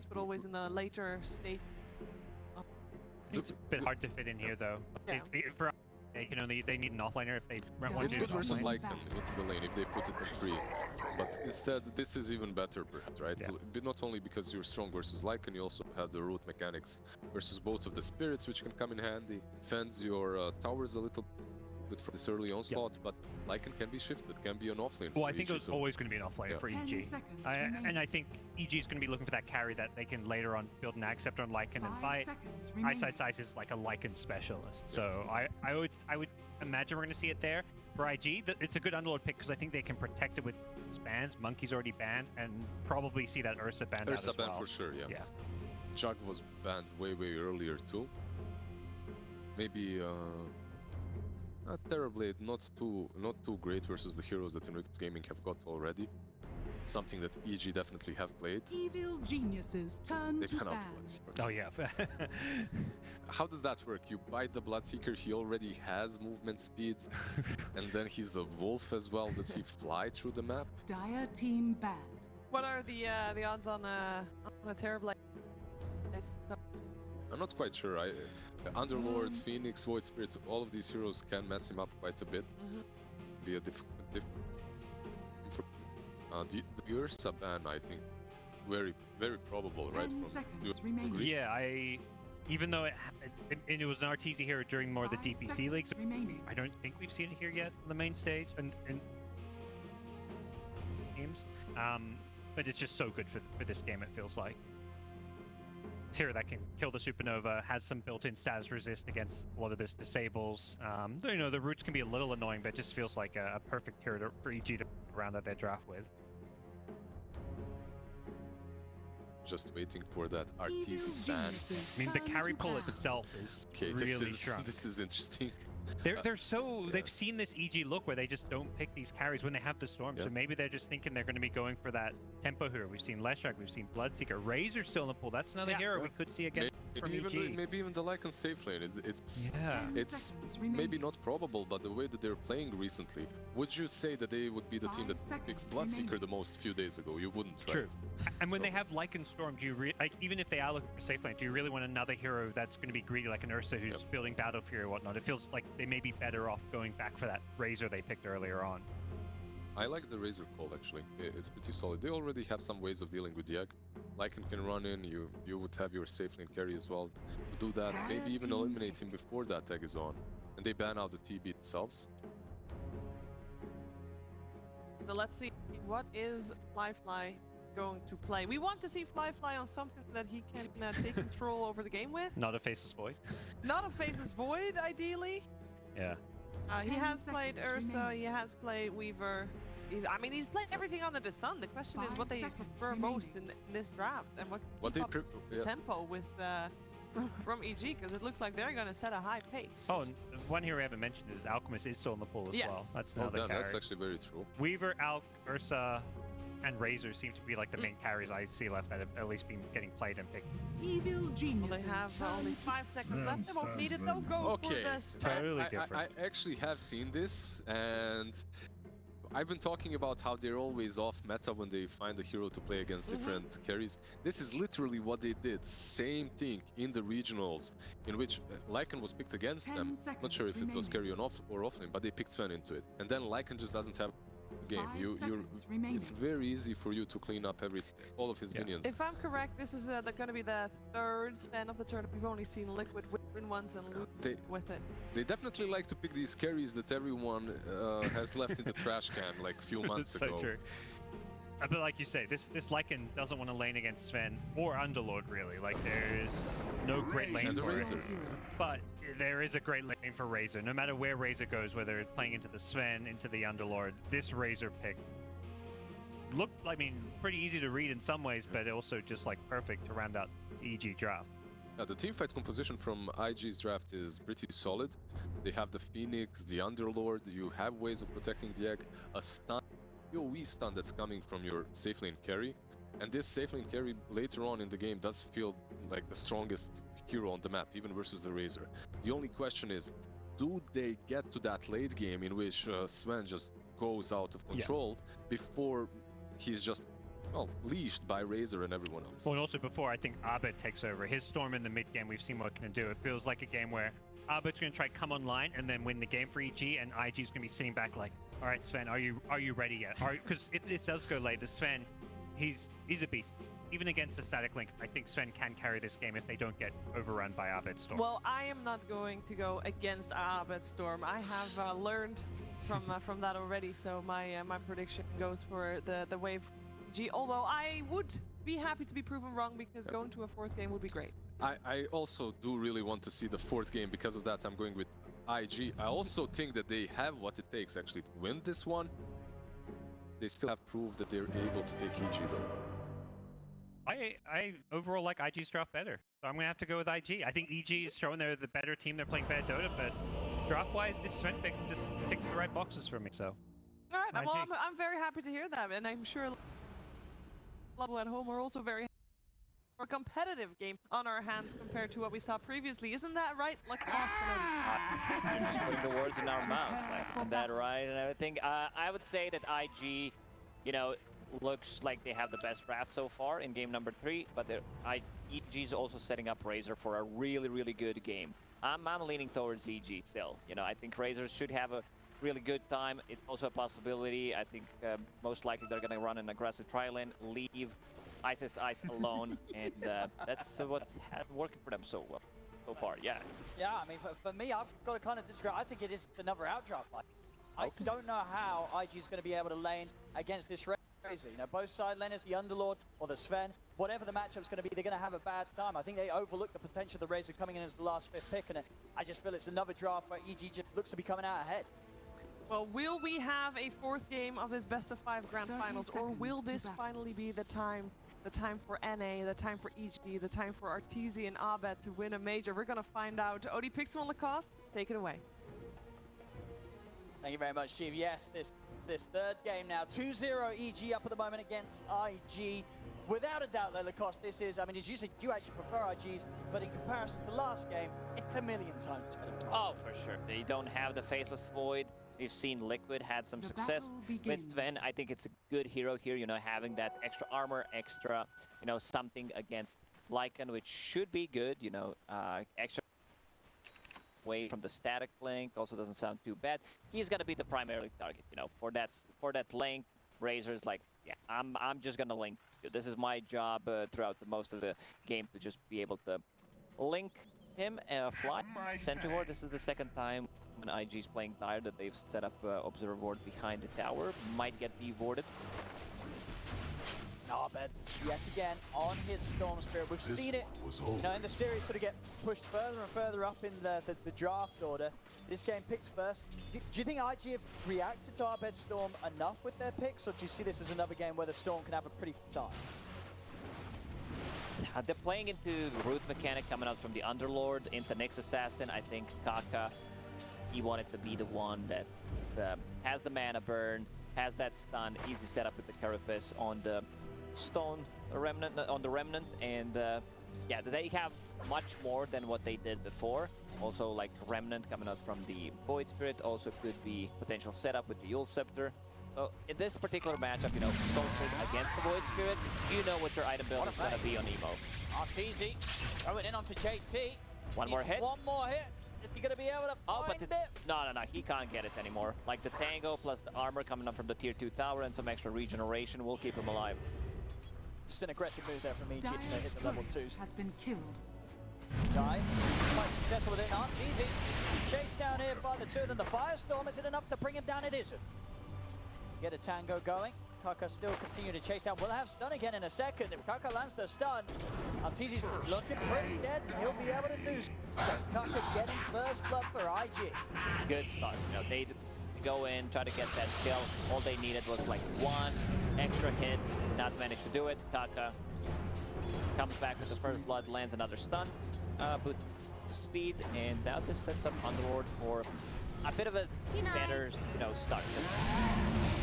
but always in the later state. It's a bit hard to fit in here, though. Yeah. They need an offlaner if they want It's to good do versus offlane. Lycan in the lane if they put it in 3. But instead, this is even better, perhaps, right? Yeah. But not only because you're strong versus Lycan, you also have the root mechanics versus both of the spirits, which can come in handy. Defends your towers a little bit for this early onslaught, but Lycan can be shifted, can be an offlane. Well, I think it was always going to be an offlane for 10 EG. And I think EG is going to be looking for that carry that they can later on build an Accept on Lycan and buy. Eyesight Size is like a Lycan specialist, so I would imagine we're going to see it there. For IG, it's a good Underlord pick because I think they can protect it with bans. Monkey's already banned, and probably see that Ursa banned out as Ursa banned well. for sure, yeah. Yeah. Jug was banned way earlier too. Maybe not terribly, not too great versus the heroes that Invictus Gaming have got already. It's something that EG definitely have played. Evil geniuses turn They to ban out bad. Bloodseeker. Oh yeah. How does that work? You bite the Bloodseeker, he already has movement speed, and then he's a wolf as well. Does he fly through the map? Dire team ban. What are the odds on a Terrorblade? I'm not quite sure. Underlord, Phoenix, Void Spirit, all of these heroes can mess him up quite a bit. Be a the Ursa ban, I think, very probable, right? 10 seconds remaining. Yeah, even though it was an RTZ hero during more of the 5 DPC leagues, seconds remaining. I don't think we've seen it here yet on the main stage and games. But it's just so good for this game, it feels like. It's here that can kill the Supernova, has some built-in status resist against a lot of this disables. You know, the roots can be a little annoying, but it just feels like a perfect hero for EG to round out their draft with. Just waiting for that RTZ ban. I mean, the carry pull itself is really strong. This is interesting. They're so they've seen this EG look where they just don't pick these carries when they have the storm. So maybe they're just thinking they're going to be going for that tempo hero. We've seen Leshrac, we've seen Bloodseeker, Razor's still in the pool. That's another hero we could see again from EG. Maybe even the Lycan safe lane. It's remaining. maybe not probable, but the way that they're playing recently, would you say that they would be the team that picks Bloodseeker the most few days ago? You wouldn't, right? True. And when they have Lycan Storm, do you like even if they are looking for safe lane, do you really want another hero that's going to be greedy like an Ursa who's building Battle Fury or whatnot? It feels like they may be better off going back for that Razor they picked earlier on. I like the Razor call actually. It's pretty solid. They already have some ways of dealing with the egg. Lycan can run in, you would have your safe lane carry as well. To do that, maybe even eliminate him before that egg is on. And they ban out the TB themselves. So let's see, what is Fly going to play? We want to see Fly on something that he can take control over the game with. Not a Faceless Void. Not a Faceless Void, ideally. Yeah. He has played Ursa, he has played Weaver. He's played everything under the sun. The question is what they prefer most in this draft and what they prefer the tempo with from EG, because it looks like they're going to set a high pace. Oh, and one hero we haven't mentioned is Alchemist is still in the pool as well. That's another carry. That's actually very true. Weaver, Alk, Ursa, and Razor seem to be like the main carries I see left that have at least been getting played and picked. Evil geniuses. Well, they have only 5 seconds left. They won't need it though. Go for this. Totally different. I actually have seen this, and I've been talking about how they're always off meta when they find a hero to play against different carries. This is literally what they did. Same thing in the regionals, in which Lycan was picked against them. Not sure if it was carry on off or offlane, but they picked Sven into it. And then Lycan just doesn't have game. It's very easy for you to clean up all of his minions. If I'm correct, this is going to be the third span of the tournament. We've only seen Liquid win once and lose with it. They definitely like to pick these carries that everyone has left in the trash can like a few months ago. So true. But like you say, this Lycan doesn't want to lane against Sven or Underlord really. Like there's no great lane for it. But there is a great lane for Razor. No matter where Razor goes, whether it's playing into the Sven, into the Underlord, this Razor pick looked, pretty easy to read in some ways, but also just like perfect to round out the EG draft. The teamfight composition from IG's draft is pretty solid. They have the Phoenix, the Underlord, you have ways of protecting the egg, a stun, AoE stun that's coming from your safe lane carry. And this safe lane carry later on in the game does feel like the strongest hero on the map, even versus the Razor. The only question is, do they get to that late game in which Sven just goes out of control before he's just well, leashed by Razor and everyone else. Well, and also before I think Abed takes over, his Storm in the mid game, we've seen what it can do. It feels like a game where Abed's going to try to come online and then win the game for EG, and IG's going to be sitting back like, all right, Sven, are you ready yet? Because if this does go late, the Sven, he's a beast. Even against the static link, I think Sven can carry this game if they don't get overrun by Abed Storm. Well, I am not going to go against Abed Storm. I have learned from that already, so my prediction goes for the Wave G. Although I would be happy to be proven wrong, because going to a fourth game would be great. I also do really want to see the fourth game. Because of that, I'm going with IG. I also think that they have what it takes actually to win this one. They still have proved that they're able to take EG though. I overall like IG's draft better, so I'm gonna have to go with IG. I think EG is showing they're the better team. They're playing better Dota, but draft-wise, this Sven pick just ticks the right boxes for me. So, all right, IG. well, I'm very happy to hear that, and I'm sure people at home are also very happy for a competitive game on our hands compared to what we saw previously. Isn't that right? Like Austin. You're just putting the words in our mouths, like that, right? And everything. I would say that IG, you know, looks like they have the best draft so far in game number 3, but EG is also setting up Razor for a really, really good game. I'm leaning towards EG still. You know, I think Razor should have a really good time. It's also a possibility. I think most likely they're going to run an aggressive trial in, leave Ice alone, and that's what had working for them so well so far. Yeah. Yeah, I mean, for me, I've got to kind of disagree. I think it is another outdraft fight. I don't know how IG is going to be able to lane against this Razor. You know, both side laners, the Underlord or the Sven, whatever the matchup's going to be, they're going to have a bad time. I think they overlooked the potential of the Razor coming in as the last 5th pick, and I just feel it's another draft where EG just looks to be coming out ahead. Well, will we have a 4th game of this best-of-5 grand finals, or will this finally be the time for NA, the time for EG, the time for Arteezy and Abed to win a major? We're going to find out. Odie Pixel on Lacoste, take it away. Thank you very much, Steve. Yes, this 3rd game now. 2-0 EG up at the moment against IG. Without a doubt, though, Lacoste, this is, I mean, as you said, you actually prefer IG's, but in comparison to last game, it's a million times better. Oh, for sure. They don't have the Faceless Void. We've seen Liquid had some success with Sven. I think it's a good hero here, you know, having that extra armor, extra, you know, something against Lycan, which should be good, you know, extra away from the static link also doesn't sound too bad. He's gonna be the primary target, you know, for that link. Razor's like, yeah, I'm just gonna link. This is my job throughout the most of the game, to just be able to link him fly Sentry Ward. This is the 2nd time when IG's playing Dire that they've set up Observer Ward behind the tower. Might get devorded. Abed, yet again, on his Storm Spirit. We've seen it, you know, in the series sort of get pushed further and further up in the draft order. This game picks first. Do you think IG have reacted to Abed Storm enough with their picks, or do you see this as another game where the Storm can have a pretty fun time? They're playing into the root mechanic coming out from the Underlord into Nyx Assassin. I think Kaka, he wanted to be the one that has the mana burn, has that stun, easy setup with the Carapace on the Stone Remnant, and yeah, they have much more than what they did before. Also, like Remnant coming out from the Void Spirit also could be potential setup with the Yule Scepter. So in this particular matchup, you know, Stone Spirit against the Void Spirit, you know what your item build is going to be on Emo. Arteezy throwing in onto JT. One more hit. One more hit. Is he going to be able to find it? No, he can't get it anymore. Like the Tango plus the armor coming up from the tier 2 tower and some extra regeneration will keep him alive. Just an aggressive move there from EG to hit the level 2s. Has been killed. Dive, quite successful with it. Arteezy chased down here by the 2 of them. The Firestorm, is it enough to bring him down? It isn't. Get a Tango going. Kaka still continue to chase down. We'll have stun again in a second. If Kaka lands the stun, Arteezy's looking pretty dead. He'll be able to do so. Kaka getting first blood for IG. Good start. You know, they did go in, try to get that kill. All they needed was like one extra hit. Not managed to do it. Kaka comes back with the first blood, lands another stun, boot to speed, and now this sets up Underlord for a bit of a better, you know, start.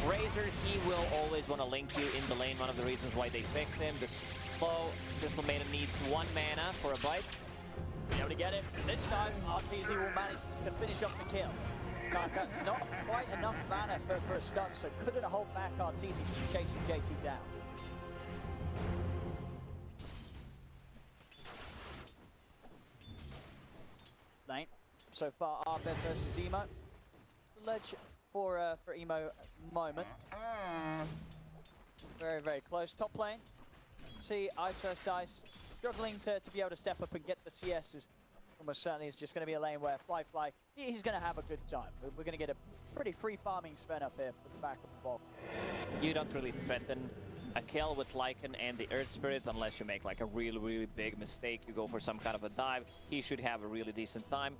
Razor, he will always want to link you in the lane. One of the reasons why they picked him. The slow Crystal Maiden needs 1 mana for a bite. Be able to get it. This time, Arteezy will manage to finish off the kill. Kaka, not quite enough mana for a stun, so couldn't hold back Arteezy from chasing JT down. so far. Arbed versus Emo. Ledge for Emo moment. Very, very close. Top lane. See ISO Size struggling to be able to step up and get the CSs. Almost certainly it's just going to be a lane where Fly, he's going to have a good time. We're going to get a pretty free farming Sven up here for the back of the ball. You don't really threaten a kill with Lycan and the Earth Spirit unless you make like a really, really big mistake. You go for some kind of a dive. He should have a really decent time.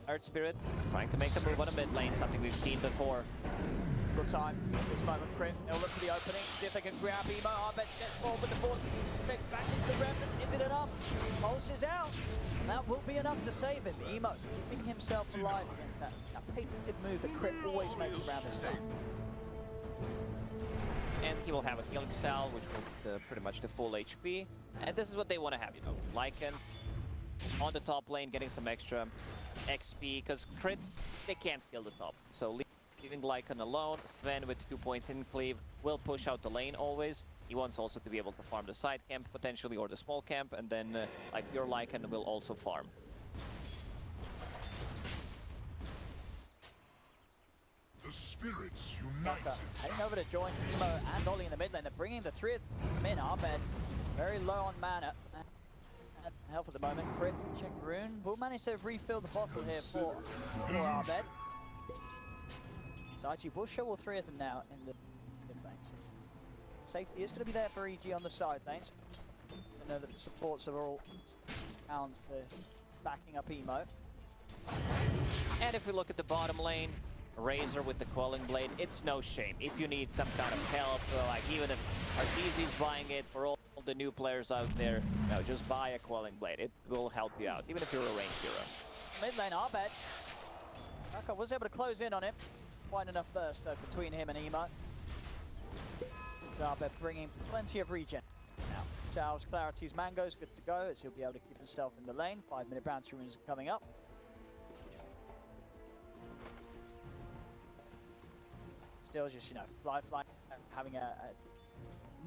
Earth Spirit trying to make a move on a mid lane, something we've seen before. Good time at this moment. Crit, they'll look for the opening, see if they can grab Emo. Arbet gets forward with the ball, fix back into the Remnant. Is it enough? Pulse is out. That will be enough to save him. Emo keeping himself alive against that patented move that Crit always makes around this time. And he will have a healing cell, which will pretty much the full HP. And this is what they want to have, you know, Lycan on the top lane, getting some extra XP, because Crit, they can't kill the top. So leaving Lycan alone, Sven with 2 points in cleave will push out the lane always. He wants also to be able to farm the side camp potentially, or the small camp, and then like your Lycan will also farm. The spirits unite. Heading over to join Emo and Ollie in the mid lane. They're bringing the three of them in. Arbed very low on mana. And health at the moment. Crit, check rune. Will manage to refill the bottle here for Arbed. Zaichi will show all three of them now in the mid lane. So safety is going to be there for EG on the side lanes. I know that the supports are all pounds the backing up Emo. And if we look at the bottom lane, Razor with the Quelling Blade, it's no shame. If you need some kind of help, like even if Arteezy's buying it, for all the new players out there, no, just buy a Quelling Blade. It will help you out, even if you're a ranged hero. Mid lane, Arbed. Kaka was able to close in on him. Quite enough burst though between him and Emo. Arbed bringing plenty of regen. Now, Charles Clarity's Mango's good to go, as he'll be able to keep himself in the lane. 5-minute bounty runes coming up. Still just, you know, Fly having a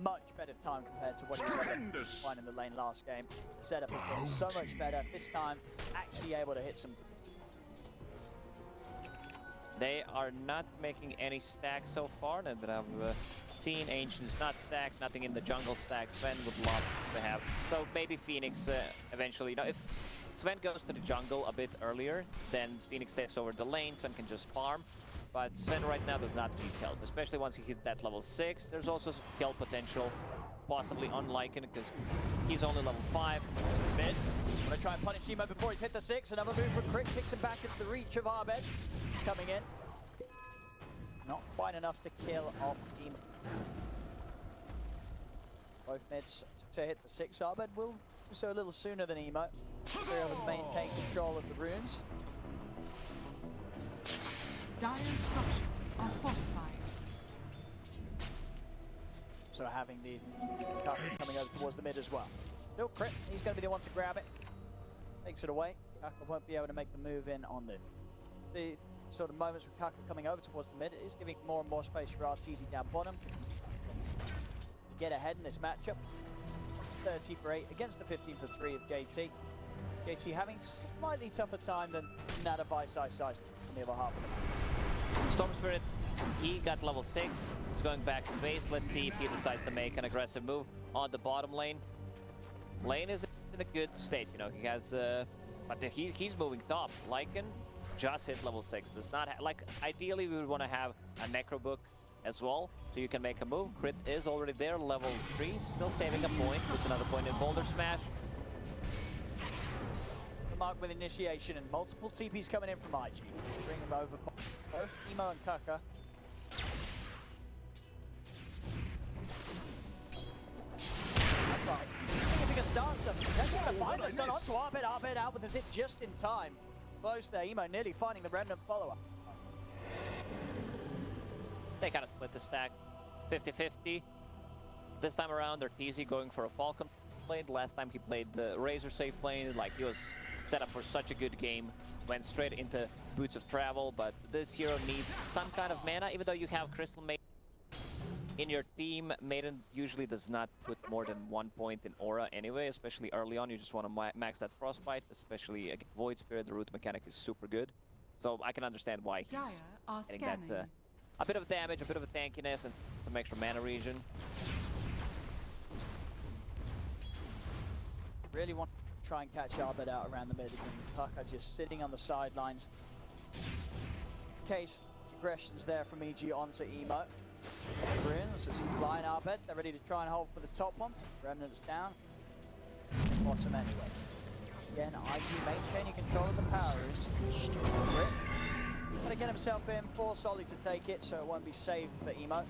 much better time compared to what he was able to find in the lane last game. Setup has been so much better. This time, actually able to hit some. They are not making any stacks so far that I've seen. Ancients not stacked, nothing in the jungle stack. Sven would love to have. So maybe Phoenix eventually, you know, if Sven goes to the jungle a bit earlier, then Phoenix takes over the lane, Sven can just farm. But Sven right now does not need help, especially once he hits that level 6. There's also some kill potential, possibly on Lycan, because he's only level 5. Mid. Gonna try and punish Emo before he's hit the 6. Another move for Crit, kicks him back into the reach of Arbed. He's coming in. Not quite enough to kill off Emo. Both mids to hit the 6. Arbed will do so a little sooner than Emo. They're able to maintain control of the runes. Dire structures are fortified. So having the Kaka coming over towards the mid as well. Still Crit, he's going to be the one to grab it. Takes it away. Kaka won't be able to make the move in on the sort of moments with Kaka coming over towards the mid. It is giving more and more space for Arteezy down bottom to get ahead in this matchup. 30 for 8 against the 15 for 3 of JT. JT having slightly tougher time than Nada by size on the other half of the map. Storm Spirit, he got level 6. He's going back to base. Let's see if he decides to make an aggressive move on the bottom lane. Lane is in a good state, you know. He has, but he's moving top. Lycan just hit level 6. Does not like ideally we would want to have a Necro Book as well, so you can make a move. Crit is already there, level 3, still saving a point with another point in Boulder Smash. Mark with initiation and multiple TPs coming in from IG. Bring him over both Emo and Kaka. That's right. If he can start something, he's actually going to find us done onto Arbed. Arbed out with the zip just in time. Close there, Emo nearly finding the Remnant follow-up. They kind of split the stack 50-50. This time around, they're Arteezy going for a Falcon blade. Last time he played the Razor safe lane, like he was set up for such a good game. Went straight into Boots of Travel, but this hero needs some kind of mana, even though you have Crystal Maiden in your team. Maiden usually does not put more than 1 point in aura anyway, especially early on. You just want to max that Frostbite, especially against Void Spirit. The root mechanic is super good. So I can understand why he's Dire are getting scanning. that a bit of damage, a bit of a tankiness, and some extra mana regen. Really want to try and catch Arbed out around the mid again. Tucker just sitting on the sidelines. Case aggression's there from EG onto Emo. Bruins is flying Arbed. They're ready to try and hold for the top one. Remnant's down. Bottom anyway. Again, IG maintaining control of the power runes. Rip. Gonna get himself in, force Ollie to take it, so it won't be saved for Emo.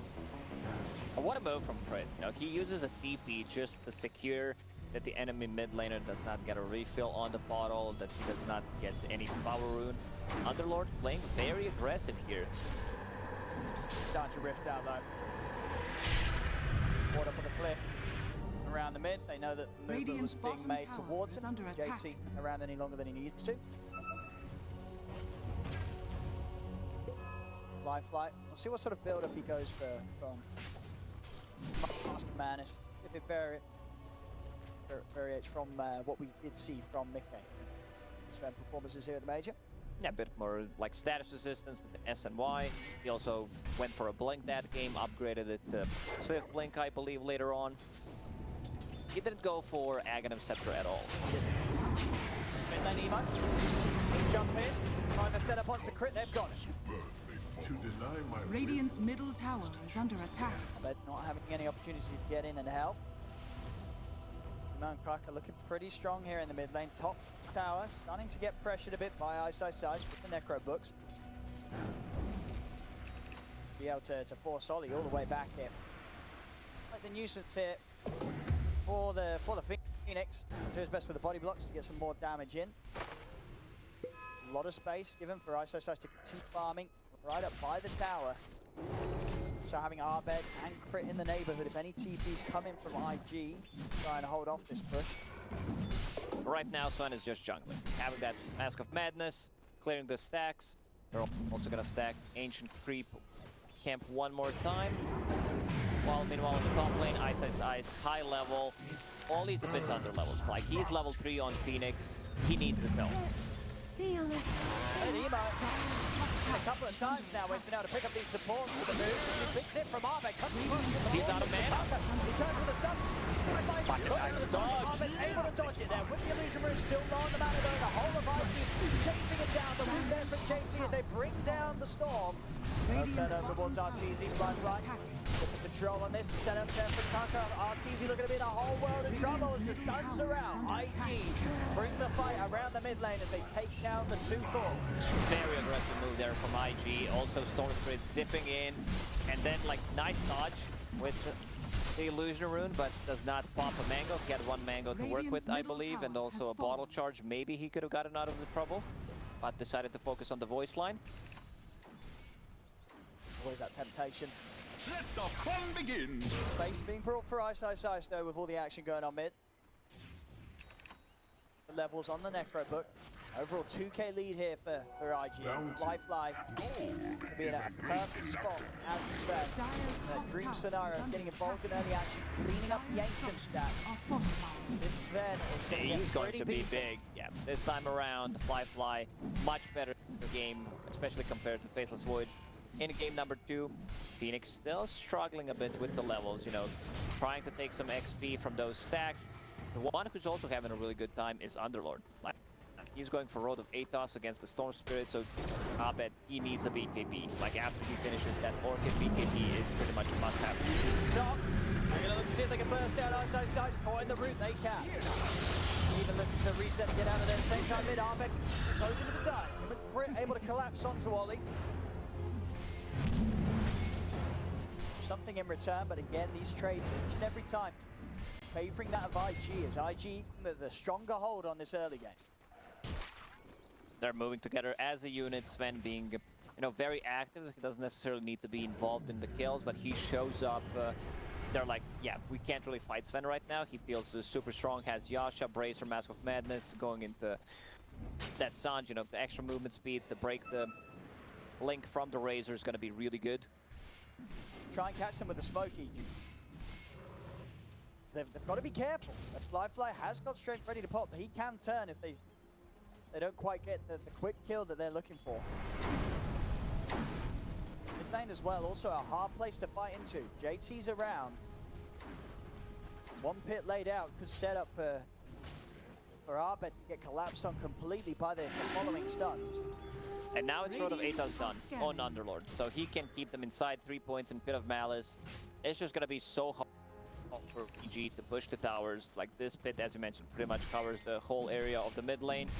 What a move from Crit. You know, he uses a TP just to secure that the enemy mid laner does not get a refill on the bottle, that he does not get any power rune. Underlord playing very aggressive here. Starting to rift out though. Caught up on the cliff. Around the mid, they know that the movement was being made towards him. JT around any longer than he needs to. Fly. We'll see what sort of build-up he goes for from Mask of Madness. If it variates from what we did see from Mickey. His performances here at the Major. Yeah, a bit more like status resistance with the S and Y. He also went for a blink that game, upgraded it to Swift Blink, I believe, later on. He didn't go for Aghanim Scepter at all. Mid lane Emo. He jump in, trying to set up onto Crit, they've got it. To deny my Radiant's middle tower is under attack. But not having any opportunities to get in and help. Cracker looking pretty strong here in the mid lane. Top tower starting to get pressured a bit by Ice with the Necro books. Be able to force Ollie all the way back here. Like the nuisance here for the Phoenix. Do his best with the body blocks to get some more damage in. A lot of space given for Ice to continue farming right up by the tower. So having Arbed and Crit in the neighborhood, if any TPs come in from IG, trying to hold off this push. Right now, Sven is just jungling. Having that Mask of Madness, clearing the stacks. They're also gonna stack Ancient Creep Camp one more time. While meanwhile on the top lane, Ice, high level. Ollie's a bit under level. Like he's level 3 on Phoenix. He needs the help. Feel it. And Emo, a couple of times now we've been able to pick up these supports with the move. He picks it from Arbed, comes across. He's out of mana. He turns with the stun. Arbed's able to dodge it there with the illusion rune still low on the mana though. The whole of IG chasing it down. The root there from JT as they bring down the storm. They'll turn over towards RTZ, right. Get the control on this, the setup there for Kaka. RTZ looking to be in a whole world of trouble as the stuns are out. IG bring the fight around the mid lane as they take down the 2-4. Very aggressive move there from IG. Also Storm Spirit zipping in. And then like nice dodge with the illusion rune, but does not pop a mango. He had one mango to work with, I believe, and also a bottle charge. Maybe he could have gotten out of the trouble, but decided to focus on the voice line. Always that temptation. Let the fun begin. Space being brought for Ice though with all the action going on mid. The levels on the Necro book. Overall 2k lead here for IG. Fly to be in a perfect spot as a Sven. A dream scenario of getting involved in early action, cleaning up the Ancient stats. This Sven is going to get He's going pretty to be beefy. big. Yeah, this time around, Fly, much better game, especially compared to Faceless Void. In game number 2, Phoenix still struggling a bit with the levels, you know, trying to take some XP from those stacks. The one who's also having a really good time is Underlord. Like, he's going for Road of Athos against the Storm Spirit, so I bet he needs a BKB. Like after he finishes that Orchid, BKB is pretty much a must-have. Top, they're going to look to see if they can burst out Ice. Caught in the root, they can. Even looking to reset and get out of there at the same time. Mid Arbeck goes into the dive. Crit able to collapse onto Ollie. Something in return, but again, these trades each and every time favoring that of IG as IG the stronger hold on this early game. They're moving together as a unit. Sven being, you know, very active. He doesn't necessarily need to be involved in the kills, but he shows up. They're like, yeah, we can't really fight Sven right now. He feels super strong. Has Yasha, Bracer, Mask of Madness going into that Sanj. You know, the extra movement speed to break the link from the Razor is going to be really good. Try and catch them with the smoky. So they've got to be careful. That Fly has got strength ready to pop. He can turn if they They don't quite get the quick kill that they're looking for. Mid lane as well, also a hard place to fight into. JT's around. One pit laid out, could set up for Arbed to get collapsed on completely by the following stuns. And now it's sort of Ato's done on Underlord, so he can keep them inside 3 points in Pit of Malice. It's just gonna be so hard for PG to push the towers. Like this pit, as you mentioned, pretty much covers the whole area of the mid lane.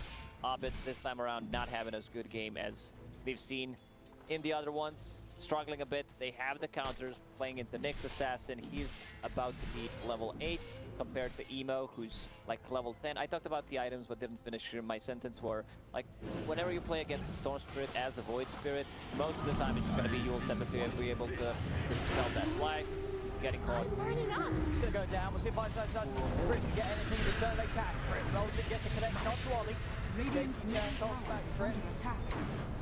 Arbed this time around not having as good game as we've seen in the other ones. Struggling a bit. They have the counters playing into Nyx Assassin. He's about to be level 8 compared to Emo, who's like level 10. I talked about the items but didn't finish my sentence. Where like whenever you play against the Storm Spirit as a Void Spirit, most of the time it's just gonna be Yule Scepter to be able to dispel that flag. Getting caught. He's gonna go down. We'll see if Ice Brit can get anything in return. They can. Brit rolls it, gets the connection onto Ollie. Radiant's JT turns holds back is Brit. under attack.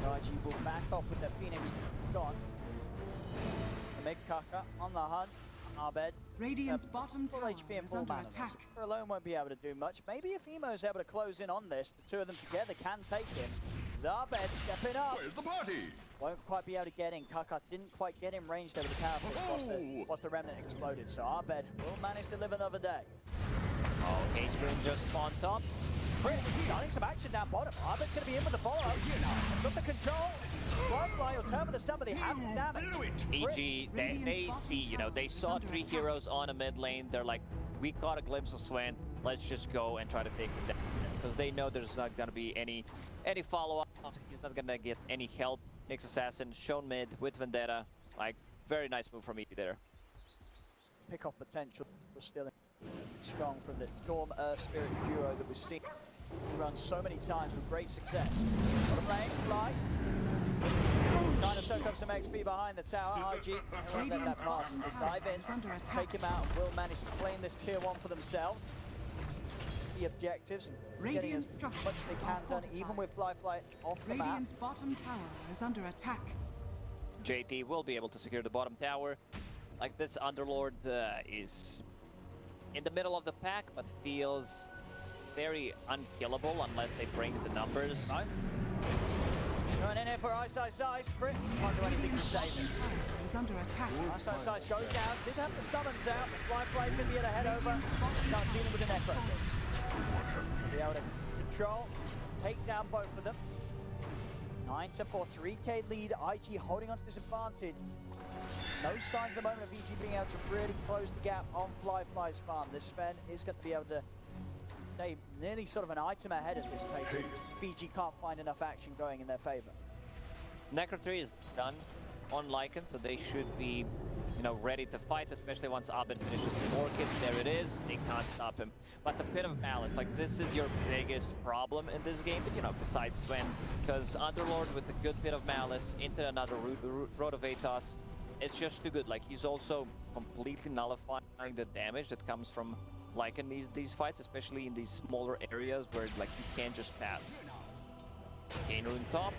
So IG will back off with the Phoenix gone. The mid Kaka on the hunt. Arbed. Radiant's bottom Full tower HP and is full under mana. attack. Super alone won't be able to do much. Maybe if Emo's able to close in on this, the two of them together can take him. Zarbed stepping up. Where's the party? Won't quite be able to get in. Kaka didn't quite get him ranged over the tower once the remnant exploded. So Arbed will manage to live another day. Oh, K-Screen just spawned top. Brit starting some action down bottom. Arbed's going to be in with the follow-up. Got the control. Bloodfly will turn with the stun, but they have the damage. EG, they see, you know, they saw 3 heroes on a mid lane. They're like, we caught a glimpse of Sven. Let's just go and try to take him down. Because they know there's not going to be any follow-up. He's not going to get any help. Nyx Assassin shown mid with Vendetta. Like, very nice move from EG there. Pick off potential was still strong from the Storm Spirit duo that we've seen run so many times with great success. Bottom lane, Fly. Trying to soak up some XP behind the tower. IG won't let that pass as they dive in, take him out, and will manage to claim this tier 1 for themselves. The objectives, getting as much as they can done, even with Fly off the map. Radiant's bottom tower is under attack. JT will be able to secure the bottom tower. Like this Underlord is in the middle of the pack, but feels very unkillable unless they bring the numbers. No. Going in here for Ice. Brit can't do anything to save him. Is under attack. Ice goes down. Did have the summons out. Fly's going to be able to head over. Start dealing with the Necro Kings. Be able to control, take down both of them. 9-4, 3k lead. IG holding onto this advantage. No signs at the moment of EG being able to really close the gap on Fly's farm. This Sven is going to be able to stay nearly sort of an item ahead at this pace. Fiji can't find enough action going in their favor. Necro 3 is done on Lycan, so they should be, you know, ready to fight, especially once Arbed finishes the Orchid. There it is. They can't stop him. But the Pit of Malice, like, this is your biggest problem in this game, you know, besides Sven, because Underlord with the good Pit of Malice into another Road of Atos, it's just too good. Like, he's also completely nullifying the damage that comes from Lycan these fights, especially in these smaller areas where like you can't just pass. Kane Rune top.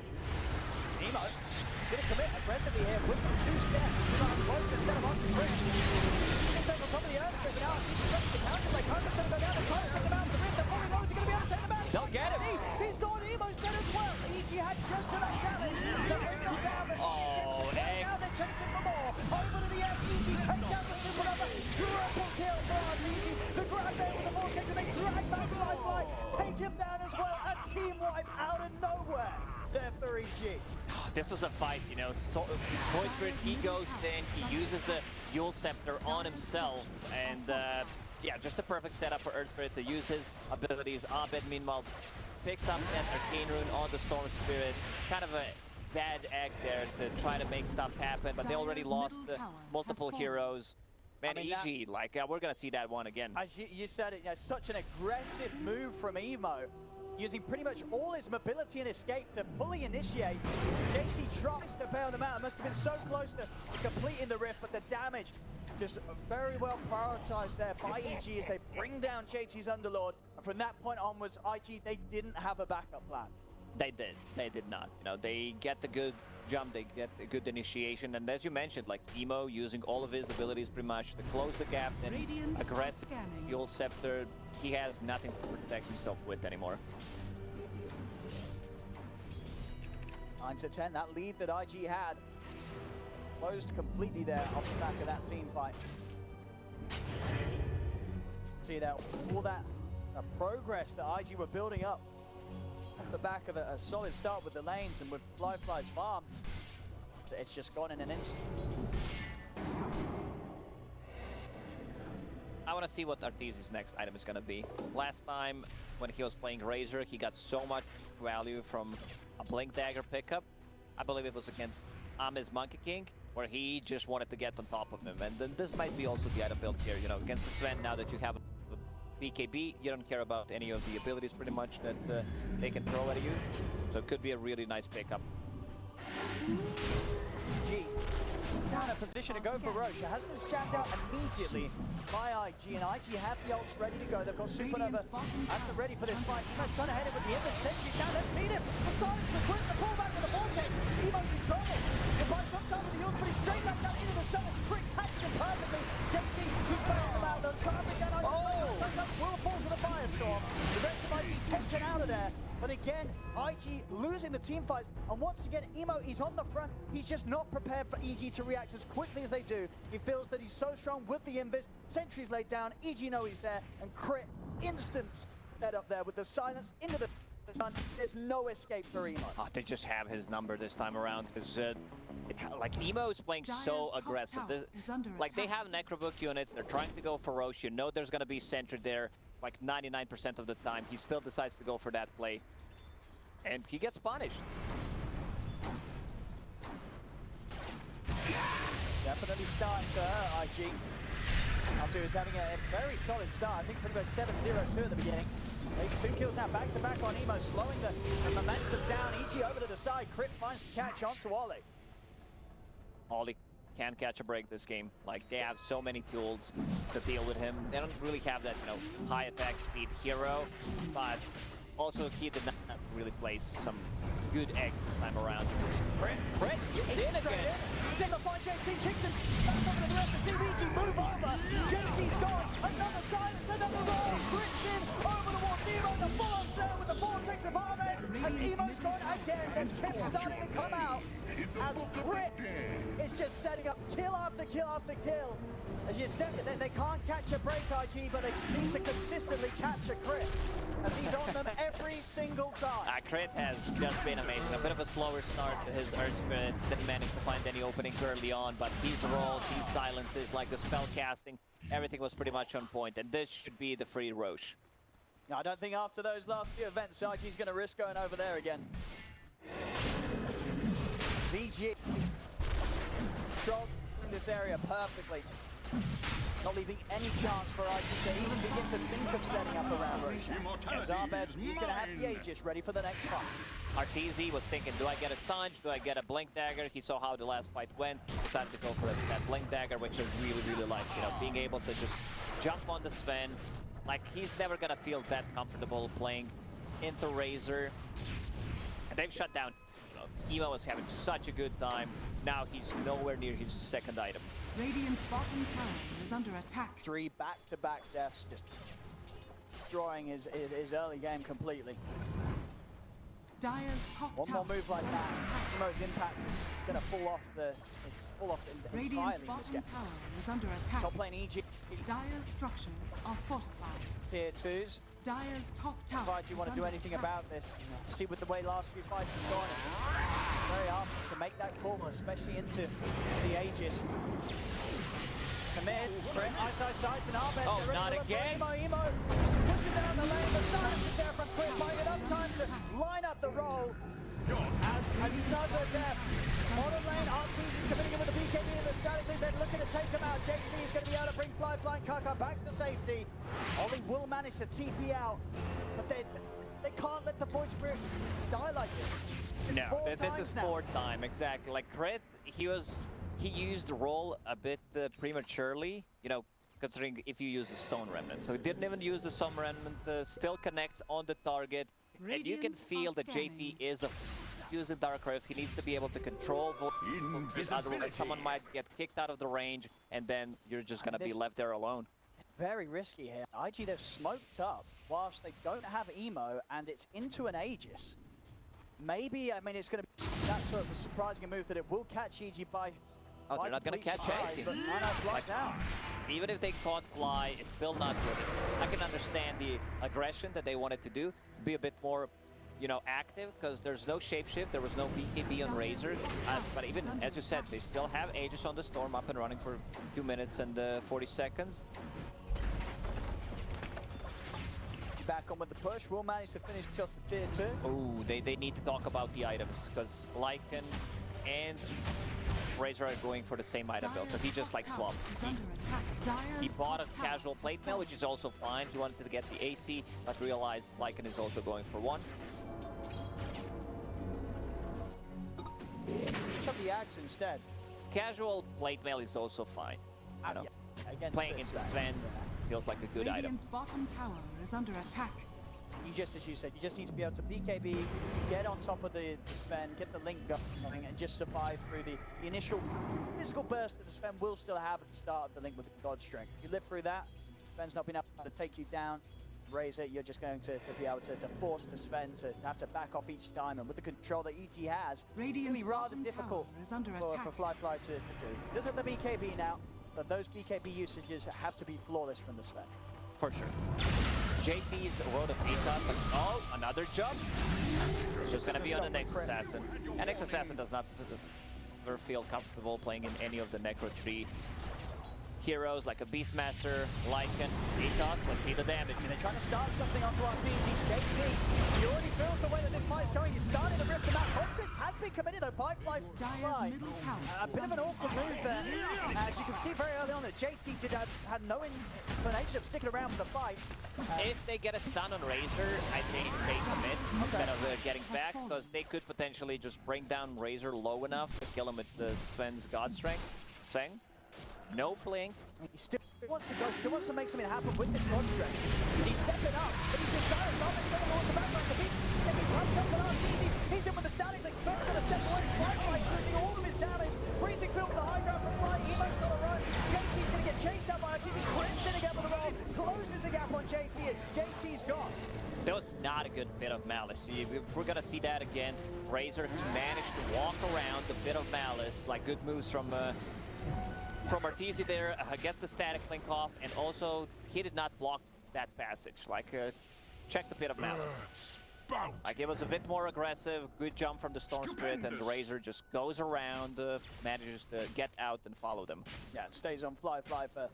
Nemo is going to commit aggressively here with the 2 steps. He's on close to set him up to Chris. He's on top of the earth, but now he's trying to counter. Like, Hunter's going to go down and try to bring them out. The Ring, the fully knows he's going to be able to take them out. Don't get him. He's gone. Emo's dead as well. EG had just enough damage to bring them down. Oh, now they're chasing for more. Over to the edge. EG take down the supernova. Triple kill for EG. The grab there with the vortex, and they drag back Fly. Take him down as well. A team wipe out of nowhere. There for EG. This was a fight, you know. Void Spirit, he goes in, he uses a Yule Scepter on himself, and yeah, just a perfect setup for Earth Spirit to use his abilities. Arbed, meanwhile, picks up an Arcane Rune on the Storm Spirit. Kind of a bad act there to try to make stuff happen, but they already lost multiple heroes. Man, I mean, EG, like, we're gonna see that one again. As you said it, you know, such an aggressive move from Emo, using pretty much all his mobility and escape to fully initiate. JT tries to bail them out. It must have been so close to completing the rift, but the damage just very well prioritized there by EG as they bring down JT's Underlord. And from that point onwards, IG, they didn't have a backup plan. They did not. You know, they get the good jump, they get a good initiation, and as you mentioned, like Emo using all of his abilities pretty much to close the gap, then aggressive Yule Scepter, he has nothing to protect himself with anymore. 9-10, that lead that IG had closed completely there off the back of that team fight. See that all that progress that IG were building up off the back of a solid start with the lanes and with Fly's farm, it's just gone in an instant. I want to see what Arteezy's next item is going to be. Last time when he was playing Razor, he got so much value from a Blink Dagger pickup. I believe it was against Ami's Monkey King, where he just wanted to get on top of him. And then this might be also the item build here, you know, against the Sven. Now that you have a BKB, you don't care about any of the abilities pretty much that they can throw at you. So it could be a really nice pickup. G down a position to go for Roche. It has been scanned out immediately by IG, and IG have the ults ready to go. They've got Supernova at the ready for this fight. Emo's trying to head it with the Invis sentries down. Let's see him. The silence was quick. The pullback with the vortex. Emo's in trouble. The bike shot down with the heels pretty straight back down into the stone. Quick catches him perfectly. Casey, he's back them out. They'll try to bring down IG. Will fall to the firestorm. The rest of IG taken out of there. But again, IG losing the team fights, and once again, Emo is on the front. He's just not prepared for EG to react as quickly as they do. He feels that he's so strong with the Invis. Sentries laid down, EG know he's there, and Crit instant set up there with the silence into the sun. There's no escape for Emo. Oh, they just have his number this time around, because like Emo is playing so aggressive. Like they have Necrobook units, they're trying to go for Roche. You know there's gonna be Sentry there. Like 99% of the time, he still decides to go for that play. And he gets punished. Definitely starting to hurt IG. Altu is having a very solid start. I think pretty much 7-0-2 at the beginning. These 2 kills now back to back on Emo, slowing the momentum down. EG over to the side. Crit finds to catch onto Ollie. Ollie can catch a break this game. Like, they have so many tools to deal with him. They don't really have that, you know, high attack speed hero, but also he did not really place some good eggs this time around. Fred, you did again. Simplify JT kicks him back over to the rest of the team. EG move over. JT's gone. Another silence, another roll. Crit's in over the wall. Nero, the full-on down with the vortex of Ahmed. And Emo's gone again. And Tip's starting to come out as Crit is just setting up kill after kill after kill. As you said, they can't catch a break, IG, but they seem to consistently catch a Crit. And he's on them every single time. Crit has just been amazing. A bit of a slower start to his Earth Spirit. Didn't manage to find any openings early on, but these rolls, these silences, like the spell casting, everything was pretty much on point. And this should be the free Roche. I don't think after those last few events, IG's going to risk going over there again. ZG controlling this area perfectly. Not leaving any chance for IG to even begin to think of setting up around Roche. Zarbed, he's going to have the Aegis ready for the next fight. Arteezy was thinking, do I get a Sange? Do I get a Blink Dagger? He saw how the last fight went, decided to go for that Blink Dagger, which I really like. You know, being able to just jump on the Sven. Like, he's never going to feel that comfortable playing into Razor. And they've shut down. Emo was having such a good time. Now he's nowhere near his second item. Radiant's bottom tower is under attack. 3 back-to-back deaths, just destroying his early game completely. Dire's top One tower. more move like that, Emo's impact is going to fall off Radiant's entirely. bottom tower is under attack. Top lane EG. Dire's structures are fortified. Tier 2s. Dire's top tower. Do you want to do anything about this? See, with the way last few fights have gone, it's very hard to make that call, especially into the Aegis. Commit, Crit, ice, and Arbet. Oh, not again. Emo, pushing down the lane, the silence is there from Crit, buying enough time to line up the roll. As another death. Bottom lane, Arteezy committing in with the BKB and the static lead. They're looking to take him out. JC is going to be able to bring Flying Kaka back to safety. Ollie will manage to TP out, but they can't let the Void Spirit die like this. No, this is 4th time, exactly. Like Crit, he used the roll a bit prematurely, you know, considering if you use the Stone Remnant. So he didn't even use the Stone Remnant, still connects on the target. And you can feel that JT is using Dark Earth. He needs to be able to control Void. Otherwise, someone might get kicked out of the range, and then you're just going to be left there alone. Very risky here. IG, they've smoked up whilst they don't have Emo, and it's into an Aegis. maybe, I mean, it's going to be that sort of a surprising move that it will catch EG by. Oh, they're not going to catch anything. But Nana's blocked out. Even if they caught Fly, it's still not good. I can understand the aggression that they wanted to do, be a bit more, you know, active, because there's no shapeshift, there was no BKB on Razor. But even, as you said, they still have Aegis on the Storm up and running for 2 minutes and 40 seconds. Back on with the push, will manage to finish off the tier 2. Oh, they need to talk about the items, because Lycan and Razor are going for the same item build, so he just like swapped. He bought a casual plate mail, which is also fine. He wanted to get the AC, but realized Lycan is also going for one. Pick up the axe instead. Casual plate mail is also fine. I know. Yeah, playing into Sven feels like a good Radiant's item. bottom tower is under attack. You just, as you said, you just need to be able to BKB, get on top of the Sven, get the link going, and just survive through the initial physical burst that Sven will still have at the start of the link with the God Strength. If you live through that, Sven's not been able to take you down. Razor, you're just going to be able to force the Sven to have to back off each time, and with the control that EG has, it's going to be rather difficult for Fly to do. Does have the BKB now, but those BKB usages have to be flawless from the Sven. For sure. JP's Road of Vita, but oh, another jump. It's just going to be on the next Assassin. And next Assassin does not ever feel comfortable playing in any of the Necro 3 heroes like a Beastmaster, Lycan, Atos. Let's see the damage. And they're trying to start something onto RTZ's JT. You already feels the way that this fight's going. He's starting to rip them out. Conflict has been committed though by Fly. A bit of an awkward move there. As you can see very early on that JT had no inclination of sticking around for the fight. If they get a stun on Razor, I think they commit instead of getting back, because they could potentially just bring down Razor low enough to kill him with the Sven's God Strength. Sven, no blink. He still wants to go, still wants to make something happen with this God Strength. He's stepping up, but he's inside. He's going to go on the background. The beat, he comes up with RTZ. He's in with the static link. Sven's going to step away. Fly losing all of his damage. Freezing field with the high ground from Fly. Emo's got to run. JT's going to get chased out by RTZ. Crimps in again with the roll. Closes the gap on JT as JT's gone. That was not a good bit of Malice. If we're gonna see that again, Razor managed to walk around the bit of Malice, like good moves from Arteezy there, gets the static link off, and also he did not block that passage. Like, check the bit of Malice. Like, it was a bit more aggressive, good jump from the Storm Spirit, and the Razor just goes around, manages to get out and follow them. Yeah, it stays on Fly for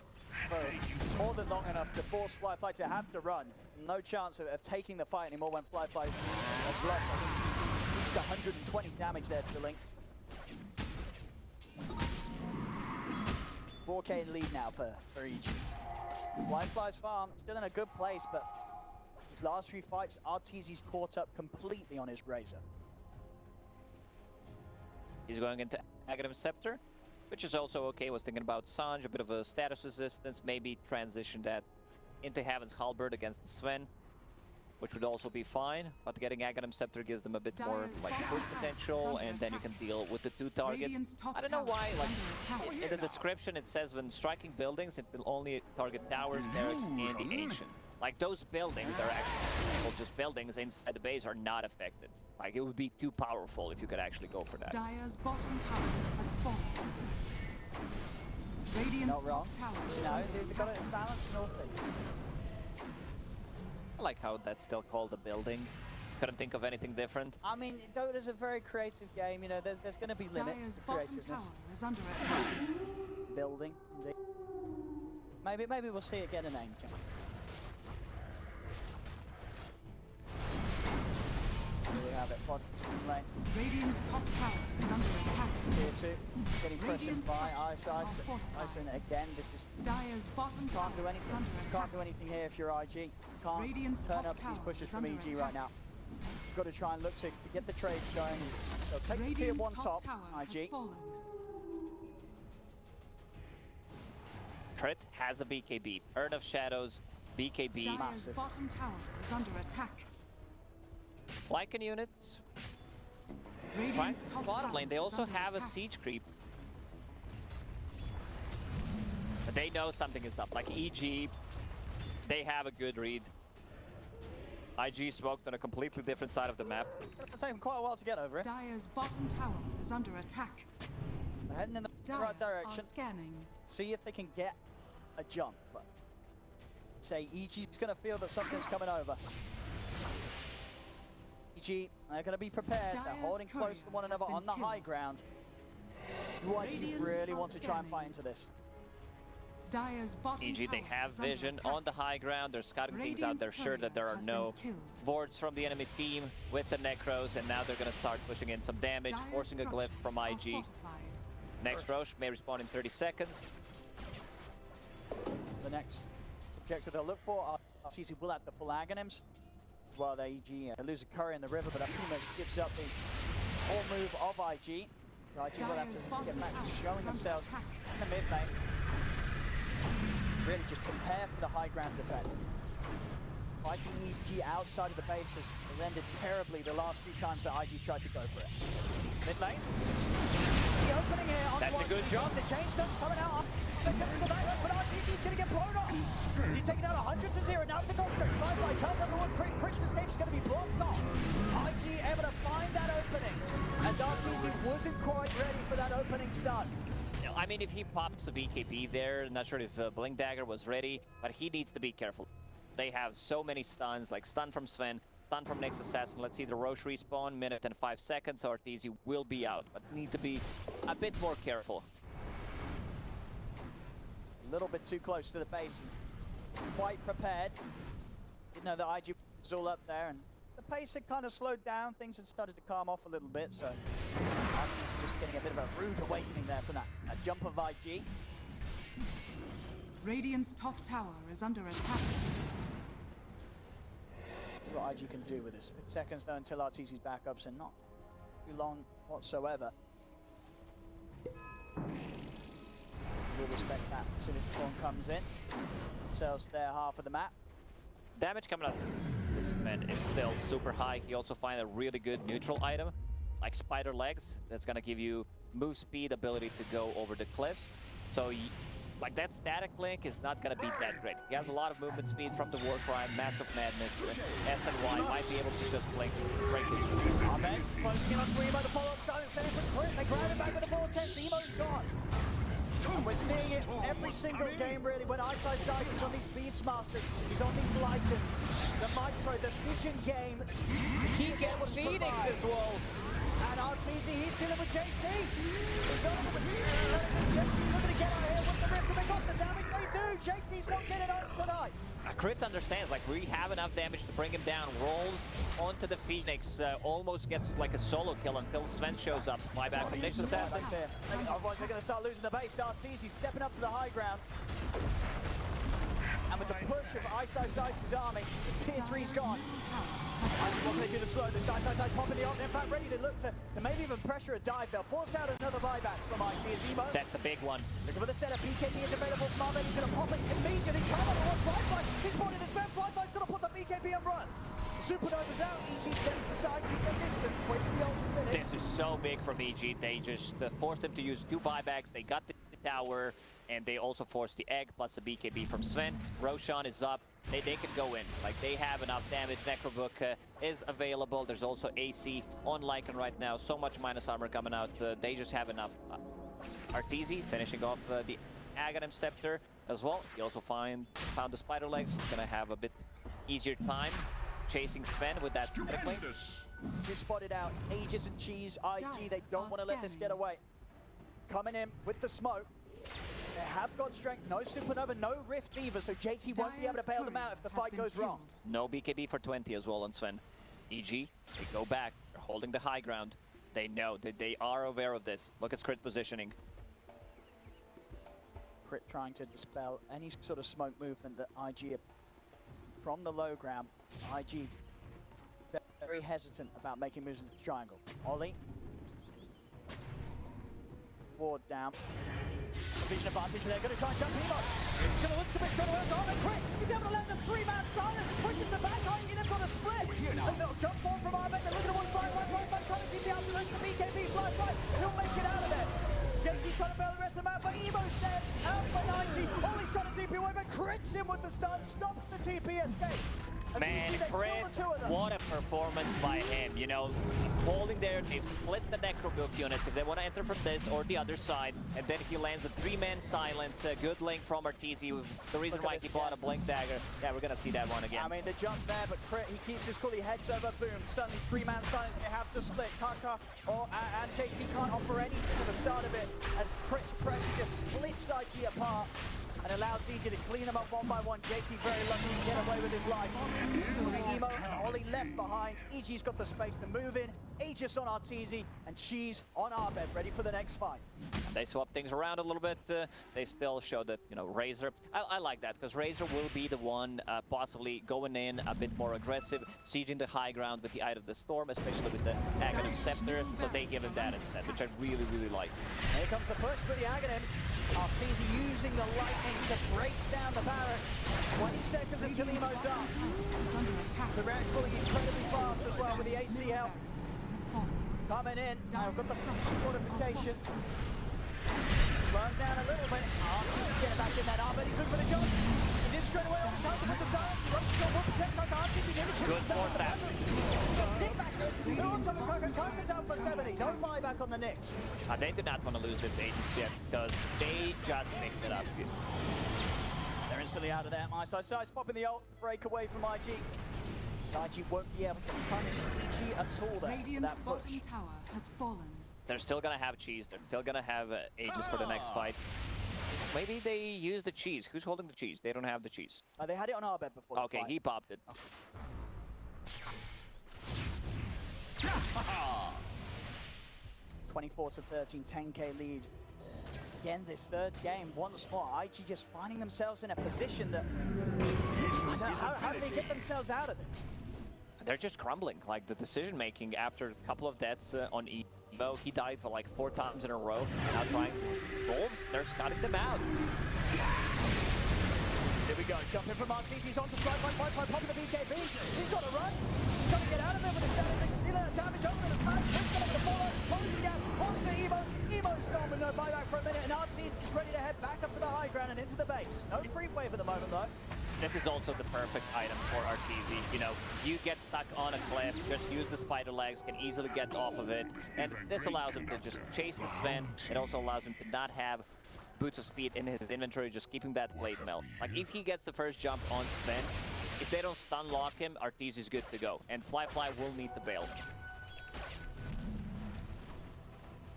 more than long enough to force Fly to have to run. No chance of taking the fight anymore when Fly has left. I think he reached 120 damage there to the link. 4K in lead now for EG. Fly's farm still in a good place, but his last few fights, RTZ's caught up completely on his Razor. He's going into Aghanim Scepter, which is also okay. Was thinking about Sanj, a bit of a status resistance, maybe transition that into Heaven's Halberd against Sven, which would also be fine, but getting Aghanim Scepter gives them a bit more like push potential, and then you can deal with the 2 targets. I don't know why, like, in the description it says when striking buildings, it will only target towers, barracks, and the Ancient. Like, those buildings are actually, well, just buildings inside the base are not affected. Like, it would be too powerful if you could actually go for that. Dire's bottom tower has fallen. Radiant's top tower. No, they've got to balance and all things. I like how that's still called a building. Couldn't think of anything different. I mean, Dota's a very creative game. You know, there's going to be limits to creativeness. Tower is under attack. Building. Maybe we'll see it get an Ancient. Here we have it. Pod lane. Radiant's top tower is under attack. Tier 2, getting pressured by Ison again. This is Dire's bottom tower can't do anything. Can't do anything here if you're IG. Can't Radiant's turn top up these pushes from under EG attack. right now. You've got to try and look to get the trades going. So take Radiant's the tier 1 top top, tower IG. has fallen. Crit has a BKB. Urn of Shadows, BKB. Dire's massive. bottom tower is under attack. Lycan units. Radiant's top Bottom tower lane, they is also under have a attack. siege creep. But they know something is up. Like EG, they have a good read. IG smoked on a completely different side of the map. It'll take them quite a while to get over it. Dire's bottom tower is under attack. They're heading in the Dire right direction. are scanning. See if they can get a jump. But say EG's going to feel that something's coming over. EG, they're going to be prepared. They're Dire's holding close to one courier another has on the been high killed. ground. Do IG Radiant really are want to try and fight scanning. into this? Dire's bottom EG, they tower have is under vision attack. on the high ground. They're scouting things out. They're Radiant's sure that there courier are has no been killed. wards from the enemy team with the Necros, and now they're going to start pushing in some damage, Dire's forcing a glyph from structures are IG. fortified. Next Roche may respawn in 30 seconds. The next objective they'll look for are CC will have the full Aghanims. While they EG lose a curry in the river, but that pretty much gives up the whole move of IG. So IG will have Dire's to bottom get back tower to is showing under themselves attack. in the mid lane. Really just prepare for the high ground effect. Fighting EG outside of the base has ended terribly the last few times that IG tried to go for it. Mid lane. The opening here on That's a good job. The chain stun coming out. They're coming to the back, but RG's going to get blown off. He's taking out 100 to 0. Now it's the goal straight. Firefly tells everyone Crit's escape's going to be blocked off. IG able to find that opening. And RGZ wasn't quite ready for that opening stun. I mean, if he pops a BKB there, not sure if Blink Dagger was ready, but he needs to be careful. They have so many stuns, like stun from Sven, stun from Next Assassin. Let's see the Roche respawn, minute and 5 seconds. Arteezy will be out, but need to be a bit more careful. A little bit too close to the base. Quite prepared. Didn't know that IG was all up there, and the pace had kind of slowed down. Things had started to calm off a little bit, so RG's just getting a bit of a rude awakening there from that jump of IG. Radiant's top tower is under attack. See what IG can do with this. 50 seconds though until RTZ's back up, so not too long whatsoever. We'll respect that as soon as the phone comes in. Themselves their half of the map. Damage coming out of this man is still super high. He also find a really good neutral item, like Spider Legs. That's gonna give you move speed, ability to go over the cliffs. So, like that static link is not gonna be that great. He has a lot of movement speed from the Warcry, Mask of Madness, S and Y might be able to just blink, break it. Ahmed closing in on Primo, the follow-up silence there for Crit. They grab him back with the vortex. Emo's gone. And we're seeing it every single game, really, when Eyesight Dive is on these Beastmasters, he's on these Lycans, the Micro, the Vision game. He gets Phoenix as well. And RTZ, he's dealing with JT. JT's looking to get out here. What's the rift? They got the damage. They do. JT's not getting on tonight. Crit understands, like, we have enough damage to bring him down, rolls onto the Phoenix, almost gets like a solo kill until Sven shows up. Buyback from Next Assassin. Otherwise, they're going to start losing the base. RTZ stepping up to the high ground. And with the push of Ice's army, the tier 3's gone. What can they do to slow this? Ice popping the ult. In fact, ready to look to maybe even pressure a dive. They'll force out another buyback from IG as Emo. That's a big one. Looking for the setup. BKB is available from Ahmed. He's going to pop it immediately. Time on the one. Flyfly. He's spotted his man. Flyfly's going to put the BKB and run. Supernova's out. EG steps aside. Keep their distance. Wait for the ult to finish. This is so big from EG. They just forced him to use 2 buybacks. They got the tower, and they also forced the egg plus the BKB from Sven. Roshan is up. They can go in. Like, they have enough damage. Necrobook is available. There's also AC on Lycan right now. So much minus armor coming out. They just have enough. Arteezy finishing off the Aghanim Scepter as well. He also found the Spider Legs. He's going to have a bit easier time chasing Sven with that static link. This is spotted out. It's Aegis and Cheese. IG, they don't want to let this get away. Coming in with the smoke. They have got strength, no Supernova, no Rift either, so JT won't be able to bail them out if the fight goes wrong. No BKB for 20 as well on Sven. EG, they go back, they're holding the high ground. They know that they are aware of this. Look at Crit positioning. Crit trying to dispel any sort of smoke movement that IG from the low ground. IG very hesitant about making moves into the triangle. Ollie. Ward down. Vision advantage, they're going to try and jump Emo. He's going to look to be trying to work on and Crit. He's able to land the 3-man silence, pushes the back line, they've got a split. A little jump forward from Ahmed, they're looking at one side, trying to keep the outside, the BKB flies right, he'll make it out of there. JT's trying to bail the rest of the map, but Emo's dead, out for 90. Ollie's trying to TP away, but Crit's in with the stun, stops the TP escape. Man, Crit two of them. What a performance by him, you know, holding there, they've split the Necrobook units if they want to enter from this or the other side, and then he lands a 3-man silence, a good link from Arteezy, the reason why he bought a Blink Dagger. Yeah, we're gonna see that one again. I mean, the jump there, but Crit, he keeps his fully heads over, boom, suddenly 3-man silence, they have to split. Kaka and JT can't offer anything at the start of it, as Crit's pressure just splits IG apart. And allows Easy to clean them up one by one. JT very lucky to get away with his life. Emo and Ollie left behind. EG's got the space to move in. Aegis on Arteezy and Cheese on Arbed, ready for the next fight. And they swap things around a little bit. They still show that, you know, Razor. I like that because Razor will be the one possibly going in a bit more aggressive, sieging the high ground with the Eye of the Storm, especially with the Aghanim Scepter. So they give him that instead, which I really, really like. Here comes the push for the Aghanims. Arteezy using the lightning to break down the barracks. 20 seconds until Emo's up. The Rex pulling incredibly fast as well with the AC help. Coming in, I've got the fortification. Slowing down a little bit. Arteezy getting back in that arm, but he's good for the jump. He did straight away on the counter with the silence. Rush will protect like Arteezy did it. Good for that. Nick back in. No one's on the clock and Kaka's out for 70. No buyback on the Nick. They do not want to lose this Aegis yet because they just picked it up. They're instantly out of there. My side popping the ult, break away from IG. So IG won't be able to punish EG at all there. Radiant's bottom tower has fallen. They're still gonna have Cheese. They're still gonna have Aegis for the next fight. Maybe they use the Cheese. Who's holding the Cheese? They don't have the Cheese. They had it on Arbed before. Okay, he popped it. 24 to 13, 10k lead. Again, this third game, once more, IG just finding themselves in a position that... How do they get themselves out of it? They're just crumbling. Like, the decision-making after a couple of deaths on Evo, he died for like 4 times in a row. Now trying Wolves, they're scouting them out. Here we go, jumping from Arteezy's onto strike point, popping the BKB. He's got to run. He's got to get out of it with his damage, stealing that damage over to the side. He's going to follow, closing the gap, onto Emo. Emo's gone with no buyback for a minute, and Arteezy's ready to head back up to the high ground and into the base. No creep wave at the moment, though. This is also the perfect item for Arteezy. You know, you get stuck on a cliff, just use the spider legs, can easily get off of it. And this allows him to just chase the Sven. It also allows him to not have boots of speed in his inventory, just keeping that blade melt. Like, if he gets the first jump on Sven, if they don't stun lock him, Arteezy's good to go. And Fly will need the bail.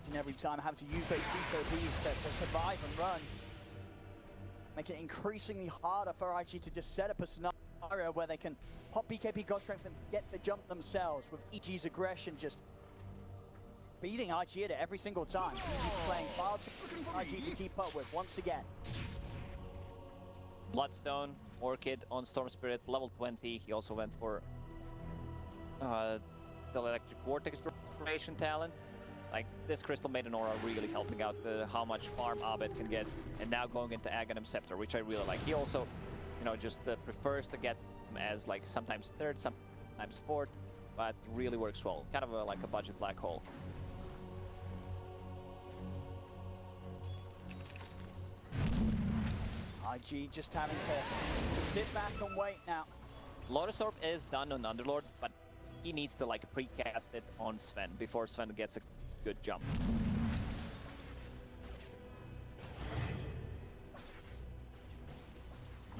And every time having to use those BKBs to survive and run. Making it increasingly harder for IG to just set up a scenario where they can pop BKB God Strength and get the jump themselves, with EG's aggression just beating IG at it every single time. EG playing far too IG to keep up with once again. Bloodstone, Orchid on Storm Spirit, level 20. He also went for the Electric Vortex Restoration talent. Like, this Crystal Maiden Aura really helping out how much farm Abed can get, and now going into Aghanim Scepter, which I really like. He also, you know, just prefers to get him as like sometimes third, sometimes fourth, but really works well. Kind of like a budget black hole. IG just having to sit back and wait now. Lotus Orb is done on Underlord, but he needs to like precast it on Sven before Sven gets a good jump.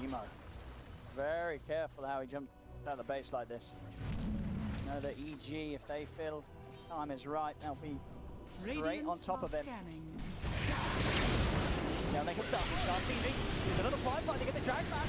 Emo, very careful how he jumped down the base like this. You know that EG, if they feel time is right, they'll be great on top of him. Now they can start easy. There's another fight to get the drag back.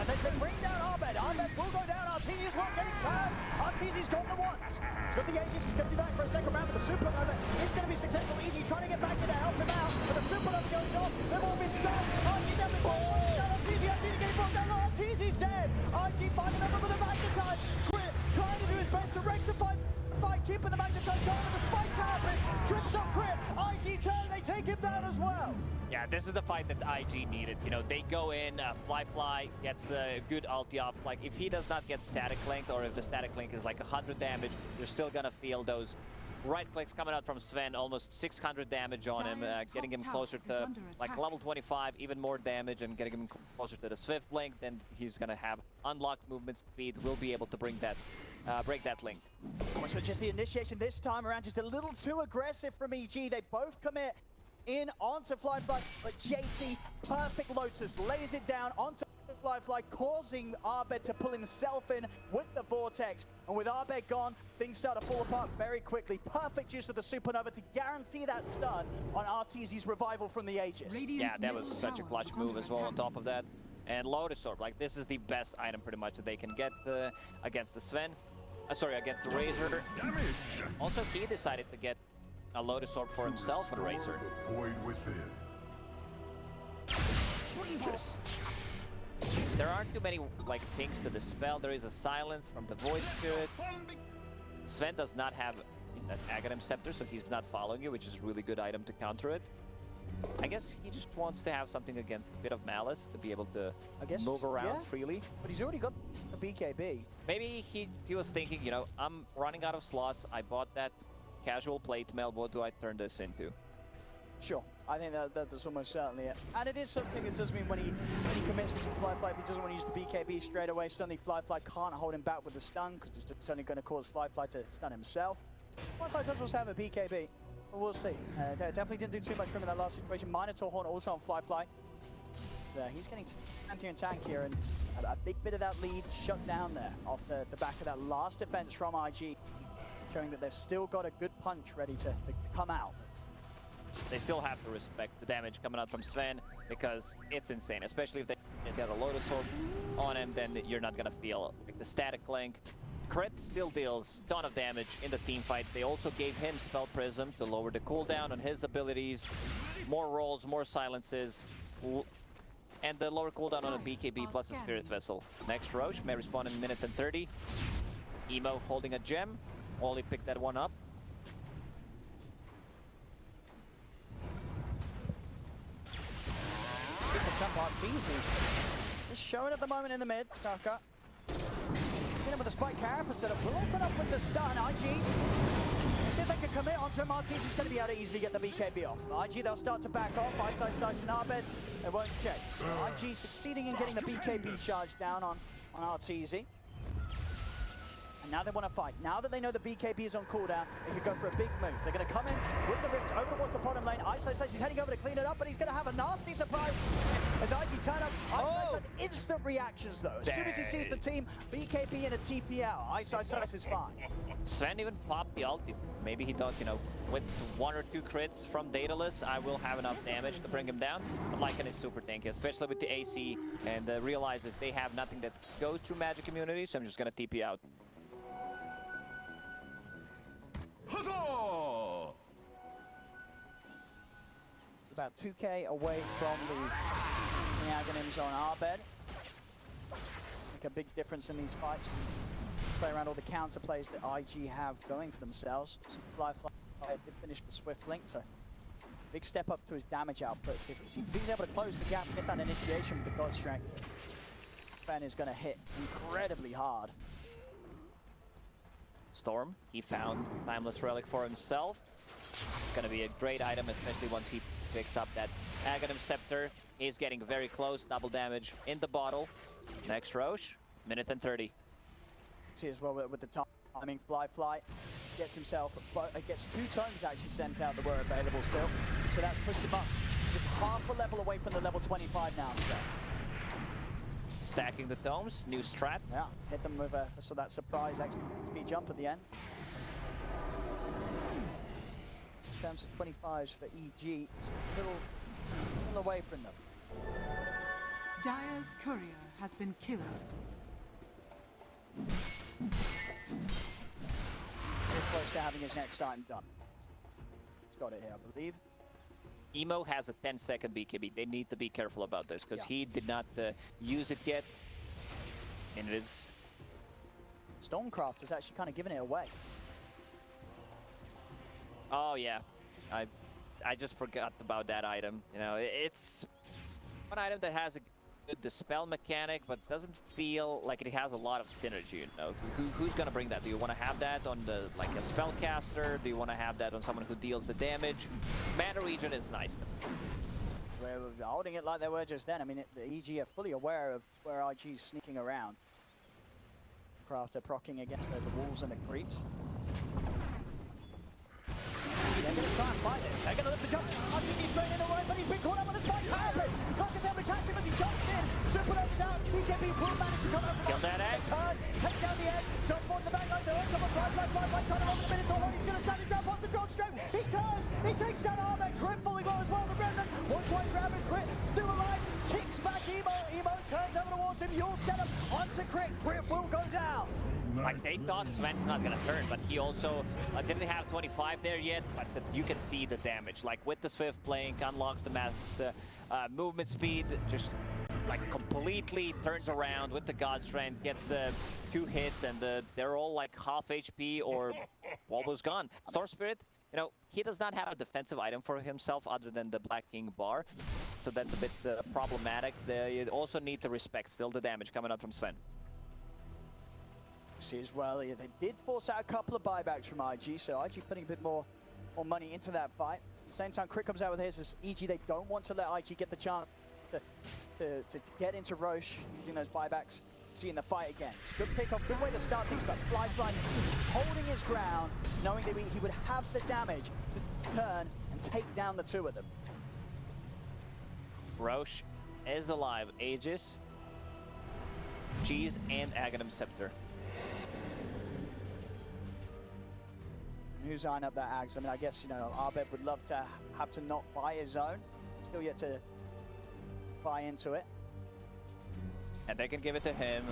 And they bring down Arbed. Arbed will go down. Arteezy's not getting tired. Arteezy's got the ones. He's got the Aegis. He's going to be back for a second round, but the Supernova is going to be successful. EG trying to get back in to help him out, but the Supernova goes off. They've all been stunned. IG never Arteezy getting brought down. Arteezy's dead. IG finding them with the magnetite. Crit trying to do his best to rectify the fight, keeping the magnetite going with the spike carpet. Trips up Crit. IG turn. They take him down as well. Yeah, this is the fight that IG needed. You know, they go in, Fly gets a good ulti up. Like, if he does not get static linked, or if the static link is like 100 damage, you're still gonna feel those right clicks coming out from Sven, almost 600 damage on him, getting him closer to like level 25, even more damage, and getting him closer to the Swift Blink. Then he's gonna have unlocked movement speed, will be able to bring that, break that link. So just the initiation this time around, just a little too aggressive from EG. They both commit in onto Fly, but JT, perfect Lotus, lays it down onto Fly, causing Abed to pull himself in with the Vortex. And with Abed gone, things start to fall apart very quickly. Perfect use of the Supernova to guarantee that stun on RTZ's revival from the Aegis. Yeah, that was such a clutch move as well on top of that. And Lotus Orb, like this is the best item pretty much that they can get against the Sven. Sorry, against the Razor. Damage. Also, he decided to get a Lotus Orb for himself and Razor. Void within. There aren't too many like things to dispel. There is a silence from the Void Spirit. Sven does not have that Aghanim Scepter, so he's not following you, which is a really good item to counter it. I guess he just wants to have something against a bit of Malice to be able to move around freely. But he's already got the BKB. Maybe he was thinking, you know, I'm running out of slots. I bought that casual plate mail. What do I turn this into? Sure, I think that's almost certainly it. And it is something it does mean when he commits to Fly, if he doesn't want to use the BKB straight away, suddenly Fly can't hold him back with the stun, because it's only going to cause Fly to stun himself. Fly does also have a BKB, but we'll see. Definitely didn't do too much for him in that last situation. Minotaur Horn also on Fly. So he's getting tankier, and a big bit of that lead shut down there off the back of that last defense from IG, showing that they've still got a good punch ready to come out. They still have to respect the damage coming out from Sven, because it's insane, especially if they get a Lotus Orb on him. Then you're not gonna feel like the static link. Crit still deals a ton of damage in the team fights. They also gave him Spell Prism to lower the cooldown on his abilities, more rolls, more silences, and the lower cooldown on a BKB plus a Spirit Vessel. Next Roche may respawn in a minute and 30. Emo holding a gem. Wally picked that one up. Jump art's easy. Just showing at the moment in the mid. Kaka. Hit him with a spike carapace setup. Will open up with the stun. IG. See if they can commit onto him. Arteezy's going to be able to easily get the BKB off. IG, they'll start to back off. Ice and Abed. They won't check. IG succeeding in getting the BKB charge down on Arteezy. And now they want to fight. Now that they know the BKB is on cooldown, they could go for a big move. They're going to come in with the Rift over towards the bottom lane. Ice he's heading over to clean it up, but he's going to have a nasty surprise as IG turn up. Ice has instant reactions though. As soon as he sees the team, BKB and a TP out. Ice is fine. Sven even popped the ulti. Maybe he thought, you know, with 1 or 2 crits from Daedalus, I will have enough damage to bring him down. But Lycan is super tanky, especially with the AC, and realizes they have nothing that goes through magic immunity, so I'm just going to TP out. Huzzah! About 2k away from the Aghanims on Abed. Make a big difference in these fights. Play around all the counter plays that IG have going for themselves. So Fly did finish the Swift Link, so big step up to his damage output. So if he's able to close the gap and get that initiation with the God Strength, Ben is going to hit incredibly hard. Storm, he found Timeless Relic for himself. It's going to be a great item, especially once he picks up that Aghanim Scepter. He's getting very close, double damage in the bottle. Next Roche, minute and 30. See as well with the timing, Fly gets himself, gets 2 tomes actually sent out that were available still. So that pushed him up just half a level away from the level 25 now. Stacking the domes, new strat. Yeah, hit them with so that surprise XP jump at the end. In terms of 25s for EG, it's a little away from them. Dire's courier has been killed. Very close to having his next item done. He's got it here, I believe. Emo has a 10-second BKB. They need to be careful about this, because he did not use it yet. And it is... Stormcraft is actually kind of giving it away. Oh yeah, I just forgot about that item. You know, it's one item that has a the spell mechanic, but doesn't feel like it has a lot of synergy, you know? Who's gonna bring that? Do you want to have that on the like a spellcaster? Do you want to have that on someone who deals the damage? Mana regen is nice. We're holding it like they were just then. I mean, the EG are fully aware of where IG's sneaking around. Crafter procking against the wolves and the creeps. They're going to try and fight this. They're going to lift the jump. RGB straight in away, but he's been caught up on the side. Not able to catch him as he jumps in. Super over down. BKB will manage to come over. Kill that egg. Turn, take down the edge. Jump on the back line. There is someone fly, trying to hold the minute or one. He's going to stand his ground past the gold strap. He turns. He takes down Armand. Crit fully low as well. The remnant. One point grab and Crit still alive. Kicks back Emo. Emo turns over towards him. You'll set him onto Crit. Crit will go down. Like they thought Sven's not gonna turn, but he also didn't have 25 there yet, but you can see the damage. Like with the Swift Blink, unlocks the mass movement speed, just like completely turns around with the God Strength, gets 2 hits, and they're all like half HP or almost gone. Storm Spirit, you know, he does not have a defensive item for himself other than the Black King bar, so that's a bit problematic. They also need to respect still the damage coming out from Sven. As well, they did force out a couple of buybacks from IG, so IG putting a bit more money into that fight. At the same time, Crit comes out with his as EG. They don't want to let IG get the chance to get into Roche using those buybacks. See in the fight again. It's a good pick off, good way to start things, but Fly holding his ground, knowing that he would have the damage to turn and take down the 2 of them. Roche is alive. Aegis, Cheese, and Aghanim Scepter. Who's eyeing up that Ags? I mean, I guess, you know, Arbed would love to have to not buy his own. Still yet to buy into it. And they can give it to him.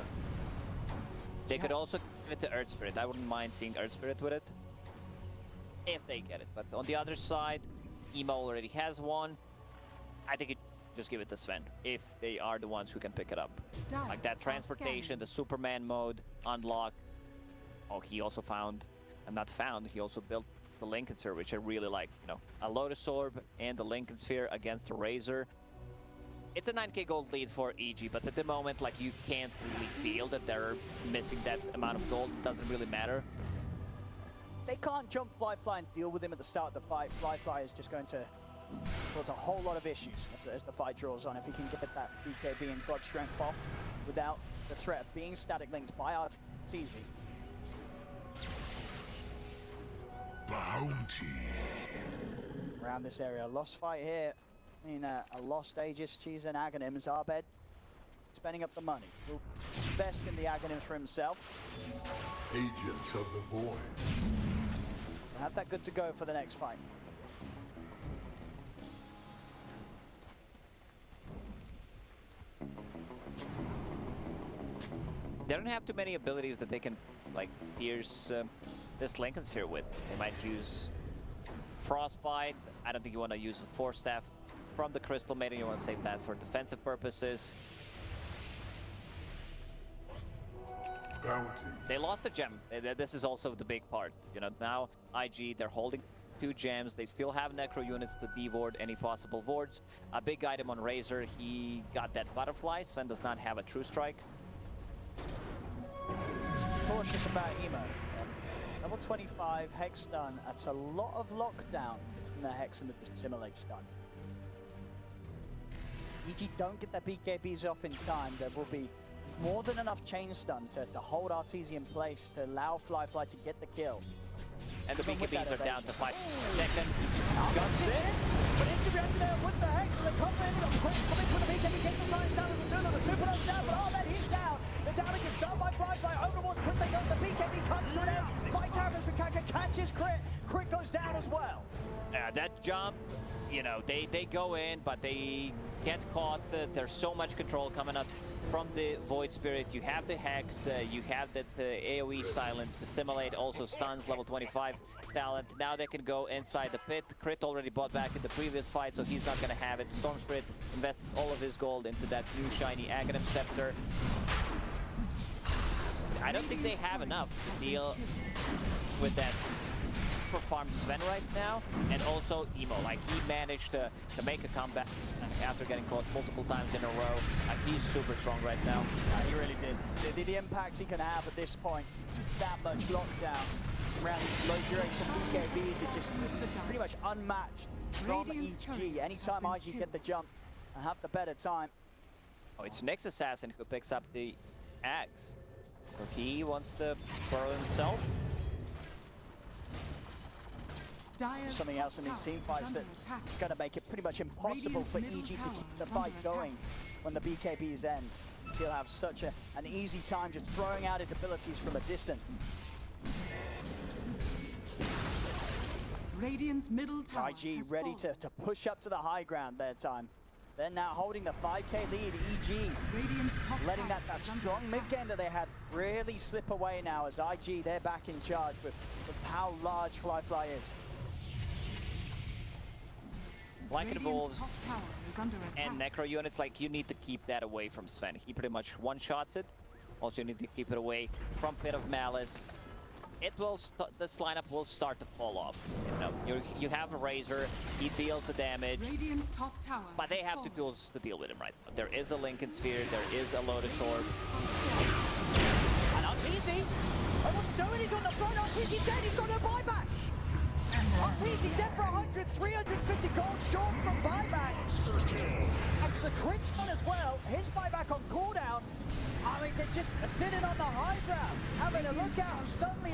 They could also give it to Earth Spirit. I wouldn't mind seeing Earth Spirit with it. If they get it. But on the other side, Emo already has one. I think it just give it to Sven. If they are the ones who can pick it up. Like that transportation, the Superman mode, unlock. Oh, he also found... Not found, he also built the Lincoln Sphere, which I really like. You know, a Lotus Orb and the Lincoln Sphere against the Razor. It's a 9k gold lead for EG, but at the moment, like, you can't really feel that they're missing that amount of gold. It doesn't really matter. They can't jump Fly and deal with him at the start of the fight. Fly is just going to cause a whole lot of issues as the fight draws on. If he can get that BKB and God Strength off without the threat of being static linked by RTZ. Bounty. Around this area, lost fight here. I mean, a lost Aegis, Cheese, and Aghanim. Arbed spending up the money. Will best in the Aghanim for himself. Agents of the Void. Have that good to go for the next fight. They don't have too many abilities that they can, like, pierce this Lincoln Sphere with. They might use Frostbite. I don't think you want to use the Force Staff from the Crystal Maiden. You want to save that for defensive purposes. Bounty. They lost a gem. This is also the big part. You know, now IG, they're holding 2 gems. They still have Necro units to devord any possible wards. A big item on Razor, he got that Butterfly. Sven does not have a True Strike. Cautious about Emo. Level 25, Hex stun. That's a lot of lockdown between the Hex and the Dissimilate stun. EG don't get their BKBs off in time. There will be more than enough chain stun to hold RTZ in place to allow Fly to get the kill. And the BKBs are down to 5 seconds. Guns in, but instant reaction there with the Hex, and the combo in on quick commits with the BKB, takes the signs down to the turn of the Super down, but Armand, he's down. The damage is done by Fly, over towards Crit, they go, the BKB comes to an end. 5 characters for Kaka, catches Crit, Crit goes down as well. That jump, you know, they go in, but they get caught. There's so much control coming up from the Void Spirit. You have the Hex, you have that AoE silence, Dissimilate also stuns, level 25 talent. Now they can go inside the pit. Crit already bought back in the previous fight, so he's not gonna have it. Storm Spirit invested all of his gold into that new shiny Aghanim Scepter. I don't think they have enough to deal with that outperformed Sven right now, and also Emo. Like, he managed to make a comeback after getting caught multiple times in a row. Like, he's super strong right now. He really did. The impact he can have at this point, that much lockdown around these low duration BKBs is just pretty much unmatched from EG. Anytime IG get the jump and have the better time. Oh, it's Nyx Assassin who picks up the axe. So he wants to burrow himself. Something else in these team fights that's going to make it pretty much impossible for EG to keep the fight going when the BKBs end. He'll have such an easy time just throwing out his abilities from a distance. Radiant's middle tower IG ready to push up to the high ground that time. They're now holding the 5k lead. EG letting that strong mid game that they had really slip away now as IG, they're back in charge with how large Fly is. Lycan Wolves and Necro units, like, you need to keep that away from Sven. He pretty much one-shots it. Also, you need to keep it away from Pit of Malice. It will this lineup will start to fall off. You know, you have a Razor, he deals the damage, but they have the tools to deal with him right now. There is a Lincoln Sphere, there is a Lotus Orb. And Arteezy, I wasn't doing, he's on the front, Arteezy's dead, he's got no buyback! Arteezy dead for 100, 350 gold short from buyback. Extra crits on as well, his buyback on cooldown. I mean, they're just sitting on the high ground, having a look out. Suddenly,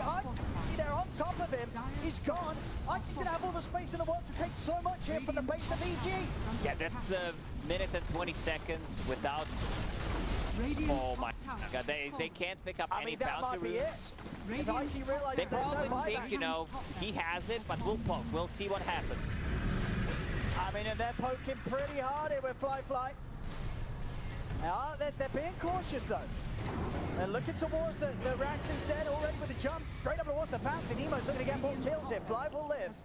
they're on top of him. He's gone. I can have all the space in the world to take so much here from the base of EG. Yeah, that's a minute and 20 seconds without... Oh my god, they can't pick up any bounty runes. They probably think, you know, he has it, but we'll poke. We'll see what happens. I mean, and they're poking pretty hard here with Fly. They're being cautious though. They're looking towards the racks instead, already with the jump, straight up towards the bounce, and Emo's looking to get more kills here. Fly will live.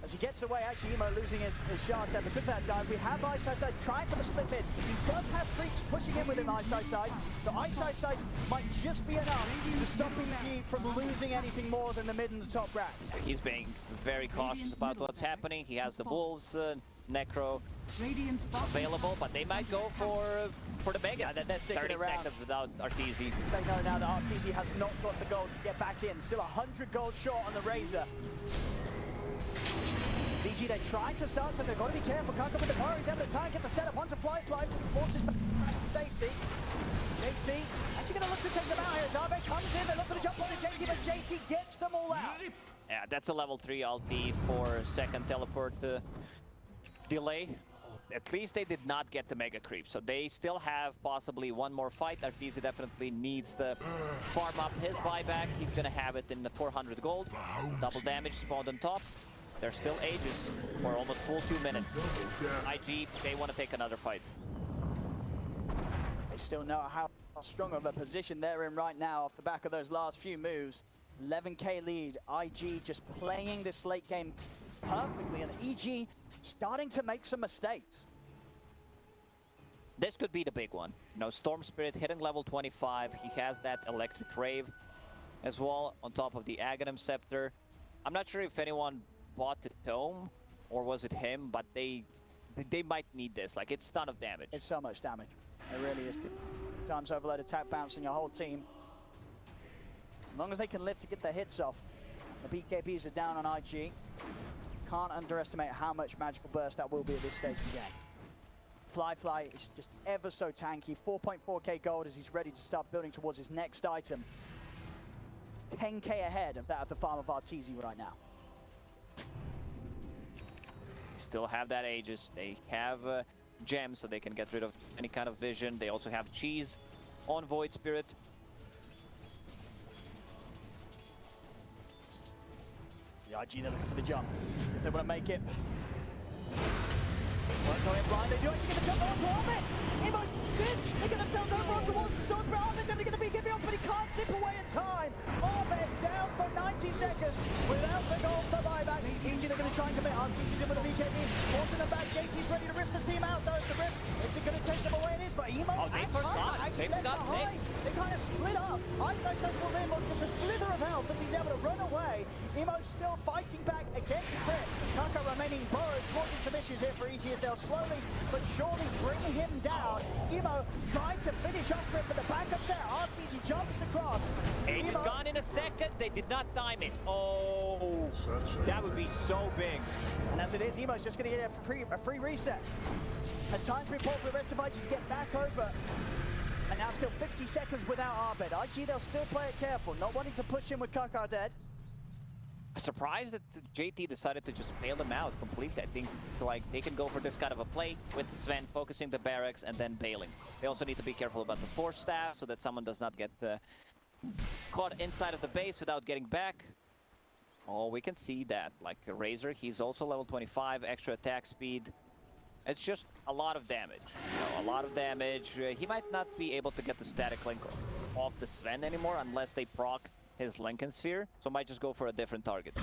As he gets away, actually Emo losing his shot there because of that dive. We have Ice trying for the split mid. He does have creeps pushing in with him, Ice. The Ice might just be enough to stop EG from losing anything more than the mid and the top racks. He's being very cautious about what's happening. He has the Wolves, Necro available, but they might go for the Megas. Yeah, they're sticking 30 around. seconds without Arteezy. They know now that Arteezy has not got the gold to get back in. Still 100 gold short on the Razor. CG, they're trying to start, so they've got to be careful. Can't go with the power. He's able to try and get the setup onto Fly. Forces back to safety. JT actually going to look to take them out here. Darbeck comes in, they look for the jump on the JT, but JT gets them all out. Yeah, that's a level 3 ulti for second teleport delay. At least they did not get the Mega Creep, so they still have possibly one more fight. Arteezy definitely needs to farm up his buyback. He's going to have it in the 400 gold. Double damage spawned on top. There's still ages, or almost full 2 minutes. IG, they want to take another fight. They still know how strong of a position they're in right now off the back of those last few moves. 11k lead, IG just playing this late game perfectly, and EG starting to make some mistakes. This could be the big one. You know, Storm Spirit hitting level 25. He has that Electric Rave as well on top of the Aghanim Scepter. I'm not sure if anyone bought the Tome or was it him, but they might need this. Like, it's a ton of damage. It's so much damage. It really is. Times overload attack bouncing your whole team. As long as they can live to get their hits off. The BKBs are down on IG. Can't underestimate how much magical burst that will be at this stage of the game. Fly is just ever so tanky. 4.4k gold as he's ready to start building towards his next item. It's 10k ahead of that of the farm of Arteezy right now. Still have that Aegis. They have gems, so they can get rid of any kind of vision. They also have cheese on Void Spirit. The IG, they're looking for the jump. If they want to make it. Won't go in blind. They do actually get the jump onto Armin. Emo's good. They get themselves over onto Wolves. Storm Spirit. Armin's able to get the BKB off, but he can't zip away in time. Armin down for 90 seconds without the goal for buyback. EG, they're going to try and commit. Arteezy's in with the BKB. Forcing them back. JT's ready to rip the team out, though. The rip is it going to take them away? It is, but Emo they and forgot. actually They left forgot behind. They kind of split up. Ice will then look just a slither of health as he's able to run away. Emo still fighting back against Crit. Kaka remaining burrowed, causing some issues here for EG as they'll slowly but surely bring him down. Emo trying to finish off Crit, but the backup's there. RTZ jumps across. Age is gone in a second. They did not time it. Oh, that would be so big. And as it is, Emo's just going to get a free reset. As time to report for the rest of IG to get back over. And now still 50 seconds without Arbed. IG, they'll still play it careful, not wanting to push him with Kaka dead. Surprised that JT decided to just bail them out completely. I think like they can go for this kind of a play with Sven focusing the barracks and then bailing. They also need to be careful about the force staff so that someone does not get caught inside of the base without getting back. Oh, we can see that. Like Razor, he's also level 25, extra attack speed. It's just a lot of damage. You know, a lot of damage. He might not be able to get the static link off the Sven anymore unless they proc his Lincoln Sphere. So might just go for a different target.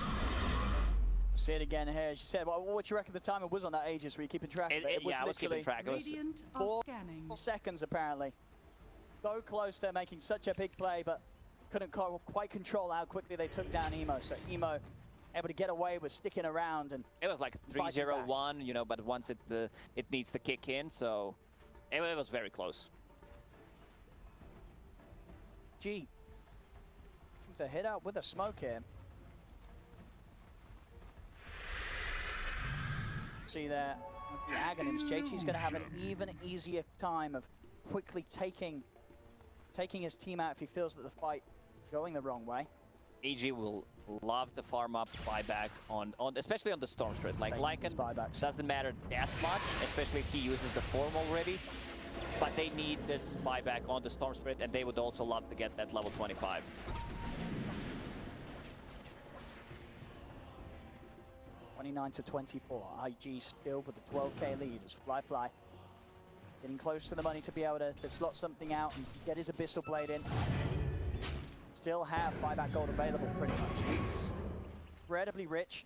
See it again here. She said, well, what do you reckon the time it was on that Aegis? Were you keeping track of it? It was yeah, I was keeping track. It was 4 seconds apparently. So close to making such a big play, but couldn't quite control how quickly they took down Emo. So Emo able to get away with sticking around, and it was like 3-0-1, you know, but once it needs to kick in, so it was very close. G to hit out with a smoke here. See there with the Aghanims, JT's going to have an even easier time of quickly taking his team out if he feels that the fight is going the wrong way. EG will love to farm up buybacks on especially on the Storm Spirit. Like Lycan doesn't matter that much, especially if he uses the form already. But they need this buyback on the Storm Spirit, and they would also love to get that level 25. (29-24). IG still with the 12k lead as Fly getting close to the money to be able to slot something out and get his Abyssal Blade in. Still have buyback gold available pretty much. Incredibly rich.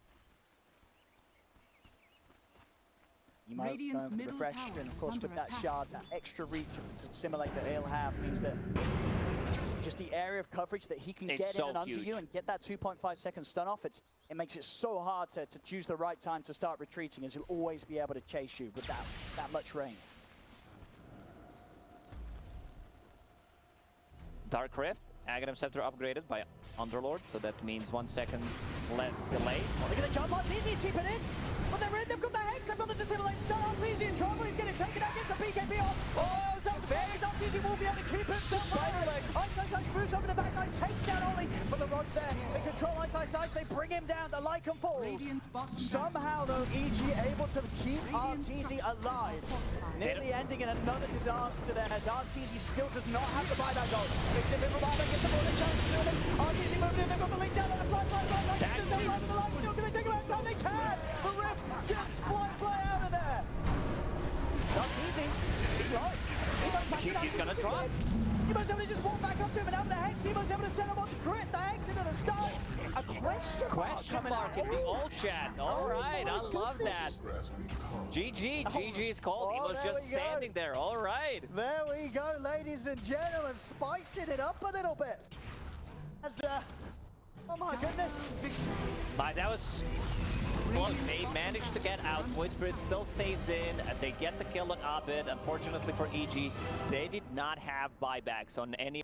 You might go for the refresh, and of course with that shard, that extra reach to simulate that he'll have means that just the area of coverage that he can get in and under you and get that 2.5 second stun off, it makes it so hard to choose the right time to start retreating, as he'll always be able to chase you with that much range. Dark Rift, Aghanim Scepter upgraded by Underlord, so that means 1 second less delay. Oh, look at the jump on Easy, keep it in. But they're in, they've got the Hex, they've got the Dissimulate stun on Easy in trouble. He's getting taken out against the BKB off. Oh, so very not Easy will be able to keep himself alive. Ice moves over the back, nice takes down Ollie, but the Rod's there. They control Ice, they bring him down, the Lycan falls. Somehow though, EG able to keep RTZ alive. Nearly ending in another disaster there, as RTZ still does not have the buyback goal. It's a little bit gets the ball in chance to them. RTZ moved in, they've got the link down on the fly. Still can they take him out time? They can! The Rift gets fly out of there! Not easy. It's right. He's gonna drop. Emo's able to just walk back up to him and out of the Hex. Emo's able to send him on to Crit. The Hex into the start. A question mark in the old chat. All right, I love that. GG's called. Emo's just standing there. All right. There we go, ladies and gentlemen. Spicing it up a little bit. As, oh my goodness. That was... Well, they managed to get out. Void Spirit still stays in, and they get the kill on Abed. Unfortunately for EG, they did not have buybacks on any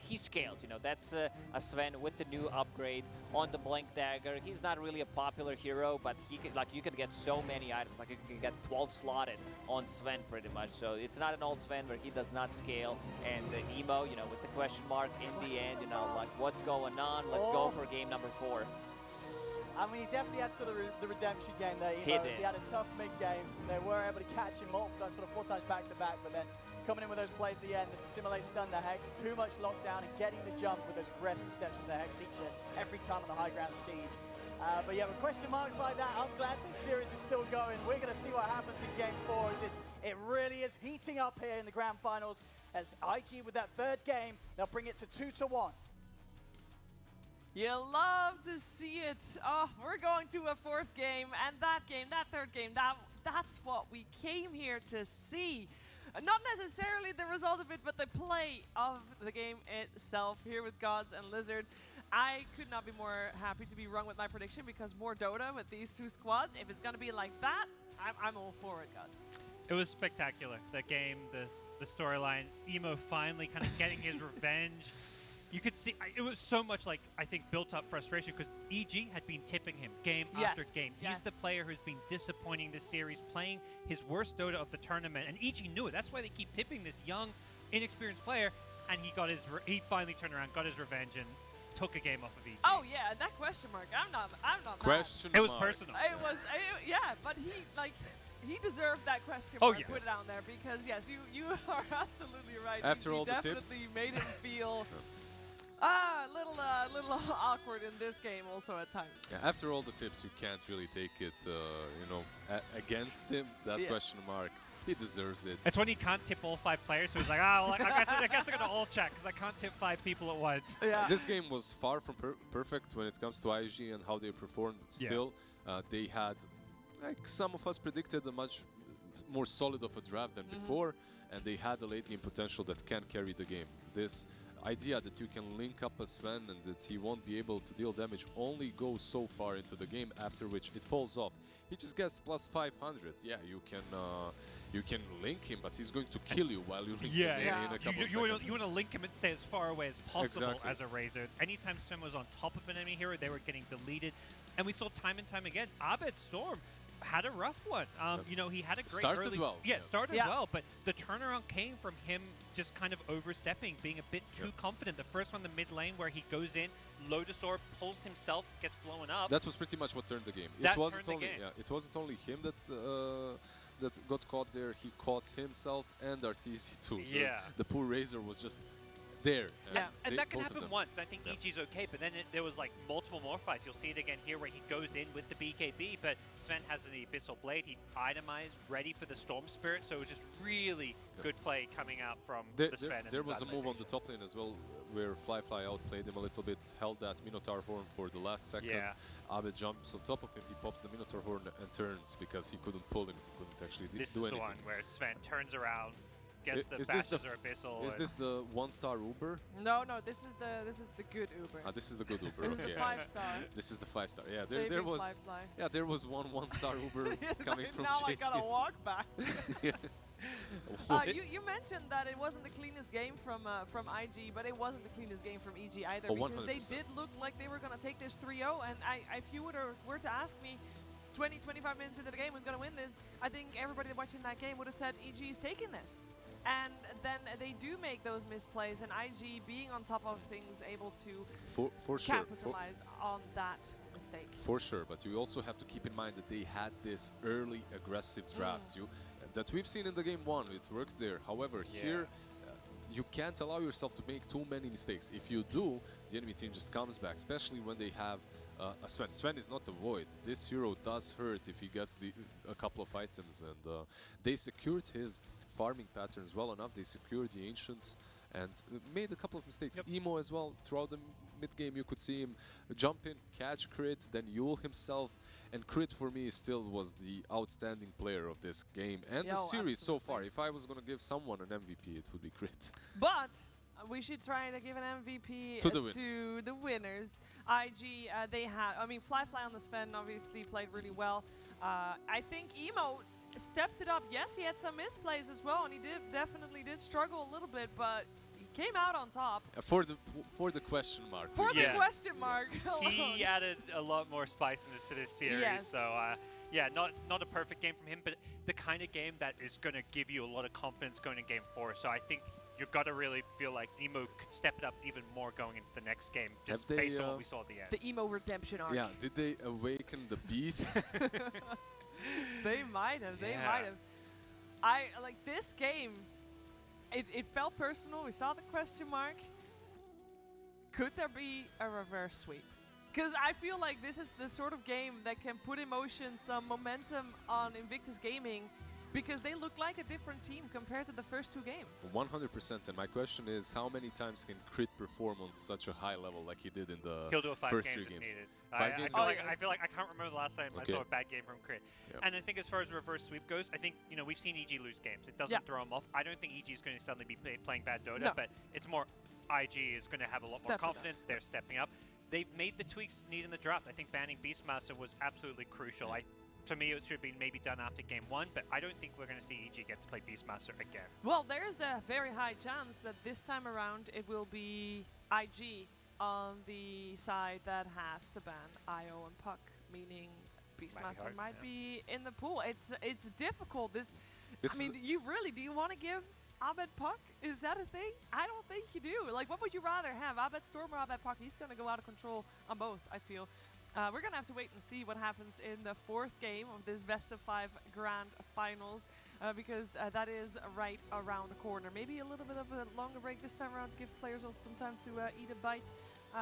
he scaled, you know, that's a Sven with the new upgrade on the Blink Dagger. He's not really a popular hero, but he can, like, you can get so many items, like you can get 12 slotted on Sven pretty much. So it's not an old Sven where he does not scale. And Emo, you know, with the question mark in the end, you know, like, what's going on? Let's go for game number 4. I mean, he definitely had sort of the redemption game there. He did. He had a tough mid-game. They were able to catch him multiple times, sort of 4 times back-to-back, but then coming in with those plays at the end, to simulate stun the Hex, too much lockdown and getting the jump with those aggressive steps of the Hex each and every time on the high ground siege. But yeah, with question marks like that, I'm glad this series is still going. We're going to see what happens in Game 4 as it really is heating up here in the Grand Finals as IG with that third game, they'll bring it to 2-1. You love to see it. Oh, we're going to a 4th game, and that 3rd game, that's what we came here to see. Not necessarily the result of it, but the play of the game itself here with Gods and Lizard. I could not be more happy to be wrong with my prediction because more Dota with these 2 squads. If it's going to be like that, I'm all for it, Gods. It was spectacular. The game, the storyline, Emo finally kind of getting his revenge. You could see, it was so much like, I think, built up frustration because EG had been tipping him game after game. He's the player who's been disappointing this series, playing his worst Dota of the tournament, and EG knew it. That's why they keep tipping this young, inexperienced player, and he finally turned around, got his revenge, and took a game off of EG. Oh yeah, that question mark, I'm not Question mad. mark. It was personal. It was, yeah, but he deserved that question Oh, mark yeah. put down there because yes, you are absolutely right. After all the tips. definitely made him feel a little awkward in this game also at times. Yeah, after all the tips, you can't really take it, against him. That question mark. He deserves it. It's when he can't tip all 5 players, so he's like, oh, well, I guess I gotta all check because I can't tip 5 people at once. Yeah. This game was far from perfect when it comes to IG and how they performed. Still, they had, like some of us predicted, a much more solid of a draft than before, and they had a late game potential that can carry the game. This idea that you can link up a Sven and that he won't be able to deal damage only goes so far into the game, after which it falls off. He just gets plus 500. Yeah, you can link him, but he's going to kill you while you link him in a couple of seconds. You want to link him and stay as far away as possible Exactly. as a Razor. Anytime Sven was on top of an enemy hero, they were getting deleted. And we saw time and time again, Abed Storm had a rough one. He had a great Started early... well. Started well, but the turnaround came from him just kind of overstepping, being a bit too confident. The first one, the mid lane, where he goes in, Lotus Orb, pulls himself, gets blown up. That was pretty much what turned the game. That it wasn't turned the only game. it wasn't only him that got caught there. He caught himself and RTC too. The poor Razor was just there. And that can happen once, and I think EG's okay, but then there was like multiple more fights. You'll see it again here where he goes in with the BKB, but Sven has the Abyssal Blade. He itemized, ready for the Storm Spirit, so it was just really good play coming out from the Sven. There was a move on the top lane as well, where Fly outplayed him a little bit, held that Minotaur Horn for the last second. Abed jumps on top of him, he pops the Minotaur Horn and turns, because he couldn't pull him, he couldn't actually do anything. This is the one where Sven turns around, gets the bashes or Abyssal. Is this the 1-star Uber? No, this is the good Uber. This is the good Uber. This is the 5-star. This is the 5-star. Yeah, Saving there was. Fly. Yeah, there was one-star Uber coming from now JT. I gotta walk back. Yeah. You mentioned that it wasn't the cleanest game from IG, but it wasn't the cleanest game from EG either, Oh, because 100%. they did look like they were gonna take this 3-0, and if you were to ask me 20-25 minutes into the game who's gonna win this, I think everybody watching that game would have said EG is taking this. And then they do make those misplays, and IG being on top of things, able to for sure. capitalize on that mistake. For sure, but you also have to keep in mind that they had this early aggressive draft that we've seen in the game 1. It worked there. However, here you can't allow yourself to make too many mistakes. If you do, the enemy team just comes back, especially when they have a Sven. Sven is not the Void. This hero does hurt if he gets a couple of items, and they secured his farming patterns well enough. They secured the Ancients and made a couple of mistakes. Emo as well, throughout the mid-game you could see him jump in, catch crit, then Yule himself, and crit for me still was the outstanding player of this game and the series so far. If I was going to give someone an MVP, it would be crit. But we should try to give an MVP to the winners. IG, they had, Fly on the Sven obviously played really well. I think Emo stepped it up. Yes, he had some misplays as well, and he definitely did struggle a little bit, but he came out on top. For the question mark. For the question mark. He added a lot more spiciness to this series. So not a perfect game from him, but the kind of game that is going to give you a lot of confidence going in Game 4. So I think you've got to really feel like Emo could step it up even more going into the next game, just based on what we saw at the end. The Emo redemption arc. Yeah, did they awaken the beast? They might have. They might have. I like this game. It felt personal. We saw the question mark. Could there be a reverse sweep? Because I feel like this is the sort of game that can put emotion, some momentum on Invictus Gaming, because they look like a different team compared to the first 2 games. 100%. And my question is, how many times can Crit perform on such a high level like he did in the He'll do it 5 first games 3 if games? needed. 5 games? I feel like I can't remember the last time I saw a bad game from Crit. Yep. And I think as far as reverse sweep goes, I think, you know, we've seen EG lose games. It doesn't throw them off. I don't think EG is going to suddenly be playing bad Dota, but it's more IG is going to have a lot more confidence. They're stepping up. They've made the tweaks needed in the draft. I think banning Beastmaster was absolutely crucial. To me, it should have been maybe done after game 1, but I don't think we're going to see EG get to play Beastmaster again. Well, there's a very high chance that this time around it will be IG on the side that has to ban IO and Puck, meaning Beastmaster might be in the pool. It's difficult. I mean, do you want to give Abed Puck? Is that a thing? I don't think you do. Like, what would you rather have, Abed Storm or Abed Puck? He's going to go out of control on both, I feel. We're going to have to wait and see what happens in the 4th game of this best of 5 grand finals, because that is right around the corner. Maybe a little bit of a longer break this time around to give players also some time to eat a bite.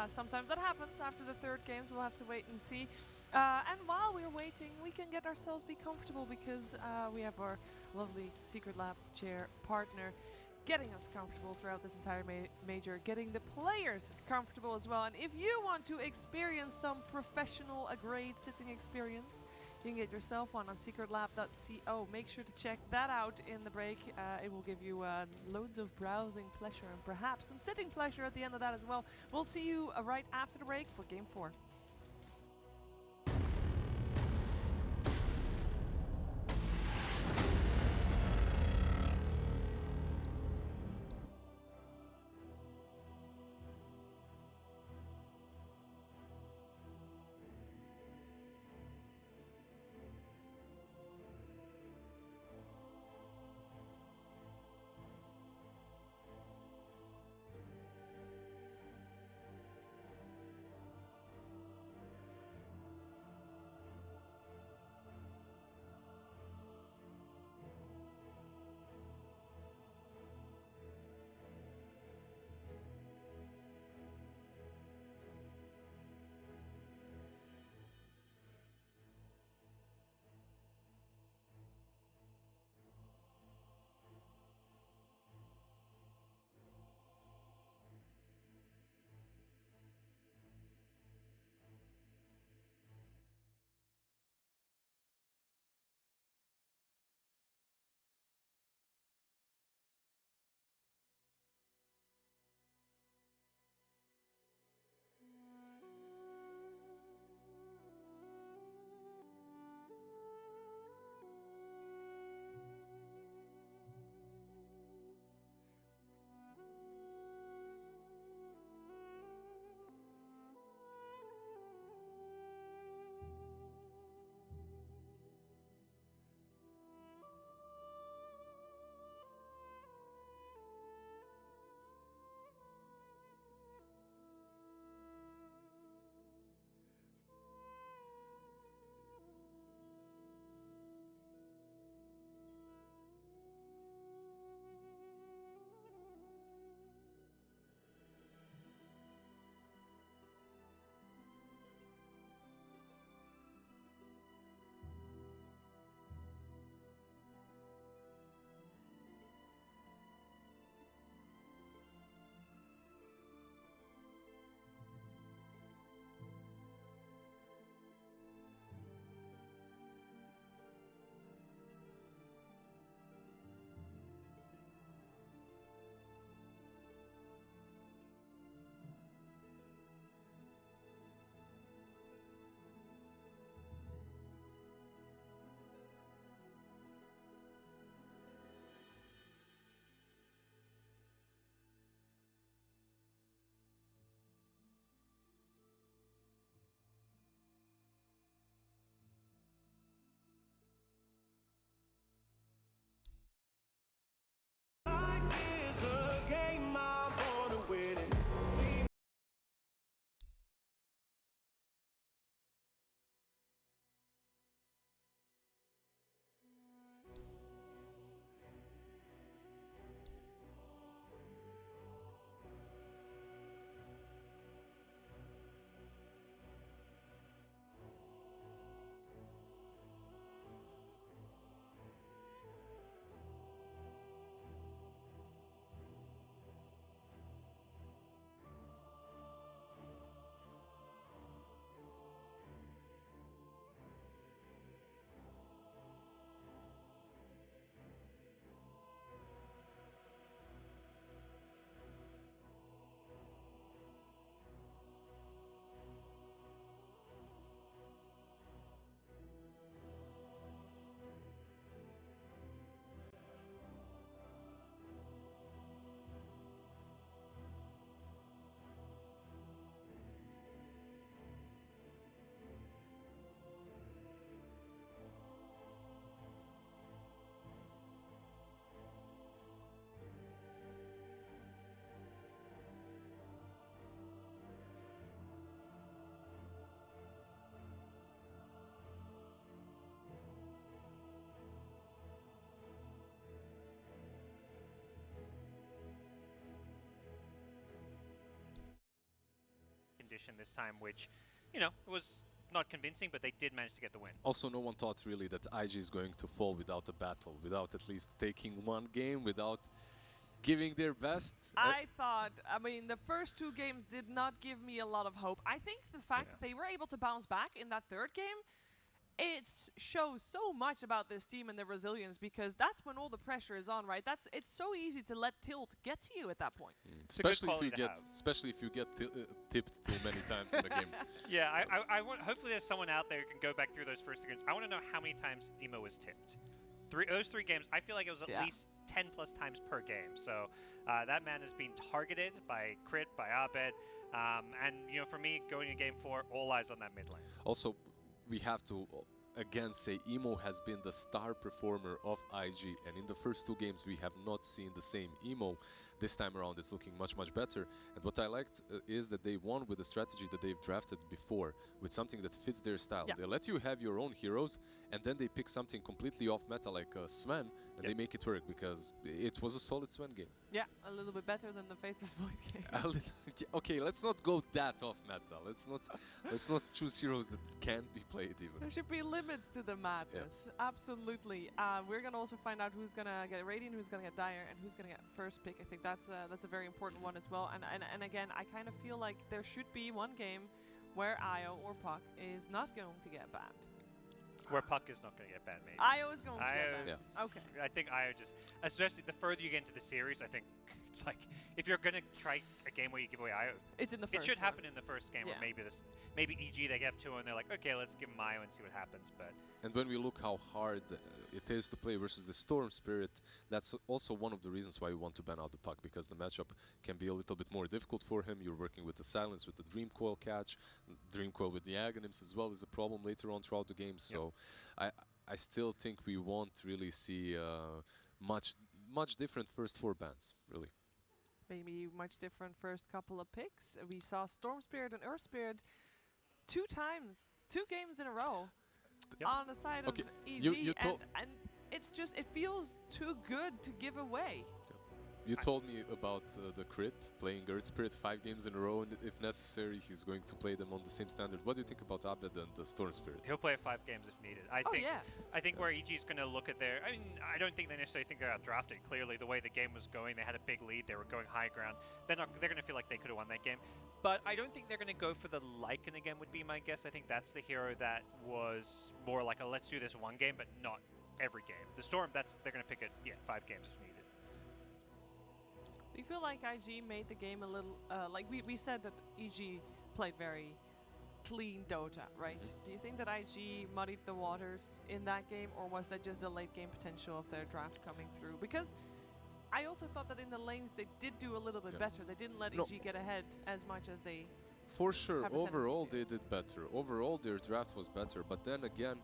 Sometimes that happens after the 3rd games. We'll have to wait and see. And while we're waiting, we can get ourselves be comfortable, because we have our lovely Secret Lab chair partner getting us comfortable throughout this entire major, getting the players comfortable as well. And if you want to experience some professional grade sitting experience, you can get yourself one on secretlab.co. Make sure to check that out in the break. It will give you loads of browsing pleasure and perhaps some sitting pleasure at the end of that as well. We'll see you right after the break for Game 4. condition this time, which, you know, was not convincing, but they did manage to get the win. Also, no one thought really that IG is going to fall without a battle, without at least taking one game, without giving their best. I thought, I mean, the first 2 games did not give me a lot of hope. I think the fact that they were able to bounce back in that 3rd game, it shows so much about this team and their resilience, because that's when all the pressure is on, right? It's so easy to let tilt get to you at that point. Especially if you get tipped too many times in a game. Yeah, I want. Hopefully, there's someone out there who can go back through those first 2 games. I want to know how many times Emo was tipped. Those 3 games, I feel like it was at least 10+ times per game. So that man has been targeted by Crit, by Abed, and you know, for me, going in game 4, all eyes on that mid lane. Also, we have to again say Emo has been the star performer of IG, and in the first 2 games we have not seen the same Emo. This time around it's looking much better, and what I liked is that they won with a strategy that they've drafted before, with something that fits their style. They let you have your own heroes, and then they pick something completely off meta like Sven, and they make it work, because it was a solid Sven game. Yeah, a little bit better than the Faceless Void game. Okay, let's not go that off meta. Let's not choose heroes that can't be played even. There should be limits to the madness. Absolutely. We're gonna also find out who's gonna get Radiant, who's gonna get Dire, and who's gonna get first pick. I think that's a very important one as well. And again, I kind of feel like there should be one game where Io or Puck is not going to get banned. Where Puck is not going to get banned, maybe. Io is going to get banned. Okay. I think Io just, especially the further you get into the series, I think it's like, if you're going to try a game where you give away Io, it's in the first it should happen in the first game, or maybe EG they get up 2 and they're like, okay, let's give them Io and see what happens. But and when we look how hard it is to play versus the Storm Spirit, that's also one of the reasons why we want to ban out the Puck, because the matchup can be a little bit more difficult for him. You're working with the Silence, with the Dream Coil catch. Dream Coil with the Aghanims as well is a problem later on throughout the game. So I still think we won't really see much different first 4 bans, really. Maybe much different first couple of picks. We saw Storm Spirit and Earth Spirit 2 times, 2 games in a row on the side of EG, and it's just, it feels too good to give away. You told me about the Crit, playing Earth Spirit 5 games in a row, and if necessary, he's going to play them on the same standard. What do you think about Abed and the Storm Spirit? He'll play 5 games if needed. I think where EG is going to look at their, I mean, I don't think they necessarily think they're outdrafted. Clearly, the way the game was going, they had a big lead, they were going high ground. They're going to feel like they could have won that game. But I don't think they're going to go for the Lycan again, would be my guess. I think that's the hero that was more like a let's do this one game, but not every game. The Storm, they're going to pick it, 5 games if needed. Do you feel like IG made the game a little, like we said that EG played very clean Dota, right? Do you think that IG muddied the waters in that game, or was that just the late game potential of their draft coming through? Because I also thought that in the lanes they did do a little bit better. They didn't let EG get ahead as much as they For sure, overall they did better. Overall their draft was better, but then again,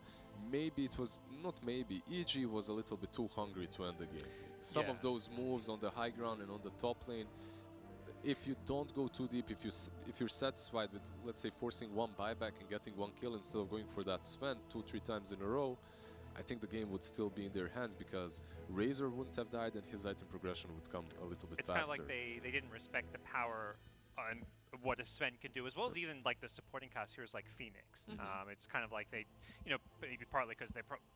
maybe it was, not maybe, EG was a little bit too hungry to end the game. Some of those moves on the high ground and on the top lane, if you don't go too deep, if you're satisfied with, let's say, forcing 1 buyback and getting 1 kill instead of going for that Sven 2-3 times in a row, I think the game would still be in their hands, because Razor wouldn't have died and his item progression would come a little bit faster. It's kind of like they didn't respect the power on what a Sven can do, as well as even like the supporting cast heroes like Phoenix. It's kind of like they, you know, maybe partly because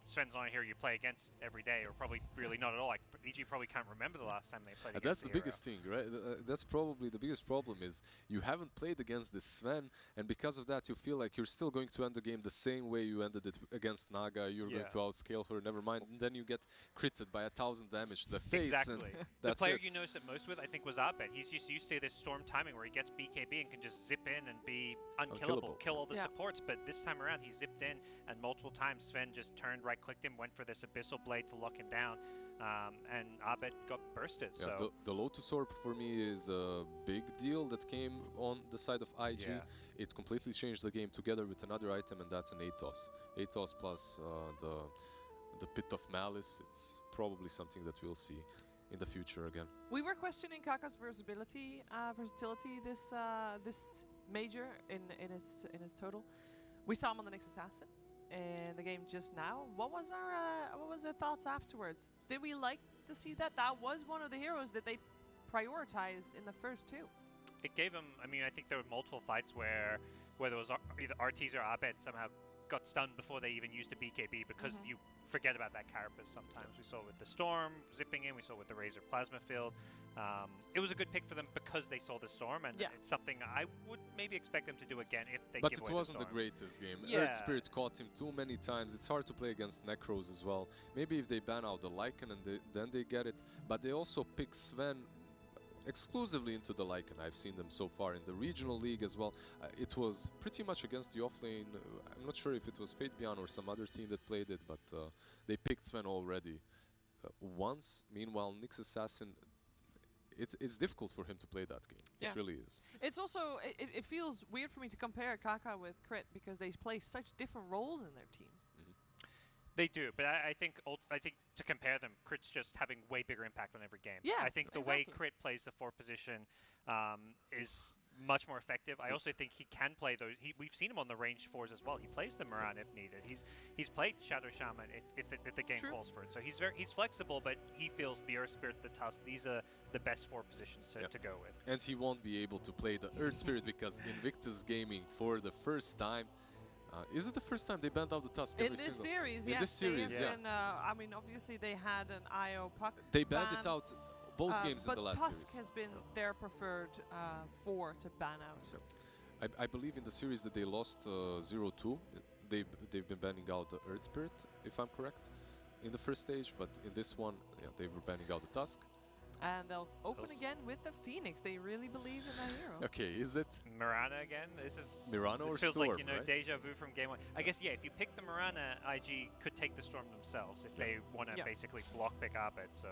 Sven's not a hero you play against every day, or probably really not at all. Like EG probably can't remember the last time they played against That's the hero. biggest thing, right? That's probably the biggest problem, is you haven't played against this Sven, and because of that you feel like you're still going to end the game the same way you ended it against Naga. You're going to outscale her, never mind, and then you get critted by 1,000 damage to the face. Exactly. And the player you noticed it most with, I think, was Abed. He's just used to this Storm timing where he gets BKB and can just zip in and be unkillable, kill all the supports. But this time around, he zipped in, and multiple times Sven just turned, right-clicked him, went for this Abyssal Blade to lock him down, and Abed got bursted. So the Lotus Orb for me is a big deal that came on the side of IG. It completely changed the game together with another item, and that's an Athos. Athos plus the Pit of Malice. It's probably something that we'll see in the future again. We were questioning Kaka's versatility this major in his total. We saw him on the next Assassin in the game just now. What was our thoughts afterwards? Did we like to see that? That was one of the heroes that they prioritized in the first 2. it gave him. I mean, I think there were multiple fights where there was either Artees or Abed somehow got stunned before they even used a BKB because you forget about that carapace sometimes. We saw with the Storm zipping in, we saw with the Razor Plasma Field. It was a good pick for them because they saw the Storm, and it's something I would maybe expect them to do again if they give away the Storm. But it wasn't the greatest game. Yeah. Earth Spirit caught him too many times. It's hard to play against Necros as well. Maybe if they ban out the Lycan and then they get it. But they also pick Sven exclusively into the Lycan. I've seen them so far in the regional league as well. It was pretty much against the offlane. I'm not sure if it was Fate Beyond or some other team that played it, but they picked Sven already once. Meanwhile, Nyx Assassin, it's difficult for him to play that game. Yeah. It really is. It's also, it feels weird for me to compare Kaka with Crit because they play such different roles in their teams. They do, but I think to compare them, Crit's just having way bigger impact on every game. Yeah, I think the way Crit plays the 4 position is much more effective. I also think he can play those. We've seen him on the range 4s as well. He plays the Moran if needed. He's played Shadow Shaman if the game calls for it. So he's flexible, but he feels the Earth Spirit, the Tusk. These are the best 4 positions to go with. And he won't be able to play the Earth Spirit because Invictus Gaming for the first time. Is it the first time they banned out the Tusk? In this series, yes. In this series, I mean, obviously they had an IO puck. They banned it out both games in the last series. But Tusk series. has been their preferred 4 to ban out. I believe in the series that they lost 0-2, they've been banning out the Earth Spirit, if I'm correct, in the first stage. But in this one, they were banning out the Tusk. And they'll open again with the Phoenix. They really believe in that hero. Okay, is it Mirana again? This is Mirana or feels Storm, like, right? deja vu from game 1. I guess, if you pick the Mirana, IG could take the Storm themselves if they want to basically block pick Abed, so...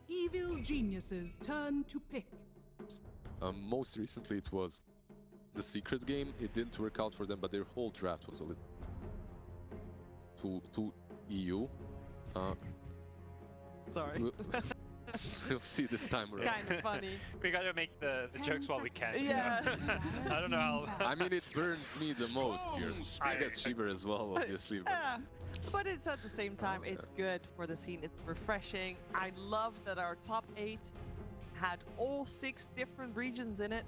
Evil geniuses turn to pick. Most recently it was the Secret game. It didn't work out for them, but their whole draft was a little too EU. Sorry. We'll see this time around. Kind of funny. We gotta make the jokes while we can. Yeah. I don't know how... I mean, it burns me the most here. I guess Shiver as well, obviously. Yeah. But it's at the same time, it's good for the scene. It's refreshing. I love that our top 8 had all 6 different regions in it.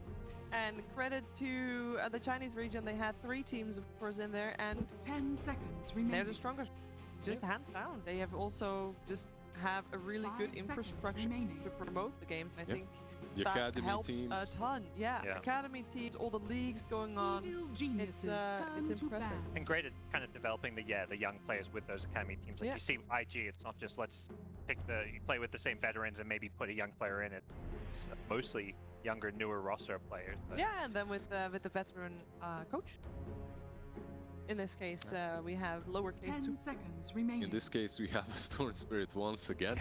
And credit to the Chinese region, they had 3 teams, of course, in there. And 10 seconds remaining. They're the strongest. It's just hands down. They have also just have a really good infrastructure to promote the games. And I think the that academy helps teams. a ton. Yeah, academy teams, all the leagues going on. It's impressive. And great at kind of developing the young players with those academy teams. Like you see IG, it's not just let's pick you play with the same veterans and maybe put a young player in it. It's mostly younger, newer roster of players. But. Yeah, and then with the veteran coach. In this case, we have lowercase. 10 seconds remaining. In this case, we have a Storm Spirit once again.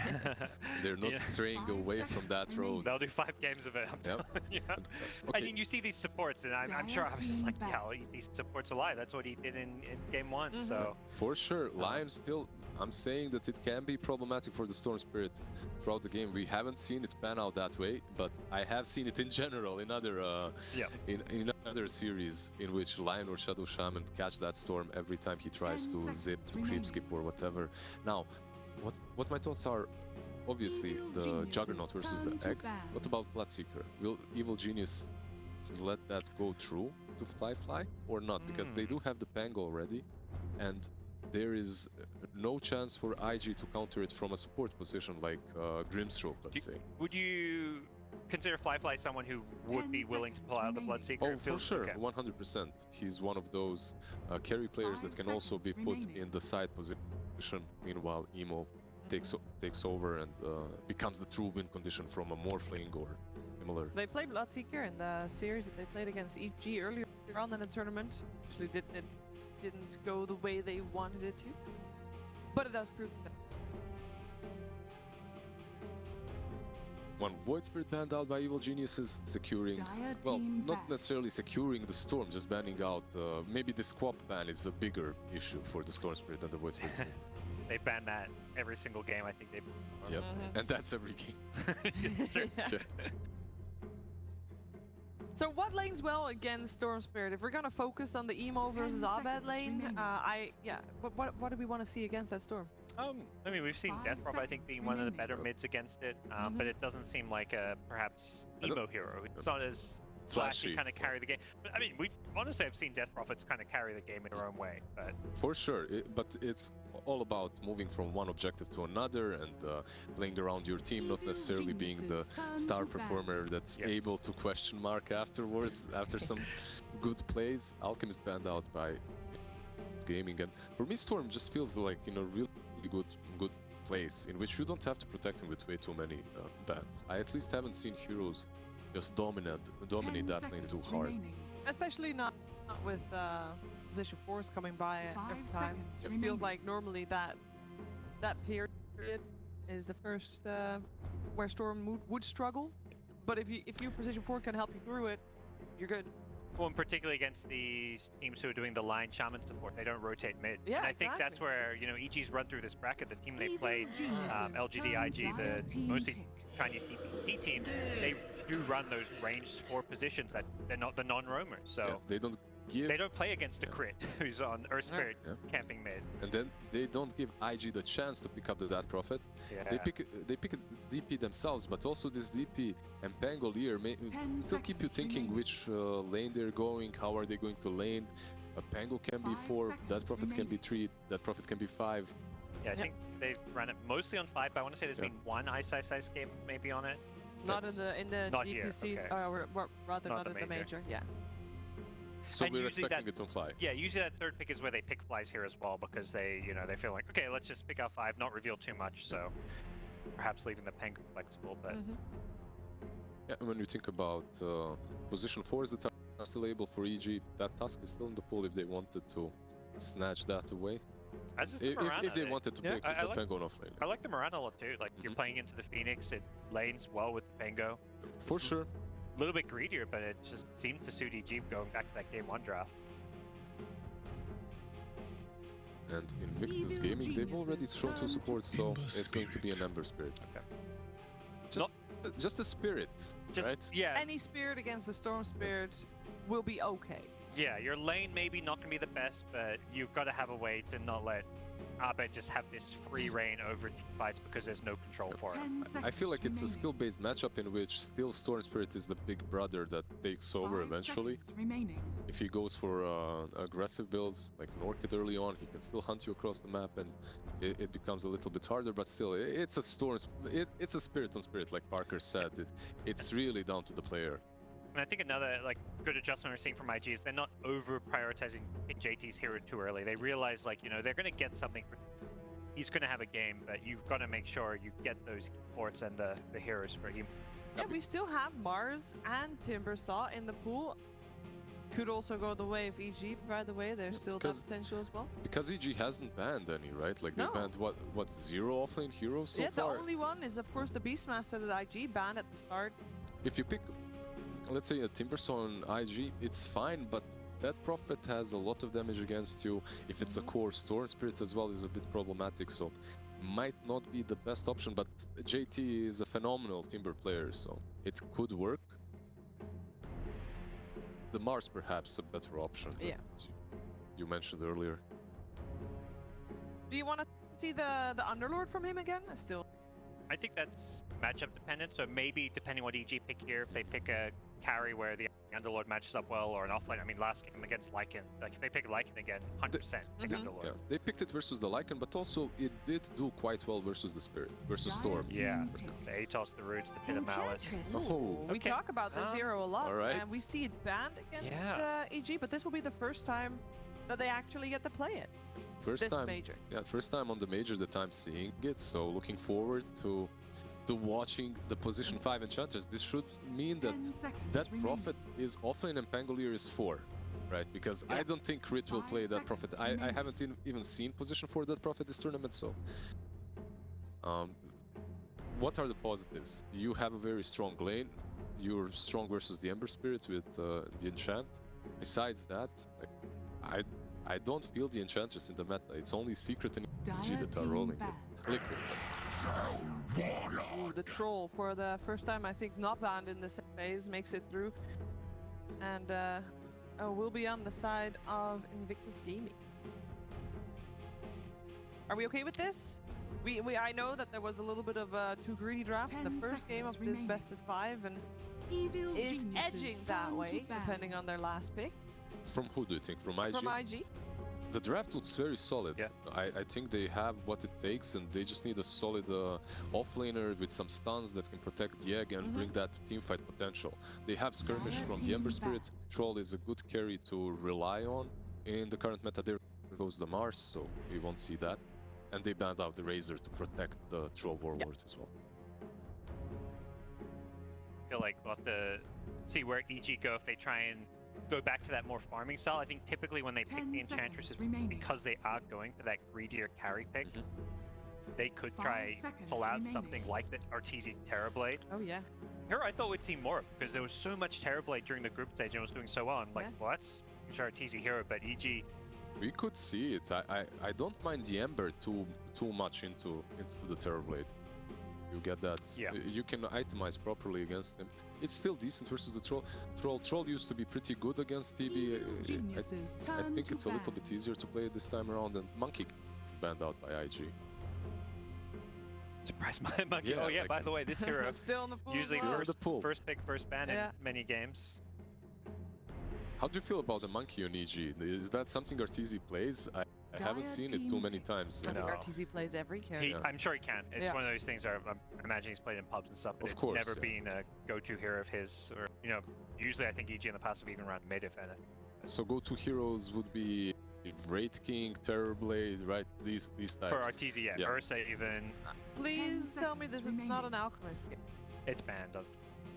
They're not straying away from that road. They'll do 5 games of it. Okay. I mean, you see these supports, and I'm sure I was just like, these supports alive. That's what he did in game 1. So for sure, Lion still. I'm saying that it can be problematic for the Storm Spirit throughout the game. We haven't seen it pan out that way, but I have seen it in general in other in other series in which Lion or Shadow Shaman catch that Storm every time he tries to zip, to creep skip or whatever. Now, what my thoughts are, obviously the Juggernaut versus the Egg. What about Bloodseeker? Will Evil Genius let that go through to Fly or not? Because they do have the Pang already, and there is no chance for IG to counter it from a support position like Grimstroke, let's say. Would you consider Fly someone who would be willing to pull out the Bloodseeker? Oh, for sure, 100%. He's one of those carry players that can also be put in the side position. Meanwhile, Emo takes over and becomes the true win condition from a Morphling or similar. They played Bloodseeker in the series that they played against EG earlier on in the tournament. Actually, didn't go the way they wanted it to, but it does prove that. one Void Spirit banned out by Evil Geniuses, securing, well, not necessarily securing the Storm, just banning out. Maybe the Squap ban is a bigger issue for the Storm Spirit than the Void Spirit. They ban that every single game, I think they... Yep, and that's every game. Yeah. So what lanes well against Storm Spirit? If we're gonna focus on the Emo versus Abed lane, what do we want to see against that Storm? I mean, we've seen Death Prop, I think, being one of the better mids against it, but it doesn't seem like a perhaps emo hero. It's not as flashy, kind of carry the game. But I mean, honestly, I've seen Death Prophets kind of carry the game in their own way. But for sure, but it's all about moving from one objective to another and playing around your team, not necessarily being the star performer that's able to question mark afterwards after some good plays. Alchemist banned out by gaming, and for me, Storm just feels like really good place in which you don't have to protect him with way too many bans. I at least haven't seen heroes just dominate that lane too hard. Especially not with position 4s coming by every time. It feels like normally that period is the first where Storm would struggle. But if your position 4 can help you through it, you're good. Well, and particularly against these teams who are doing the line shaman support, they don't rotate mid. Yeah, and I think that's where EG's run through this bracket. The team they played, LGD, IG, the mostly Chinese DPC teams, they do run those ranged 4 positions that they're not the non-roamers. So they don't play against a crit who's on Earth Spirit camping mid. And then they don't give IG the chance to pick up the Death Prophet. Yeah. They pick a DP themselves, but also this DP and Pangolier may still keep you thinking which lane they're going, how are they going to lane. A Pango can be 4, Death Prophet can be 3, Death Prophet can be 5. Yeah, I think they've run it mostly on 5, but I want to say there's been one Ice game maybe on it. Not in the not DPC, here, or rather not in the major. Yeah. So and we're expecting it to fly. Yeah, usually that third pick is where they pick flies here as well, because they feel like, okay, let's just pick out 5, not reveal too much, so perhaps leaving the Pango flexible, but... Yeah, when you think about position 4s that are still able for EG, that task is still in the pool if they wanted to snatch that away. If they wanted to pick the Pango off lane. I like the Mirana a lot too, like you're playing into the Phoenix, it lanes well with the Pango. For sure. A little bit greedier, but it just seemed to suit EG going back to that game 1 draft. And Invictus Gaming, they've already shown 2 supports, so it's going to be an Ember Spirit. Okay. Just a Spirit, right? Yeah. Any Spirit against the Storm Spirit will be okay. Yeah, your lane maybe not going to be the best, but you've got to have a way to not let Abed just have this free reign over team fights because there's no control for it. I feel like it's a skill-based matchup in which still Storm Spirit is the big brother that takes over eventually. If he goes for aggressive builds like Norkid early on, he can still hunt you across the map, and it becomes a little bit harder, but still, it's a Storm. It's a Spirit on Spirit, like Parker said. It's really down to the player. And I think another good adjustment we're seeing from IG is they're not over prioritizing JT's hero too early. They realize they're going to get something. He's going to have a game, but you've got to make sure you get those supports and the heroes for him. Yeah, we still have Mars and Timbersaw in the pool. Could also go the way of EG, by the way. There's still that potential as well. Because EG hasn't banned any, right? Like they banned what 0 offlane heroes so far? Yeah, the only one is of course the Beastmaster that IG banned at the start. If you pick, let's say, a Timbersaw on IG, it's fine, but that Prophet has a lot of damage against you. If it's a core Storm Spirit as well is a bit problematic, so might not be the best option, but JT is a phenomenal Timber player, so it could work. The Mars perhaps a better option that you mentioned earlier. Do you want to see the Underlord from him again? I think that's matchup dependent, so maybe depending what EG pick here, if they pick a carry where the Underlord matches up well, or an offlane. I mean, last game against Lycan, if they pick Lycan again, 100% pick Underlord. Yeah, they picked it versus the Lycan, but also it did do quite well versus the Spirit, versus Storm. Yeah, the Atos, the Roots, the Pit of Malice. We talk about this hero a lot, right. and we see it banned against EG, but this will be the first time that they actually get to play it. First time, major. Yeah, first time on the major that I'm seeing it, so looking forward to watching the position 5 enchanters. This should mean that Prophet is offlane and Pangolier is 4, right? Because I don't think Rit will play that Prophet. I haven't even seen position 4 that Prophet this tournament, so what are the positives? You have a very strong lane. You're strong versus the Ember Spirit with the enchant. Besides that, like, I don't feel the enchanters in the meta. It's only Secret and EG that are rolling it. Liquid. Ooh, the troll for the first time, I think, not banned in this phase, makes it through, and will be on the side of Invictus Gaming. Are we okay with this? I know that there was a little bit of a too greedy draft in the first game of this best of 5, and it's edging that way, depending on their last pick. From who do you think? From IG? From IG. The draft looks very solid. Yeah. I think they have what it takes, and they just need a solid offlaner with some stuns that can protect the egg and bring that teamfight potential. They have Skirmish from the Ember Spirit. Troll is a good carry to rely on. In the current meta, there goes the Mars, so we won't see that. And they banned out the Razor to protect the Troll Warlord as well. I feel like we'll have to see where EG go if they try and go back to that more farming style. I think typically when they pick the Enchantress, it's because they are going for that greedier carry pick. They could try pull out something like the Arteezy Terrorblade. Oh yeah. Here I thought we'd see more because there was so much Terrorblade during the group stage and it was doing so well. I'm like, what? I'm sure Arteezy hero, but EG. We could see it. I don't mind the Ember too much into the Terrorblade. You get that. Yeah. You can itemize properly against him. It's still decent versus the Troll. Troll used to be pretty good against TB. I think it's a little bit easier to play this time around, and Monkey banned out by IG. Surprise my Monkey. Yeah, oh yeah, like, by the way, this hero still in the pool. usually first pick, first ban in Yeah. many games. How do you feel about the Monkey on EG? Is that something Arteezy plays? I haven't seen it too many times. I think Arteezy plays every character. I'm sure he can. It's one of those things where I imagine he's played in pubs and stuff, but Of course, never been a go-to hero of his. Or usually I think EG in the past have even run mid if anything. So go-to heroes would be Wraith King, Terrorblade, right? These types. For Arteezy, yeah. Ursa even. Please tell me this is not an Alchemist game. It's banned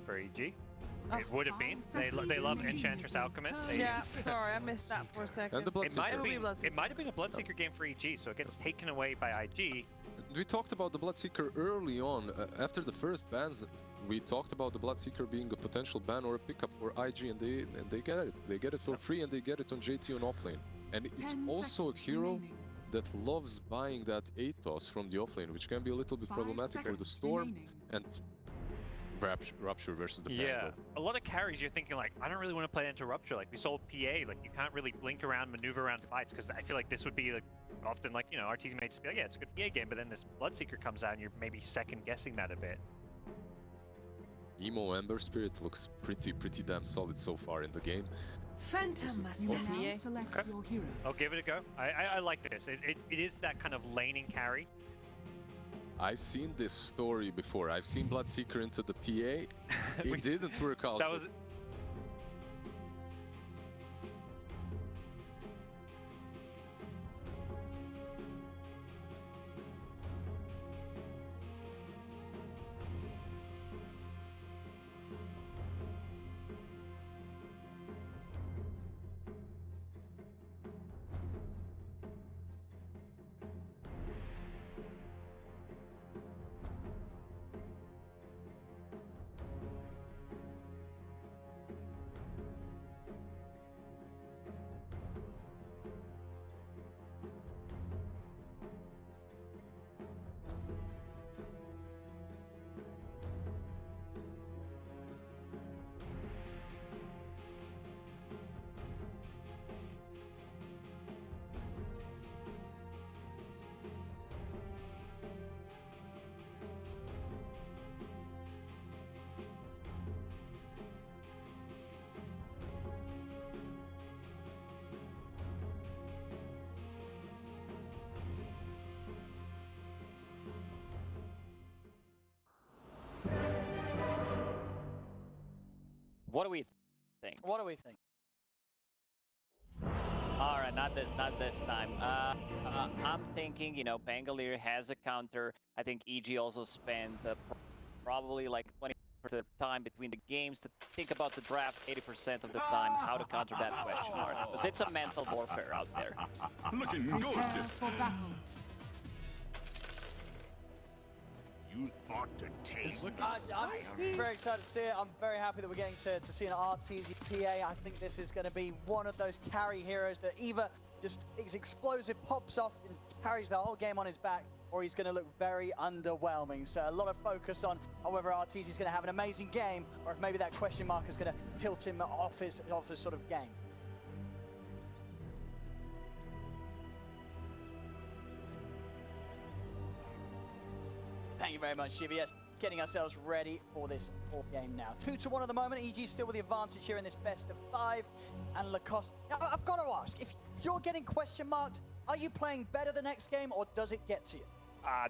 for EG. It would have been. They love Enchantress Alchemist. Yeah, sorry, I missed that for a second. And the It might have been. Bloodseeker. It might have been a Bloodseeker game for EG, so it gets taken away by IG. We talked about the Bloodseeker early on. After the first bans, we talked about the Bloodseeker being a potential ban or a pickup for IG, and they get it. They get it for free, and they get it on JT on offlane. And it's also a hero that loves buying that Atos from the offlane, which can be a little bit problematic for the Storm and Rupture versus the Pango. A lot of carries you're thinking like, I don't really want to play into Rupture. Like we saw PA, like you can't really blink around, maneuver around fights, because I feel like this would be like often like, Arteezy may just be like, yeah, it's a good PA game, but then this Bloodseeker comes out and you're maybe second guessing that a bit. Emo Ember Spirit looks pretty damn solid so far in the game. Phantom must now select your heroes. I'll give it a go. I like this. It is that kind of laning carry. I've seen this story before. I've seen Bloodseeker into the PA. It didn't work out. That was. What do we think? What do we think? All right, not this time. I'm thinking, Bangalore has a counter. I think EG also spent probably like 20% of the time between the games to think about the draft 80% of the time, how to counter that question mark. Because it's a mental warfare out there. Looking good. Prepare for battle. you thought to tame I'm very excited to see it. I'm very happy that we're getting to see an RTZ PA. I think this is going to be one of those carry heroes that either just is explosive, pops off, and carries the whole game on his back, or he's going to look very underwhelming. So a lot of focus on whether RTZ is going to have an amazing game, or if maybe that question mark is going to tilt him off his sort of game. Thank you very much, Shiva. Yes, getting ourselves ready for this fourth game now. 2-1 at the moment. EG still with the advantage here in this best of 5. And Lacoste, now I've got to ask, if you're getting question marked, are you playing better the next game, or does it get to you?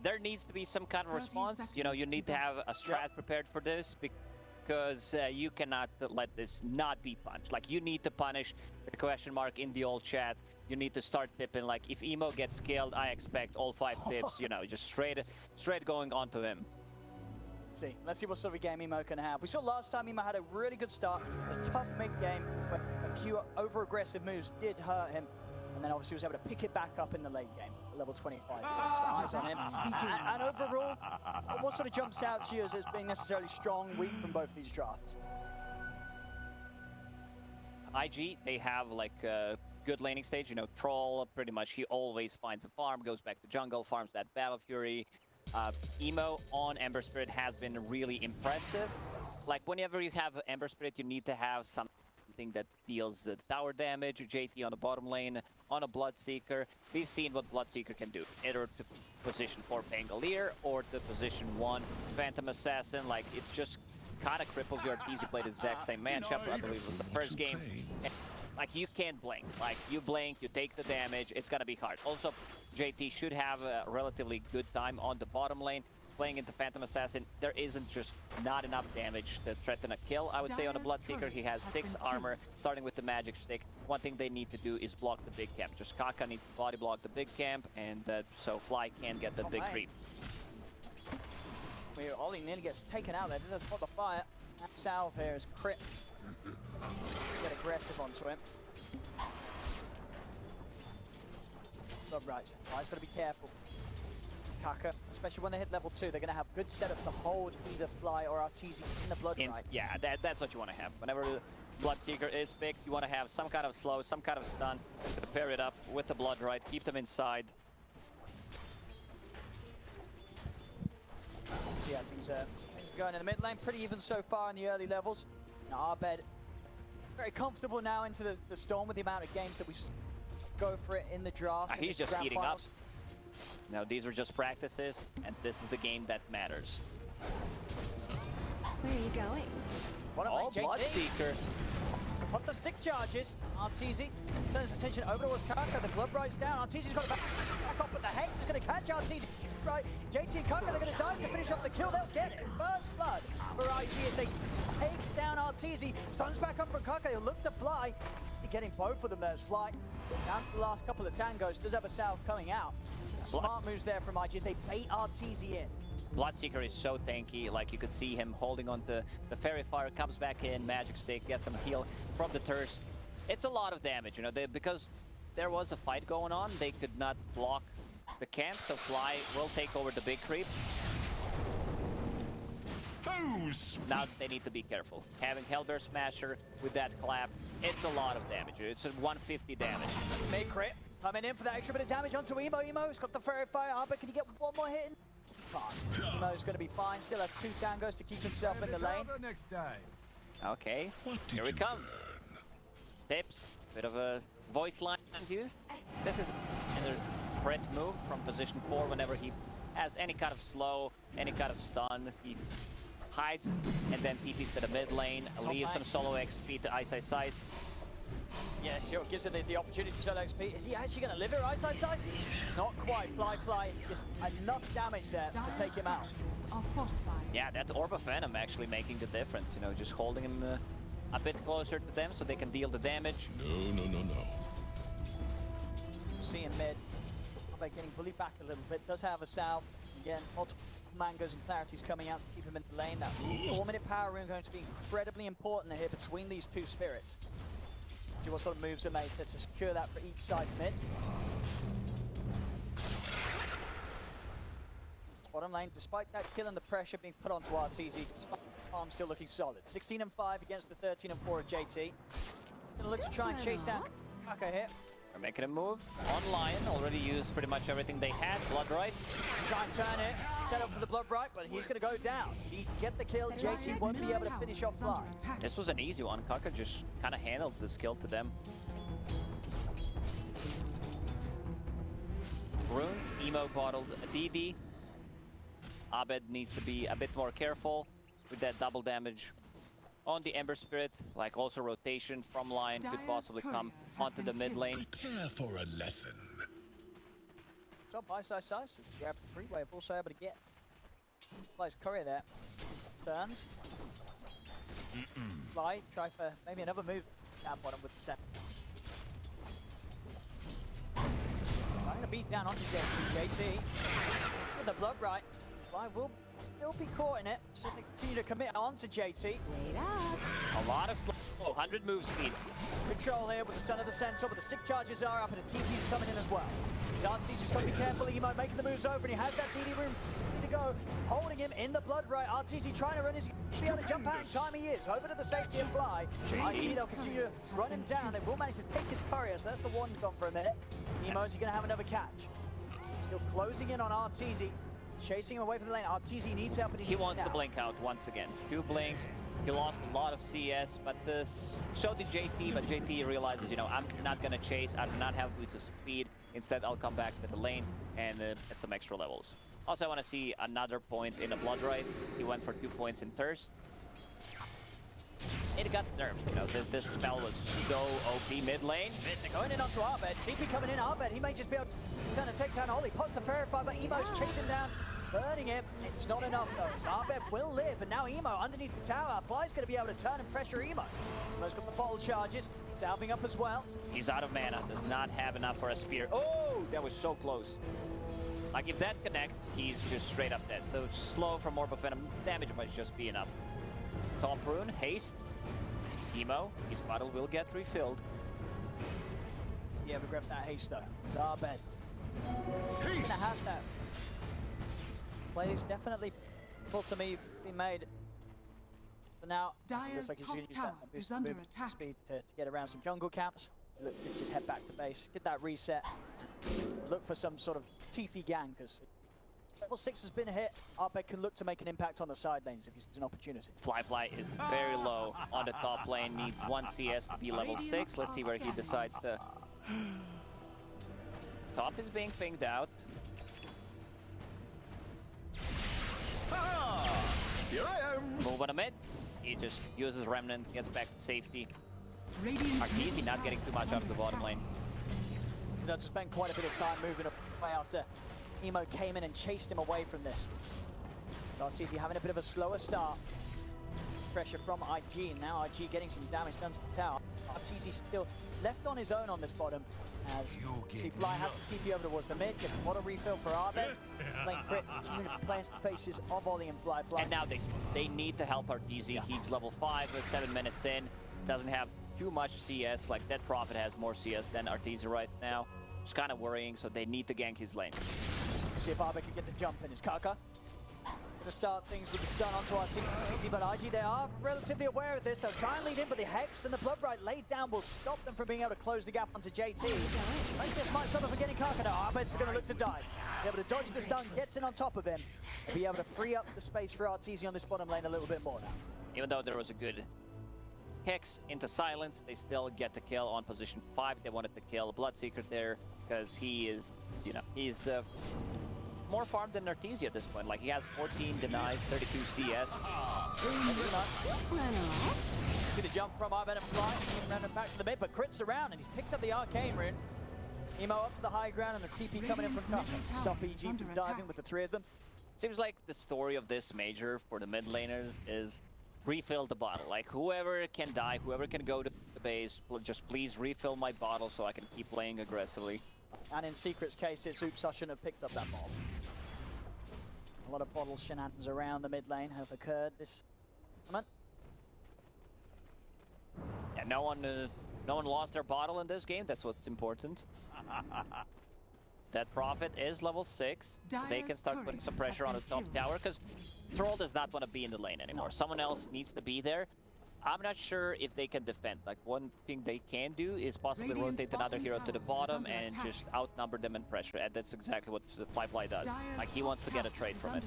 There needs to be some kind of response. You know, you need to have a strat prepared for this, because you cannot let this not be punished. Like, you need to punish the question mark in the old chat. You need to start tipping. Like, if Emo gets killed, I expect all 5 tips, you know, just straight going onto him. Let's see what sort of game Emo can have. We saw last time Emo had a really good start, a tough mid-game, where a few over-aggressive moves did hurt him, and then obviously was able to pick it back up in the late game, at level 25. Eyes on him. And overall, what sort of jumps out to you as being necessarily strong, weak from both of these drafts? IG, they have like a good laning stage. You know, Troll, pretty much he always finds a farm, goes back to jungle, farms that Battle Fury. Emo on Ember Spirit has been really impressive. Like, whenever you have Ember Spirit, you need to have something that deals tower damage. JT on the bottom lane, on a Bloodseeker. We've seen what Bloodseeker can do, either to position 4 Pangolier or to position 1 Phantom Assassin. Like, it just kind of cripples your RTZ. Played the exact same matchup, I believe it was the first game. And, like, you can't blink. Like, you blink, you take the damage, it's gonna be hard. Also, JT should have a relatively good time on the bottom lane. Playing into Phantom Assassin, there isn't just not enough damage to threaten a kill. I would say on the Bloodseeker, he has 6 armor, starting with the Magic Stick. One thing they need to do is block the big camp. Just Kaka needs to body block the big camp, and so Fly can't get the big creep. Ollie nearly gets taken out there. Doesn't spot the fire. That salve here is crit. Get aggressive onto him. Right, Fly's got to be careful. Kaka, especially when they hit level 2, they're going to have good setup to hold either Fly or RTZ in the Blood Right. Yeah, that's what you want to have. Whenever the Bloodseeker is picked, you want to have some kind of slow, some kind of stun to pair it up with the Blood Right, keep them inside. Yeah, things are going in the mid lane pretty even so far in the early levels. Now Arbed very comfortable now into the Storm with the amount of games that we've go for it in the draft. He's just heating up. Now these are just practices, and this is the game that matters. Where are you going? What a Bloodseeker. Put the stick charges. RTZ turns his attention over towards Kaka. The Blood Right's down. RTZ's got to back up, but the Hex is going to catch RTZ. Right, JT and Kaka, they're going to dive to finish off the kill. They'll get it. First blood for IG as they take down RTZ. Stuns back up from Kaka. He'll look to Fly. Getting both of them there as Fly. Down to the last couple of tangos. Does have a salve coming out. Smart moves there from IG as they bait RTZ in. Bloodseeker is so tanky, like you could see him holding on to the Fairy Fire, comes back in, Magic Stick, gets some heal from the Thirst. It's a lot of damage, you know, because there was a fight going on, they could not block the camp, so Fly will take over the big creep. Now they need to be careful. Having Hellbear Smasher with that clap, it's a lot of damage. It's 150 damage. May crit coming in for that extra bit of damage onto Emo. Emo's got the Fairy Fire. Arbor, can he get one more hit in? Emo's going to be fine. Still has 2 tangos to keep himself in the lane. Okay, here we come. Tips, bit of a voice line used. This is another Brett move from position 4 whenever he has any kind of slow, any kind of stun. He hides and then TPs to the mid lane, leaves some solo XP to Ice Ice Ice. Yeah, sure, gives it the opportunity to solo XP. Is he actually going to live it, Ice Ice Ice? Not quite. Fly, just enough damage there to take him out. Yeah, that Orb of Venom actually making the difference, you know, just holding him a bit closer to them so they can deal the damage. No. See him mid. Arbor getting bullied back a little bit. Does have a salve. Again, multiple Mangos and Clarities coming out to keep him in the lane. That 4-minute power rune going to be incredibly important here between these 2 spirits. See what sort of moves are made to secure that for each side's mid. bottom lane, despite that kill and the pressure being put onto Arteezy, Farm still looking solid. 16 and 5 against the 13 and 4 of JT. Gonna look to try and chase down Kaka here. They're making a move on Lion. Already used pretty much everything they had. Blood right. Try and turn it. Set up for the blood right, but he's going to go down. He get the kill. JT won't be able to finish off Fly. This was an easy one. Kaka just kind of handles this kill to them. Runes, Emo bottled DD. Abed needs to be a bit more careful with that double damage on the Ember Spirit. Like also rotation from Lion could possibly come onto the mid lane. Prepare for a lesson. Top by side. You have the free wave also able to get. Fly's courier there. Turns. Fly, try for maybe another move down bottom with the set. Trying to beat down onto JT. JT with the blood right. Fly will still be caught in it, so they continue to commit onto JT. Wait up. A lot of slow, 100 move speed. Control here with the stun of the Centaur, but the stick charges are up and the TP's coming in as well. His Arteezy's just got to be careful. Emo making the moves over and he has that DD room ready to go. Holding him in the blood right. Arteezy trying to run his... be able to jump out in time he is. Over to the safety and Fly. IG they'll continue to run him down. They will manage to take his courier, so that's the one gone for a minute. Emo, is he going to have another catch? Still closing in on Arteezy. Chasing him away from the lane. Arteezy needs help, and he wants to blink out once again. 2 blinks. He lost a lot of CS, but this showed to JT, but JT realizes, you know, I'm not gonna chase. I do not have boots of speed. Instead, I'll come back to the lane and get some extra levels. Also, I want to see another point in the Blood Right. He went for 2 points in Thirst. It got nerfed, you know, this spell was so OP mid lane. Going in onto Arbed. CP coming in, Arbed. He may just be able to turn a takedown. Ollie pots the Verify, but Emo's chasing down. Burning him. It's not enough though. So Arbed will live, and now Emo underneath the tower. Fly's going to be able to turn and pressure Emo. Emo's got the bottle charges. Salving up as well. He's out of mana. Does not have enough for a spear. Oh, that was so close. Like if that connects, he's just straight up dead. So slow from Orb of Venom damage might just be enough. Top rune, haste. Emo, his bottle will get refilled. Yeah, we grab that haste though. It's Arbed. He's gonna have that. Plays definitely full to me being made. But now, looks like he's going to use that boost of speed to get around some jungle camps. Look to just head back to base, get that reset. Look for some sort of TP gang, because level 6 has been a hit. Arbed can look to make an impact on the side lanes if he sees an opportunity. Fly is very low on the top lane, needs 1 CS to be level 6. Let's see where he decides to... Top is being pinged out. Here I am. Move on a mid. He just uses Remnant, gets back to safety. Arteezy not getting too much out of the bottom lane. He's had to spend quite a bit of time moving away after Emo came in and chased him away from this. So Arteezy having a bit of a slower start. Pressure from IG, and now IG getting some damage done to the tower. Arteezy still left on his own on this bottom, as see Fly has to TP over towards the mid, get the water refill for Arbed. Playing crit, continuing to play into the faces of Ollie and Fly. And now they need to help Arteezy. Yeah. He's level 5 with 7 minutes in. Doesn't have too much CS, like Dead Prophet has more CS than Arteezy right now. It's kind of worrying, so they need to gank his lane. See if Arbed can get the jump in his Kaka. To start things with the stun onto Arteezy, but IG, they are relatively aware of this. They'll try and lead in, but the Hex and the Blood Right laid down will stop them from being able to close the gap onto JT. I think this might stop them from getting Kaka. Now Arbed's going to look to dive. He's able to dodge the stun, gets in on top of him, and be able to free up the space for Arteezy on this bottom lane a little bit more now. Even though there was a good Hex into silence, they still get the kill on position 5. They wanted to kill Bloodseeker there, because he is, you know, he's more farmed than Arteezy at this point. Like, he has 14 denied, 32 CS. Good to jump from Arbed and Fly, and back to the mid, but crits around, and he's picked up the Arcane Rune. Emo up to the high ground, and the TP coming in from Kaka. Stop EG from diving with the 3 of them. Seems like the story of this major for the mid laners is refill the bottle. Like, whoever can die, whoever can go to the base, just please refill my bottle so I can keep playing aggressively. And in Secret's case, it's oops, I shouldn't have picked up that bottle. A lot of bottle shenanigans around the mid lane have occurred this moment. Yeah, no one lost their bottle in this game. That's what's important. That Prophet is level 6. They can start putting some pressure on the top tower, because Troll does not want to be in the lane anymore. Someone else needs to be there. I'm not sure if they can defend. Like, one thing they can do is possibly rotate another hero to the bottom and just outnumber them in pressure. And that's exactly what the Fly does. Like, he wants to get a trade from it.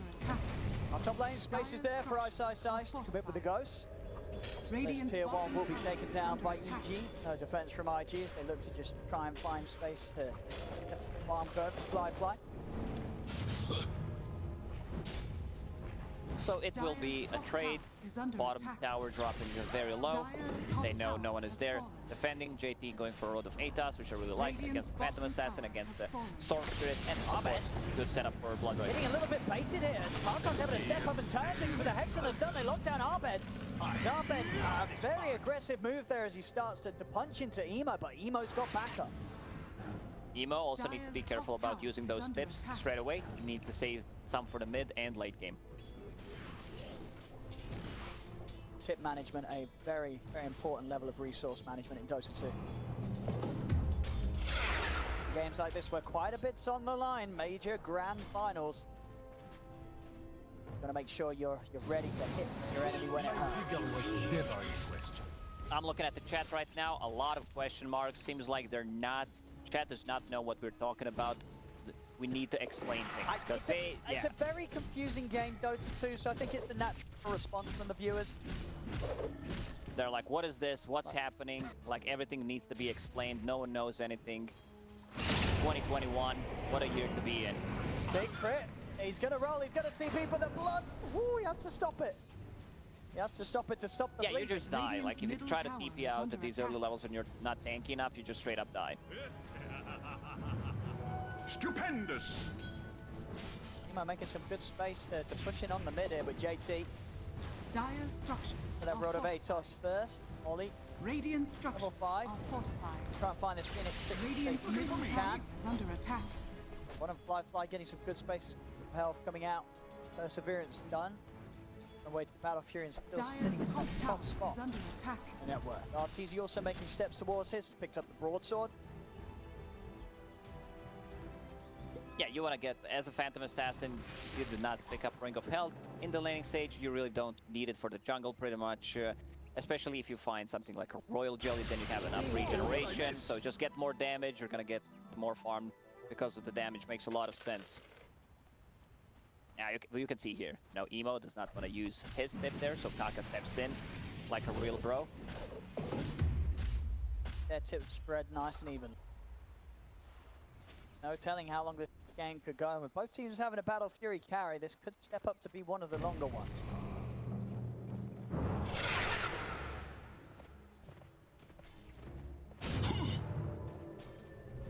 Our top lane space is there for Ice to commit with the Ghost. This tier 1 will be taken down by EG. No defense from IG as they look to just try and find space to get the farm going for Fly. So it will be a trade. Bottom tower dropping very low. They know no one is there. Defending, JT going for a road of Atos, which I really like, against the Phantom Assassin, against the Storm Spirit, and Abed. Good setup for Blood Red. Getting a little bit baited here as Marcon's able to step up and turn things with a Hex and a stun. They lock down Abed. Abed, a very aggressive move there as he starts to punch into Emo, but Emo's got backup. Emo also needs to be careful about using those tips straight away. You need to save some for the mid and late game. Tip management, a very, very important level of resource management in Dota 2. Games like this where quite a bit's on the line, major grand finals. Gotta make sure you're ready to hit your enemy when it hurts. I'm looking at the chat right now, a lot of question marks. Seems like they're not, chat does not know what we're talking about. We need to explain things, because it's a very confusing game, Dota 2, so I think it's the natural response from the viewers. They're like, what is this? What's happening? Like, everything needs to be explained. No one knows anything. 2021, what a year to be in. Big crit. He's gonna roll, he's gonna TP for the blood. Ooh, he has to stop it. He has to stop it to stop the bleed. You just die. Like, if you try to TP out at these early levels and you're not tanky enough, you just straight up die. Stupendous! Emo making some good space to push in on the mid here with JT. Dire structures. So that road of Atos first. Ollie. Radiant structures level 5. are fortified. Try and find this Phoenix 6 Radiant's middle tower is under attack. One of Fly getting some good space of health coming out. Perseverance done. On the way to the Battle Fury and still sitting in the top spot. Is under attack. And that worked. RTZ also making steps towards his. Picked up the broadsword. Yeah, you want to get, as a Phantom Assassin, you did not pick up Ring of Health. In the laning stage, you really don't need it for the jungle pretty much. Especially if you find something like a Royal Jelly, then you have enough regeneration. So just get more damage, you're going to get more farm because of the damage. Makes a lot of sense. Now, you can see here, Emo does not want to use his tip there, so Kaka steps in like a real bro. Their tips spread nice and even. There's no telling how long this game could go. And with both teams having a Battle Fury carry, this could step up to be one of the longer ones.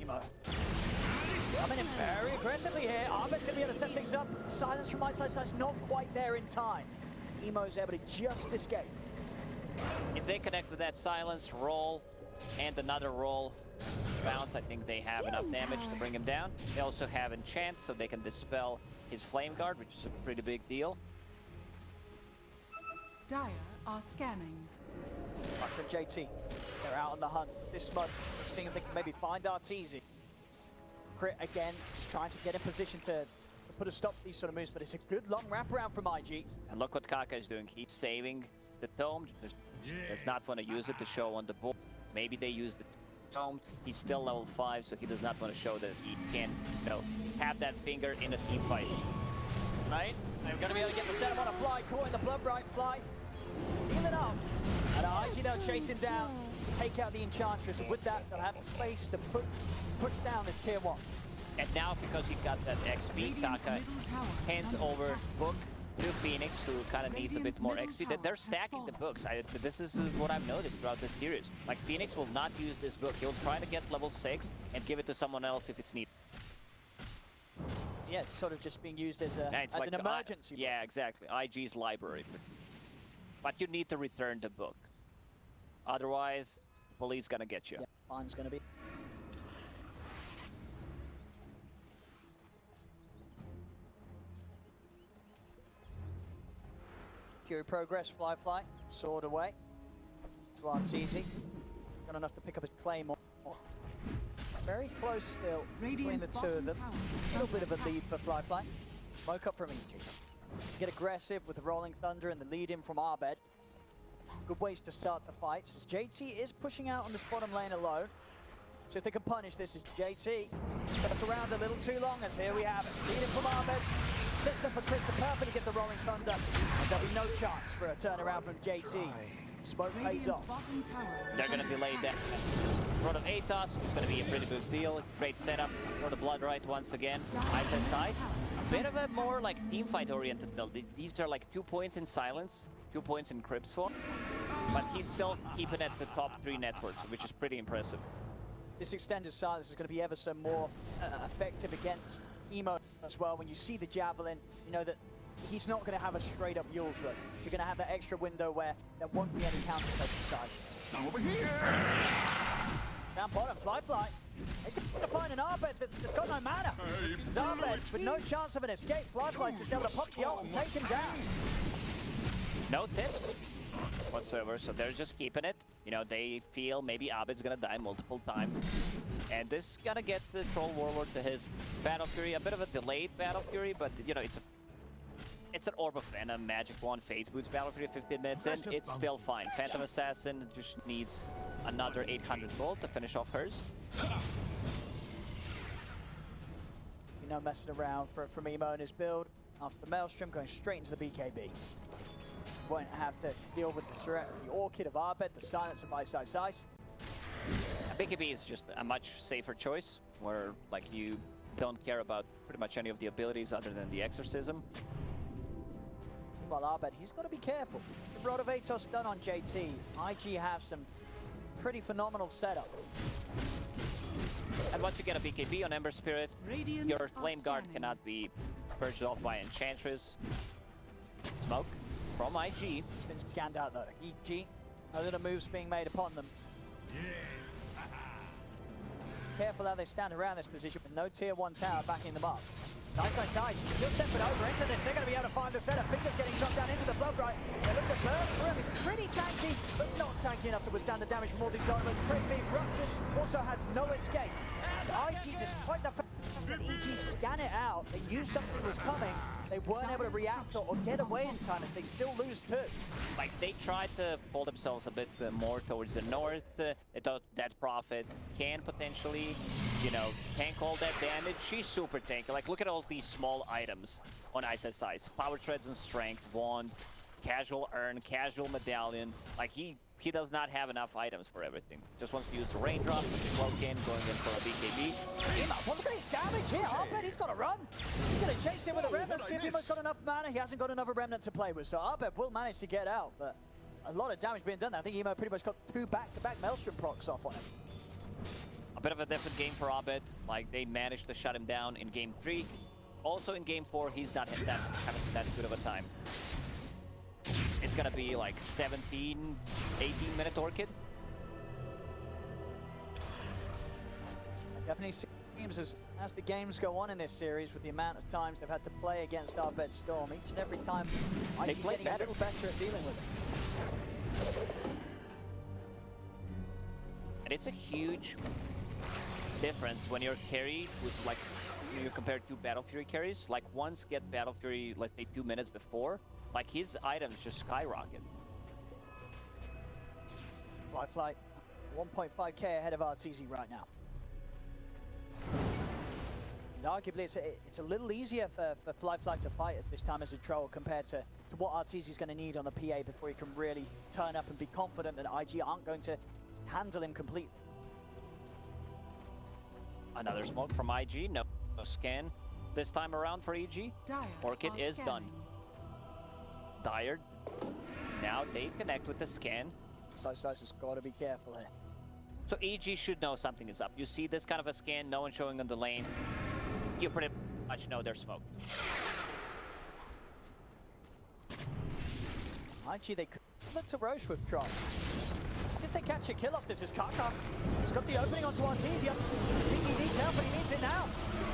Emo. Coming in very aggressively here. Arbit's going to be able to set things up. Silence from Ice not quite there in time. Emo's able to just escape. If they connect with that silence, roll, and another roll, bounce, I think they have enough damage to bring him down. They also have enchant, so they can dispel his flame guard, which is a pretty big deal. Dire are scanning. Back from JT. They're out on the hunt. This mud, seeing if they can maybe find Arteezy. Crit again, just trying to get in position to put a stop to these sort of moves, but it's a good long wraparound from IG. And look what Kaka is doing. He's saving the tome. Does not want to use it to show on the board. Maybe they use the tome. He's still level 5, so he does not want to show that he can, have that finger in a team fight. Right? They're going to be able to get the setup on a Fly, caught in the blood right Fly. Healing up. And IG now chasing down, take out the Enchantress. And with that, they'll have the space to push down this tier 1. And now, because he got that XP, Kaka hands over book to Phoenix, who kind of needs a bit more XP. They're stacking the books. This is what I've noticed throughout this series. Like, Phoenix will not use this book. He'll try to get level 6 and give it to someone else if it's needed. Yeah, it's sort of just being used as, like an emergency book. Yeah, exactly. IG's library. But you need to return the book. Otherwise, the police gonna get you. Yeah, fine's gonna be. Fury progress, Fly, sword away. To Arteezy. Got enough to pick up his claymore. Very close still between the Radiant's two of them. bottom A tower little bit of a is lead for Fly. Smoke up from EG. Get aggressive with the Rolling Thunder and the lead in from Arbed. Good ways to start the fights. JT is pushing out on this bottom lane alone. So if they can punish this, is JT. Stuck around a little too long, as here we have it. Lead in from Arbed. Sets up a crit to perfectly get the Rolling Thunder. And there'll be no chance for a turnaround from JT. Smoke pays off. They're going to delay that. Rod of Atos, it's going to be a pretty big deal. Great setup for the Blood Right once again. Ice. A bit of a more like team fight oriented build. These are like 2 points in Silence, 2 points in Crypt Swap. But he's still keeping at the top 3 networks, which is pretty impressive. This extended silence is going to be ever so more effective against Emo as well. When you see the Javelin, you know that he's not going to have a straight up Yule's Run. You're going to have that extra window where there won't be any counter exercise. Over here! Down bottom, Fly. He's going to find an Arbed that's got no mana. Arbed with no chance of an escape. Fly's just able to pop the ult and take him down. No tips whatsoever, so they're just keeping it. You know, they feel maybe Abed's gonna die multiple times. And this is gonna get the Troll Warlord to his Battle Fury. A bit of a delayed Battle Fury, but you know, it's an Orb of Venom, Magic Wand, Phase Boots Battle Fury 15 minutes in. It's still fine. Phantom Assassin just needs another 800 gold to finish off hers. No messing around from Emo and his build. After the Maelstrom, going straight into the BKB. Won't have to deal with the threat of the Orchid of Arbed, the silence of Ice. BKB is just a much safer choice, where like you don't care about pretty much any of the abilities other than the Exorcism. Well, Arbed, he's got to be careful. The Rod of Atos done on JT. IG have some pretty phenomenal setup. And once you get a BKB on Ember Spirit, your Flame Guard cannot be purged off by Enchantress. Smoke from IG. It's been scanned out though. EG, a little moves being made upon them. Careful how they stand around this position with no tier 1 tower backing them up. Ice, still stepping over into this. They're going to be able to find the setup. Fingers getting dropped down into the Blood Right. They look at burn through him. He's pretty tanky, but not tanky enough to withstand the damage from all these dynamos. Trade being ruptured, also has no escape. And IG, despite the fact that EG scan it out, they knew something was coming. They weren't able to react or get away in time as they still lose too. Like, they tried to pull themselves a bit more towards the north. They thought that Prophet can potentially, you know, tank all that damage. She's super tanky. Like, look at all these small items on Ice's size. Power Treads and Strength, Wand, Casual Urn, Casual Medallion. Like, he does not have enough items for everything. Just wants to use the Raindrop, Woken, going in for a BKB. Look at his damage here. Arbed, he's got to run. He's going to chase him with a Remnant, see if Emo's got enough mana. He hasn't got another Remnant to play with, so Arbed will manage to get out, but a lot of damage being done there. I think Emo pretty much got 2 back-to-back Maelstrom procs off on him. A bit of a different game for Arbed. Like, they managed to shut him down in Game 3. Also in Game 4, he's not having that good of a time. It's gonna be like 17, 18-minute Orchid. Definitely seems as the games go on in this series, with the amount of times they've had to play against Arbed Storm, each and every time IG getting a little better at dealing with it. And it's a huge difference when you're carried with, like, you compare 2 Battle Fury carries. Like, once get Battle Fury, let's say 2 minutes before, like, his items just skyrocket. Fly, 1.5k ahead of RTZ right now. And arguably, it's a little easier for Fly to fight us this time as a troll compared to what RTZ is going to need on the PA before he can really turn up and be confident that IG aren't going to handle him completely. Another smoke from IG, no scan this time around for EG. Orchid is done. Dire, now they connect with the scan. Size has got to be careful here. So EG should know something is up. You see this kind of a scan, no one showing on the lane, you pretty much know they're smoked. IG, they could look to Roche with Tron. If they catch a kill off, this is Kaka. He's got the opening onto Artesia. TD needs help, but he needs it now.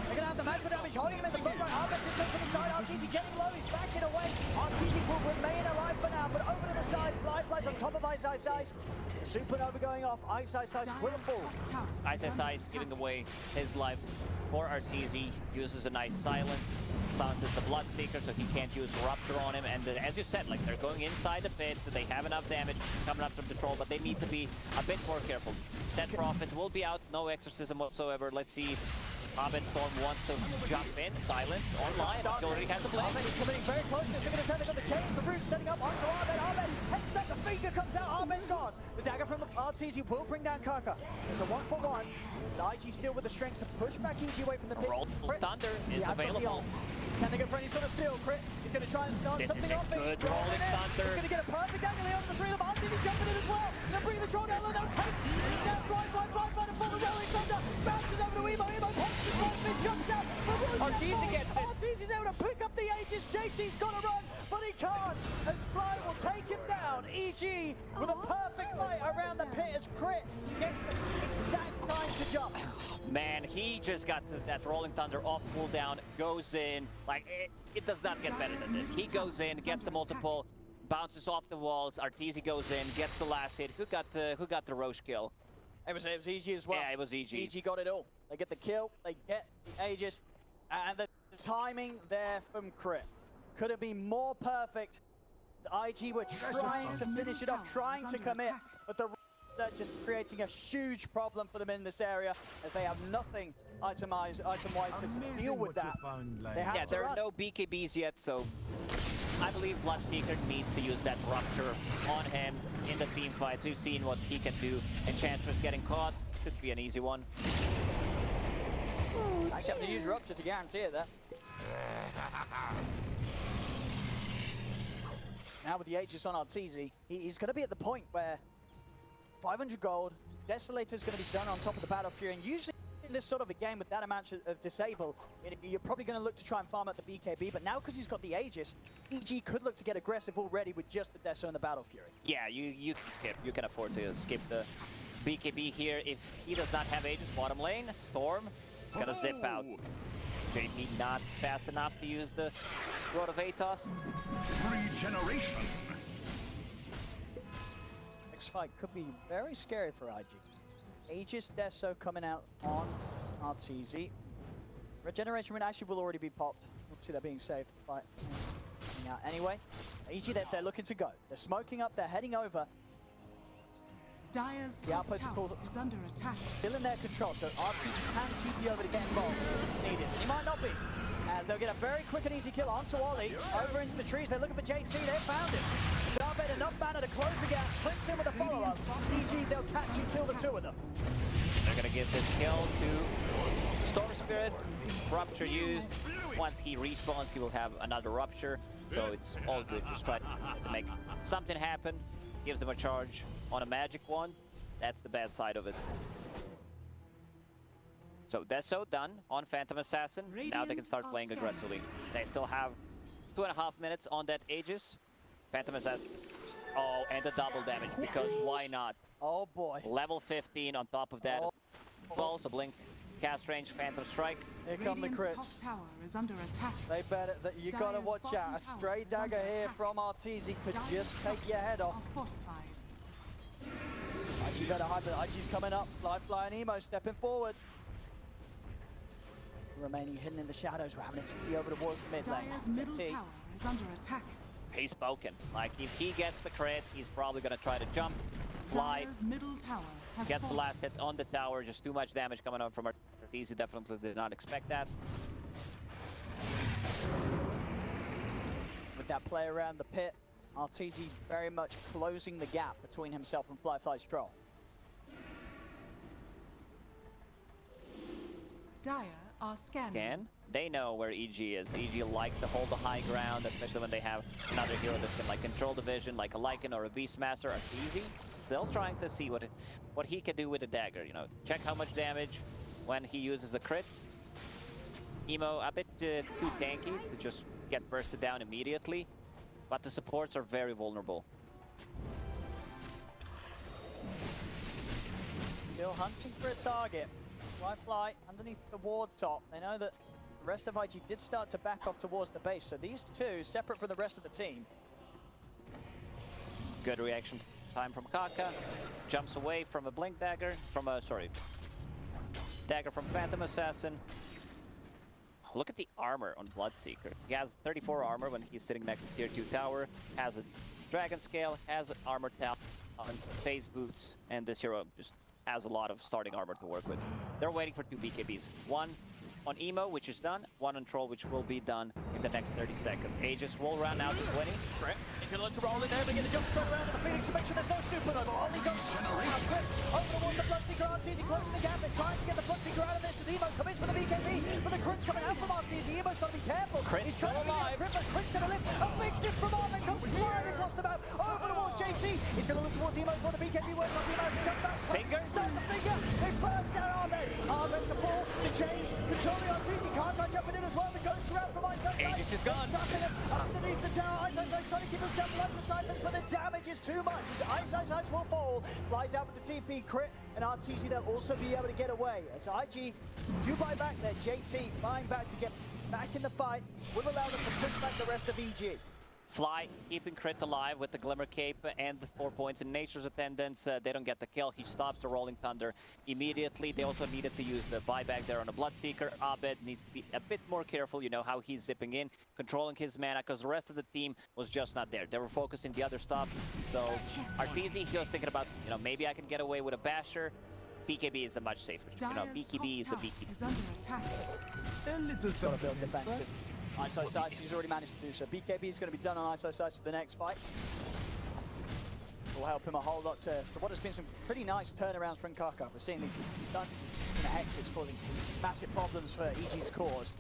They're going to have the magical damage holding him in the front right. Arbed is going to the side. Artesia getting low. He's backing away. Artesia will remain alive for now, but over to the side. Fly's on top of Ice. Supernova going off. Ice will fall. Ice giving away his life for Arteezy. Uses a nice silence. Silences the Bloodseeker so he can't use Rupture on him. And as you said, like, they're going inside the pit. So they have enough damage coming up from the troll, but they need to be a bit more careful. Dead Prophet will be out. No exorcism whatsoever. Let's see. Abed Storm wants to jump in. Silence online. Already has the blade. Abed is coming in very close. They're going to turn. They've got the chains. The Bruce setting up onto Abed. Abed heads up. The finger comes out. Abed's gone. The dagger from Arteezy will bring down Kaka. It's a 1-for-1. The IG still with the strength to push back EG away from the pit. Roll Thunder is available. Can they go for any sort of steal? Crit. He's going to try and start something off. This is a good Rolling Thunder. He's going to get a perfect angle here on the three of them. Arteezy jumping in as well. They'll bring the troll down. They'll take down Fly to fall. The Rolling Thunder bounces over to Emo. Punches the crossfish, jumps out. Arteezy gets it. Arteezy's able to pick up the Aegis. JT's got to run, but he can't. As Fly will take him down. EG with a perfect fight around the pit as Crit gets the exact time to jump. Man, he just got that Rolling Thunder off cooldown, goes in. Like, it does not get better than this. He goes in, gets the multiple, bounces off the walls. Arteezy goes in, gets the last hit. Who got the Roche kill? It was EG as well. Yeah, it was EG. EG got it all. They get the kill, they get the Aegis, and the timing there from Crit could have been more perfect. The IG were trying to finish it off, trying to commit, but the just creating a huge problem for them in this area as they have nothing item-wise to deal with that. Yeah, there are no BKBs yet, so I believe Bloodseeker needs to use that Rupture on him in the team fights. We've seen what he can do, and Chancellor's getting caught. Should be an easy one. Actually have to use Rupture to guarantee it there. Now with the Aegis on Arteezy, he's going to be at the point where 500 gold, Desolator's going to be done on top of the Battle Fury, and usually in this sort of a game with that amount of disable, you're probably going to look to try and farm out the BKB, but now because he's got the Aegis, EG could look to get aggressive already with just the Deso and the Battle Fury. Yeah, you can skip. You can afford to skip the BKB here. If he does not have Aegis bottom lane, Storm is going to zip out. JP not fast enough to use the Rod of Atos. Regeneration. Next fight could be very scary for IG. Aegis Deso coming out on Arteezy. Regeneration Rune actually will already be popped. Obviously they're being safe. Fight coming out anyway. EG, they're looking to go. They're smoking up, they're heading over. Dire's The outpost is under attack. Still in their control, so Arteezy can TP over to get involved if needed. He might not be, as they'll get a very quick and easy kill onto Ollie. Over into the trees, they're looking for JT, they found him. Zabed enough mana to close the gap, Prince in with a follow-up. EG, they'll catch and kill the two of them. They're gonna give this kill to Storm Spirit. Rupture used. Once he respawns, he will have another Rupture. So it's all good. Just try to make something happen. Gives them a charge on a magic one. That's the bad side of it. So Deso done on Phantom Assassin. Now they can start playing aggressively. They still have 2.5 minutes on that Aegis. Phantom Assassin. Oh, and the double damage, because why not? Oh boy. Level 15 on top of that. Also blink, cast range, Phantom Strike. Here come the crits. Top tower is under attack. They better, you gotta watch out. A stray dagger here from Arteezy could just take your head off. IG better hide it. IG's coming up. Fly and Emo stepping forward. Remaining hidden in the shadows. We're having it ski over towards the mid lane. Dire's middle tower is under attack. He's spoken. Like, if he gets the crit, he's probably gonna try to jump, fly, Dire's middle tower has gets the fallen. last hit on the tower. Just too much damage coming up from Arteezy. Definitely did not expect that. With that play around the pit, Arteezy very much closing the gap between himself and Fly's troll. Dire are scanning. Scan. They know where EG is. EG likes to hold the high ground, especially when they have another hero that can like control the vision, like a Lycan or a Beastmaster. Arteezy still trying to see what he can do with the dagger. You know, check how much damage when he uses a crit. Emo a bit too tanky to just get bursted down immediately, but the supports are very vulnerable. Still hunting for a target. Fly underneath the ward top. They know that the rest of IG did start to back off towards the base, so these two, separate from the rest of the team, Good reaction time from Kaka. Jumps away from a Blink Dagger, Dagger from Phantom Assassin. Look at the armor on Bloodseeker. He has 34 armor when he's sitting next to tier 2 tower, has a Dragon Scale, has an armor tap on phase boots, and this hero just has a lot of starting armor to work with. They're waiting for 2 BKBs. One on Emo, which is done, one on Troll, which will be done in the next 30 seconds. Aegis will run out to 20. He's going to look to roll in there, but get a jump straight around to the Phoenix to make sure there's no supernova. Only goes over the one, the Bloodseeker. Arteezy closing the gap. They're trying to get the Bloodseeker out of this as Emo commits for the BKB, but the crit's coming out from Arteezy. Emo's got to be careful. He's trying to get a crit, but crit's going to lift. A big zip from Armin comes flying across the map. Over towards JT. He's going to look towards Emo for the BKB. Working on the amount to jump back. Finger. Start the finger. They burst down Armin. Armin to fall. The change. Controlling Arteezy. Can't touch up in as well. The ghost around from Ice. Aegis is gone. Underneath the tower. Ice trying to keep himself alive to Cyphers, but the damage is too much. Ice will fall. Flies out with the TP crit, and Arteezy they'll also be able to get away. As IG do buy back there. JT buying back to get back in the fight will allow them to push back the rest of EG. Fly, keeping Crit alive with the Glimmer Cape and the 4 points. In Nature's Attendance, they don't get the kill. He stops the Rolling Thunder immediately. They also needed to use the buyback there on a Bloodseeker. Abed needs to be a bit more careful, you know, how he's zipping in, controlling his mana, because the rest of the team was just not there. They were focusing the other stuff. So Arteezy, he was thinking about, you know, maybe I can get away with a Basher. BKB is a much safer. You know, BKB is a BKB. Is under attack. Got to build defensive. Ice, he's already managed to do so. BKB is going to be done on Ice for the next fight. Will help him a whole lot to what has been some pretty nice turnarounds from Kaka. We're seeing these stunts in the exits causing massive problems for EG's cores.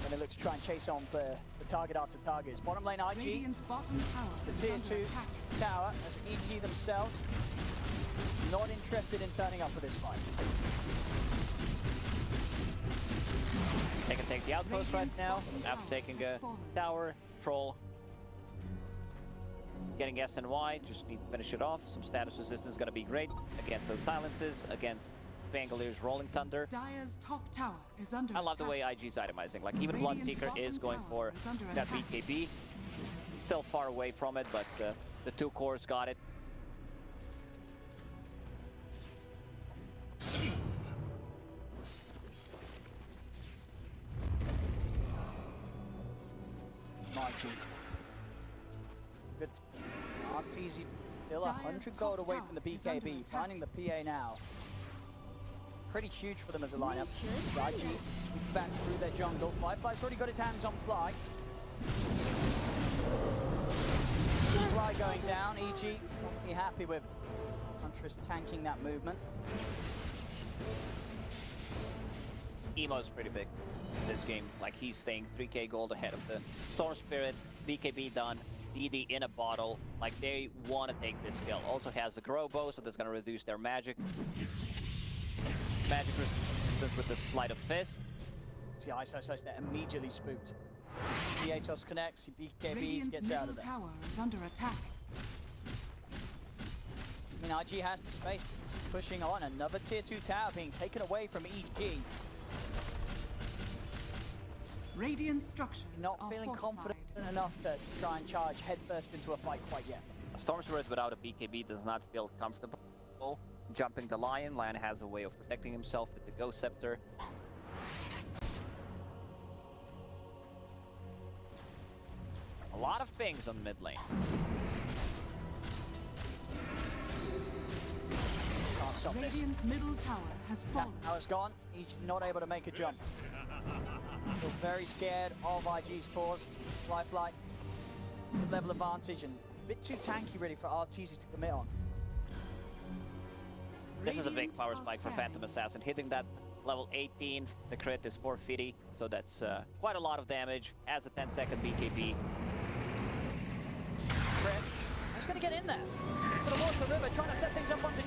And they look to try and chase on for target after target. It's bottom lane IG. Radiant's bottom tower The tier 2 tower as EG themselves not interested in turning up for this fight. They can take the outpost right now after taking a tower, Troll. Getting SNY, just need to finish it off. Some status resistance is going to be great against those silences, against Bangalre's Rolling Thunder. Dire's top tower is under I love the attack. way IG's itemizing. Like, even Bloodseeker is going for that BKB. Still far away from it, but the 2 cores got it. Good. Arteezy still 100 gold away from the BKB, finding the PA now. Pretty huge for them as a lineup. IG sweep back through their jungle. Firefly's already got his hands on Fly. Fly going down. EG won't be happy with Huntress tanking that movement. Emo's pretty big in this game. Like, he's staying 3k gold ahead of the Storm Spirit. BKB done. DD in a bottle. Like, they want to take this kill. Also has the Grow Bow, so that's going to reduce their magic resistance with the Sleight of Fist. See Ice, they're immediately spooked. Atos connects, BKB gets out of there. Tower is under attack. I mean, IG has the space, pushing on. Another tier 2 tower being taken away from EG. Radiant structures Not are feeling fortified. confident enough to try and charge headfirst into a fight quite yet. A Storm Spirit without a BKB does not feel comfortable. Jumping the Lion. Lion has a way of protecting himself with the Ghost Scepter. A lot of things on mid lane. Can't stop this. Radiant's middle tower has fallen. Tower's gone. He's not able to make a jump. Still very scared of IG's cause. Fly. Good level advantage and a bit too tanky really for Arteezy to commit on. This is a big power spike for Phantom Assassin. Hitting that level 18, the crit is 450, so that's quite a lot of damage. As a 10-second BKB. Crit. He's going to get in there. Going to walk the river, trying to set things up onto